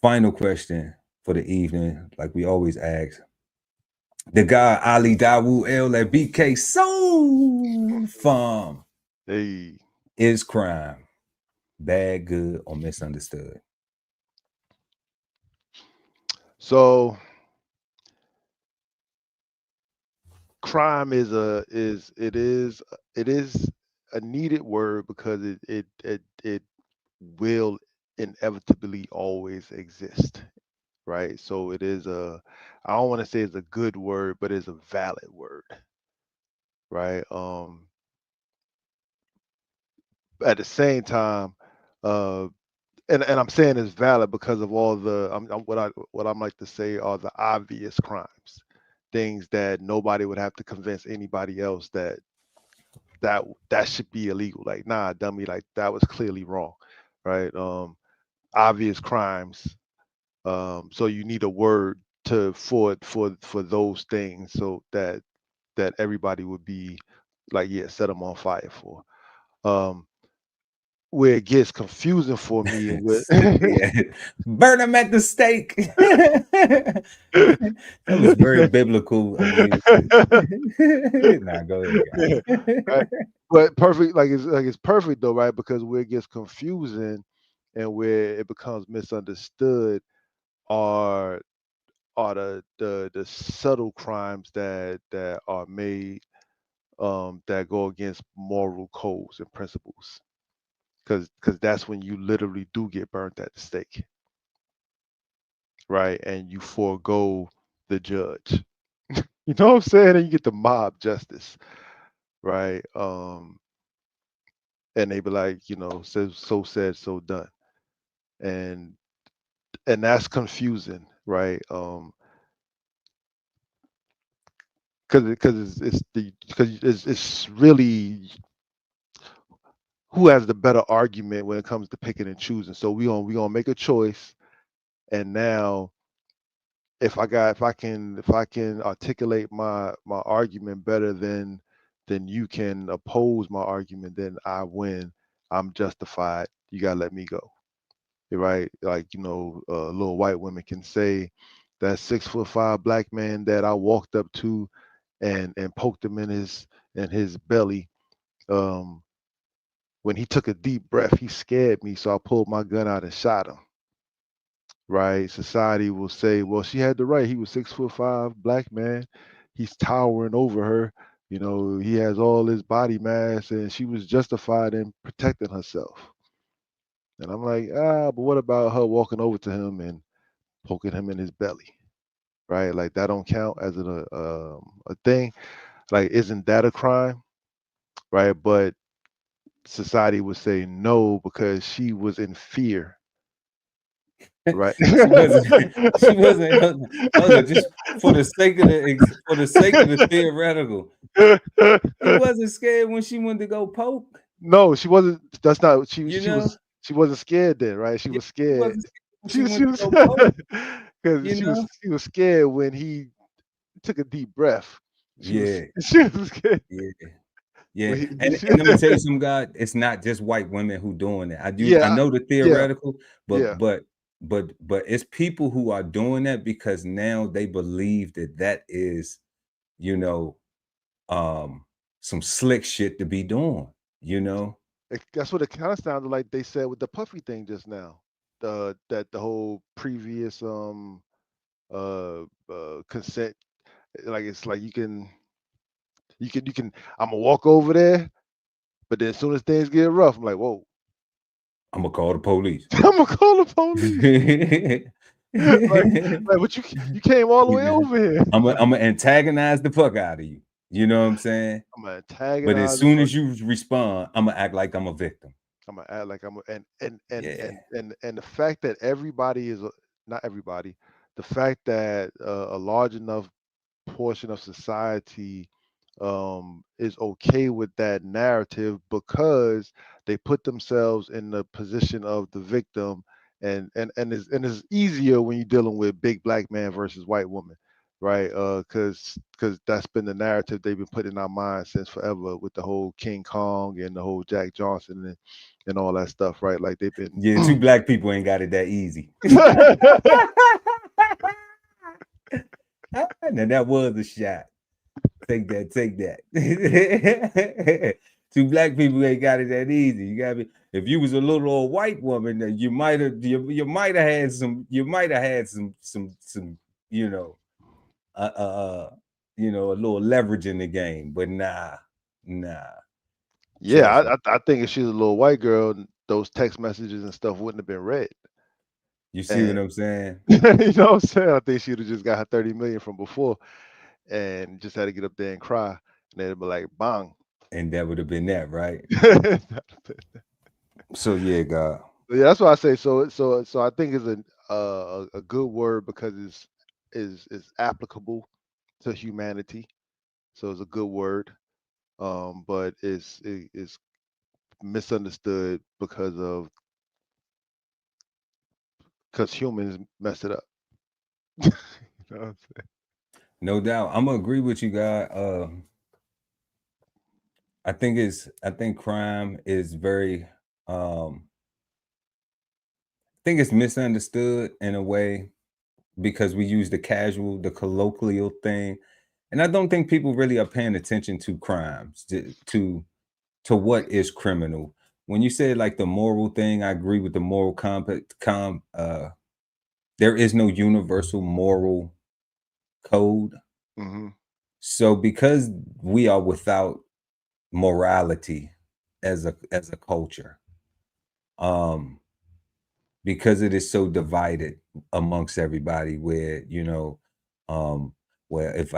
final question for the evening, like we always ask, the guy Ali Dawu El at BK Soul Farm. Hey. Is crime bad, good, or misunderstood? So crime is a needed word, because it will inevitably always exist, right? So it is I don't want to say it's a good word, but it's a valid word, right? At the same time, uh and I'm saying it's valid because of all the what I like to say are the obvious crimes, things that nobody would have to convince anybody else that should be illegal. Like, nah, dummy, like that was clearly wrong, right? Obvious crimes. So you need a word for those things, so that everybody would be like, yeah, set them on fire for. Where it gets confusing for me with Yeah. Burn them at the stake. That was very biblical of you to say. Nah, go ahead, right? guys. But perfect, it's perfect though, right? Because where it gets confusing and where it becomes misunderstood are the subtle crimes that are made, that go against moral codes and principles. Because that's when you literally do get burnt at the stake, right? And you forego the judge. You know what I'm saying? And you get the mob justice, right? And they be like, so said, so done. And that's confusing, right? Because it's really who has the better argument when it comes to picking and choosing. So we gonna make a choice, and now if I can articulate my argument better than then you can oppose my argument, then I win, I'm justified, you gotta let me go. Right? Like, little white women can say that 6'5" black man that I walked up to and poked him in his belly. When he took a deep breath, he scared me, so I pulled my gun out and shot him. Right? Society will say, well, she had the right. He was 6'5" black man. He's towering over her. He has all his body mass, and she was justified in protecting herself. And I'm like, but what about her walking over to him and poking him in his belly? Right? Like that don't count as a thing. Like, isn't that a crime? Right? But society would say no because she was in fear. Right? She wasn't. She wasn't. Hold on, just for the sake of the theoretical, she wasn't scared when she went to go poke. No, she wasn't. That's not. You She wasn't scared then, right? She Yeah, was she scared. wasn't scared when she She went was to go poke. because she was scared when he took a deep breath. She was Yeah, she was scared. yeah. When And let me tell you something, God. It's not just white women who doing it. I yeah, know the yeah, theoretical, yeah. but it's people who are doing that because now they believe that is, you know, some slick shit to be doing. That's what it kind of sounded like they said with the puffy thing just now. That the whole previous consent, like it's like you can I'm gonna walk over there, but then as soon as things get rough, I'm like, whoa. I'm gonna call the police. I'm gonna call the police. like what you came all the way over here. I'm gonna antagonize the fuck out of you. You know what I'm saying? I'm gonna But as antagonize the soon fuck. as you respond, I'm gonna act like I'm a victim. I'm gonna act like I'm a, Yeah. and the fact that everybody is not everybody, the fact that a large enough portion of society is okay with that narrative because they put themselves in the position of the victim, and it's easier when you're dealing with big black man versus white woman, right? Because that's been the narrative they've been putting in our minds since forever with the whole King Kong and the whole Jack Johnson and all that stuff, right? Like they've been. Yeah, two black people ain't got it that easy. Now that was a shot. Take that. Two black people ain't got it that easy. You gotta be. If you was a little old white woman, then you might have had some you know a little leverage in the game. But nah. Yeah, Trust me. I think if she was a little white girl, those text messages and stuff wouldn't have been read. You see what And I'm saying? you know what I'm saying? I think she'd have just got her 30 million from before and just had to get up there and cry. And they'd be like, bang. And that would have been that, right? Yeah, So yeah, God. that's why I say so I think it's a good word because it's applicable to humanity. So it's a good word. But it's misunderstood because humans mess it up. You know what I'm saying? No doubt. I'm gonna agree with you, God. I think crime is very I think it's misunderstood in a way because we use the colloquial thing. And I don't think people really are paying attention to crimes, to what is criminal. When you say like the moral thing, I agree with the moral compact. There is no universal moral code. Mm-hmm. So because we are without morality as a culture, because it is so divided amongst everybody, where where if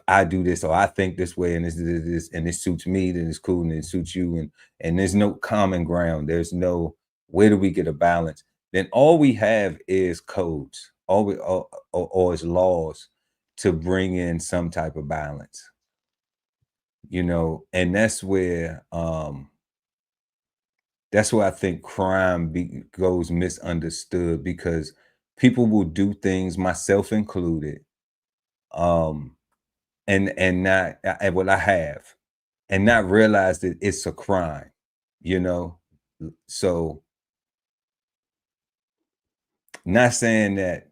I do this or I think this way and this and this suits me, then it's cool, and it suits you, and there's no common ground. There's no, where do we get a balance? Then all we have is codes, or is laws to bring in some type of balance. And that's where I think crime goes misunderstood, because people will do things, myself included, and not, and what I have, and not realize that it's a crime, you know? So not saying that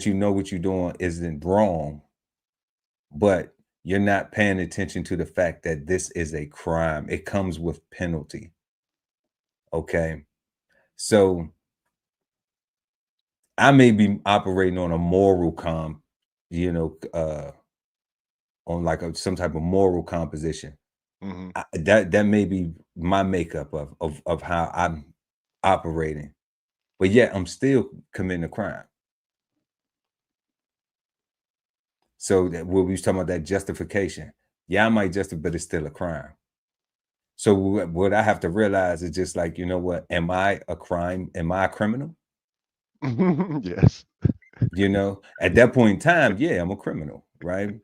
you know what you're doing isn't wrong, but you're not paying attention to the fact that this is a crime. It comes with penalty. Okay. So I may be operating on a moral on like some type of moral composition. Mhm. That may be my makeup of how I'm operating, but yet I'm still committing a crime. So that what we was talking about, that justification. Yeah, I might justify, but it's still a crime. So what I have to realize is just like, you know what? Am I a crime? Am I a criminal? Yes. You know, at that point in time, yeah, I'm a criminal, right?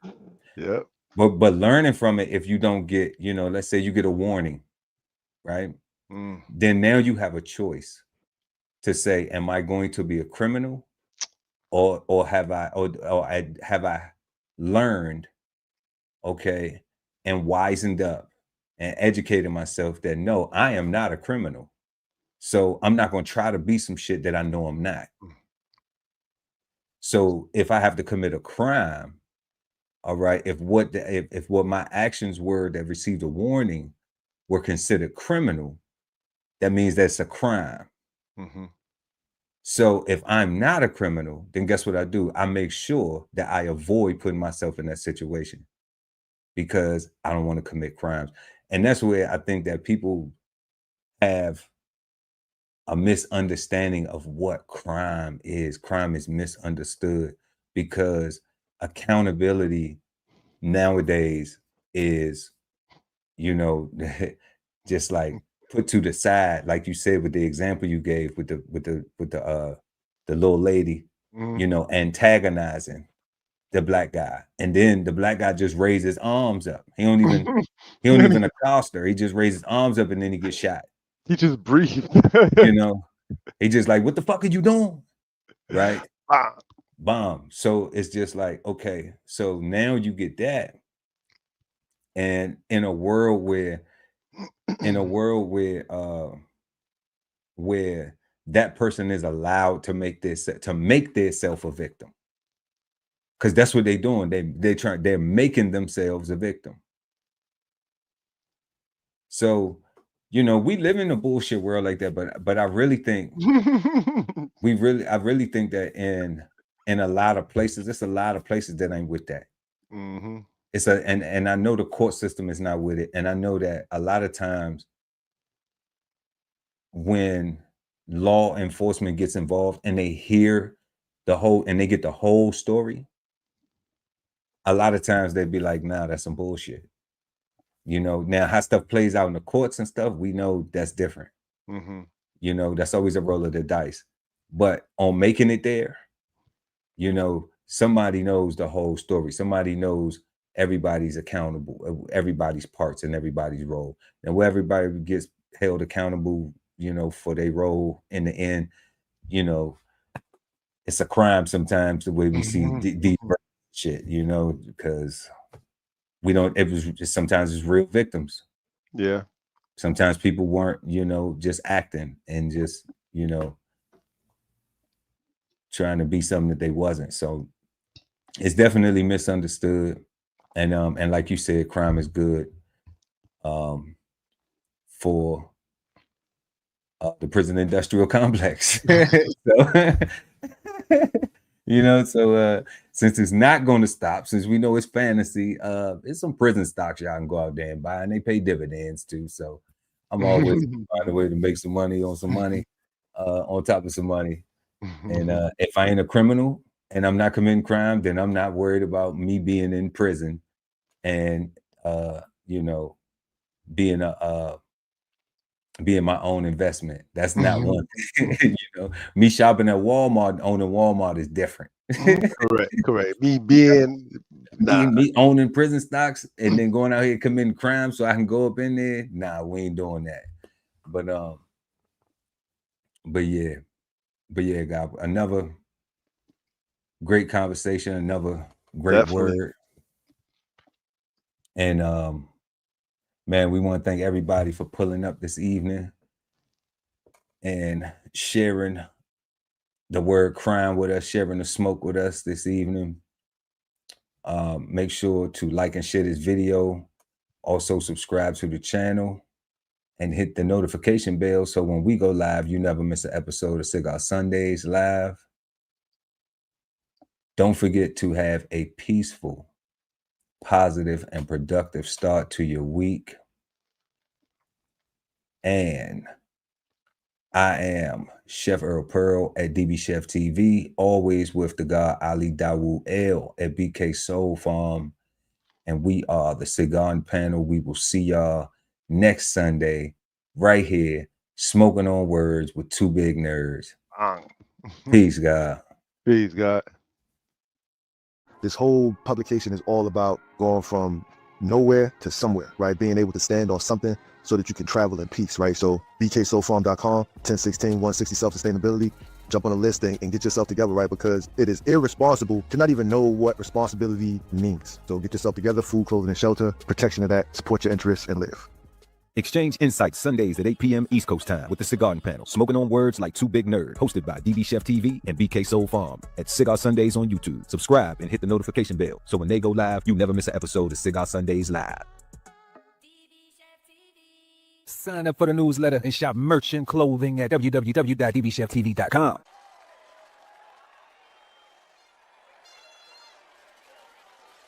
Yep. But learning from it, if you don't get, you know, let's say you get a warning, right? Mm. Then now you have a choice to say, am I going to be a criminal, or have I learned, okay, and wisened up and educated myself that no, I am not a criminal. So I'm not going to try to be some shit that I know I'm not. So if I have to commit a crime, all right, if what my actions were that received a warning were considered criminal, that means that's a crime. Mhm. So if I'm not a criminal, then guess what I do? I make sure that I avoid putting myself in that situation because I don't want to commit crimes. And that's where I think that people have a misunderstanding of what crime is. Crime is misunderstood because accountability nowadays is, you know, just like put to the side, like you said with the example you gave with the little lady, Mhm. you know, antagonizing the black guy, and then the black guy just raises his arms up. He don't even accost her. He just raises his arms up, and then he gets shot. He just breathed. You know, he just like, what the fuck are you doing? Right? Ah. Bomb. So it's just like, okay, so now you get that. And in a world where where that person is allowed to make themselves a victim. Because that's what they're doing. They're making themselves a victim. So, you know, we live in a bullshit world like that, but I really think I really think that in a lot of places, it's a lot of places that ain't with that. Mhm. And I know the court system is not with it. And I know that a lot of times when law enforcement gets involved and they hear they get the whole story, a lot of times they'd be like, nah, that's some bullshit. You know, now how stuff plays out in the courts and stuff, we know that's different. Mhm. You know, that's always a roll of the dice. But on making it there, you know, somebody knows the whole story. Somebody knows everybody's accountable, everybody's parts and everybody's role. And where everybody gets held accountable, you know, for their role in the end, you know, it's a crime sometimes the way we see these shit, you know, because sometimes it's real victims. Yeah. Sometimes people weren't, you know, just acting and just, you know, trying to be something that they wasn't. So it's definitely misunderstood. And like you said, crime is good for the prison industrial complex. So, you know, so since it's not going to stop, since we know it's fantasy, it's some prison stocks y'all can go out there and buy, and they pay dividends too. So I'm always find a way to make some money on some money, on top of some money. And if I ain't a criminal and I'm not committing crime, then I'm not worried about me being in prison and you know, being my own investment. That's not one thing. You know, me shopping at Walmart, owning Walmart is different. Correct. Me being me owning prison stocks and then going out here committing crime so I can go up in there. Nah, we ain't doing that. But yeah, God, another great conversation, another great definitely. word. And Man, we want to thank everybody for pulling up this evening and sharing the word crime with us, sharing the smoke with us this evening. Make sure to like and share this video. Also subscribe to the channel and hit the notification bell so when we go live, you never miss an episode of Cigar Sundays live. Don't forget to have a peaceful, positive, and productive start to your week. And I am Chef Earl Pearl at DBCHEFTV, always with the guy Ali Dawood L at BK Soul Farm. And we are the Cigarden Panel. We will see y'all next Sunday right here, smoking on words with two big nerds. Peace, God. Peace, God. This whole publication is all about going from nowhere to somewhere, right? Being able to stand on something so that you can travel in peace, right? So bksoulfarm.com, 1016 160 self-sustainability. Jump on the list and get yourself together, right? Because it is irresponsible to not even know what responsibility means. So get yourself together, food, clothing, and shelter, protection of that, support your interests, and live. Exchange insights Sundays at 8 p.m. East Coast time with the Cigarden Panel. Smoking on words like two big nerds. Hosted by DBCHEFTV and BK Soul Farm at Cigar Sundays on YouTube. Subscribe and hit the notification bell so when they go live, you never miss an episode of Cigar Sundays live. Sign up for the newsletter and shop merch and clothing at www.dbcheftv.com.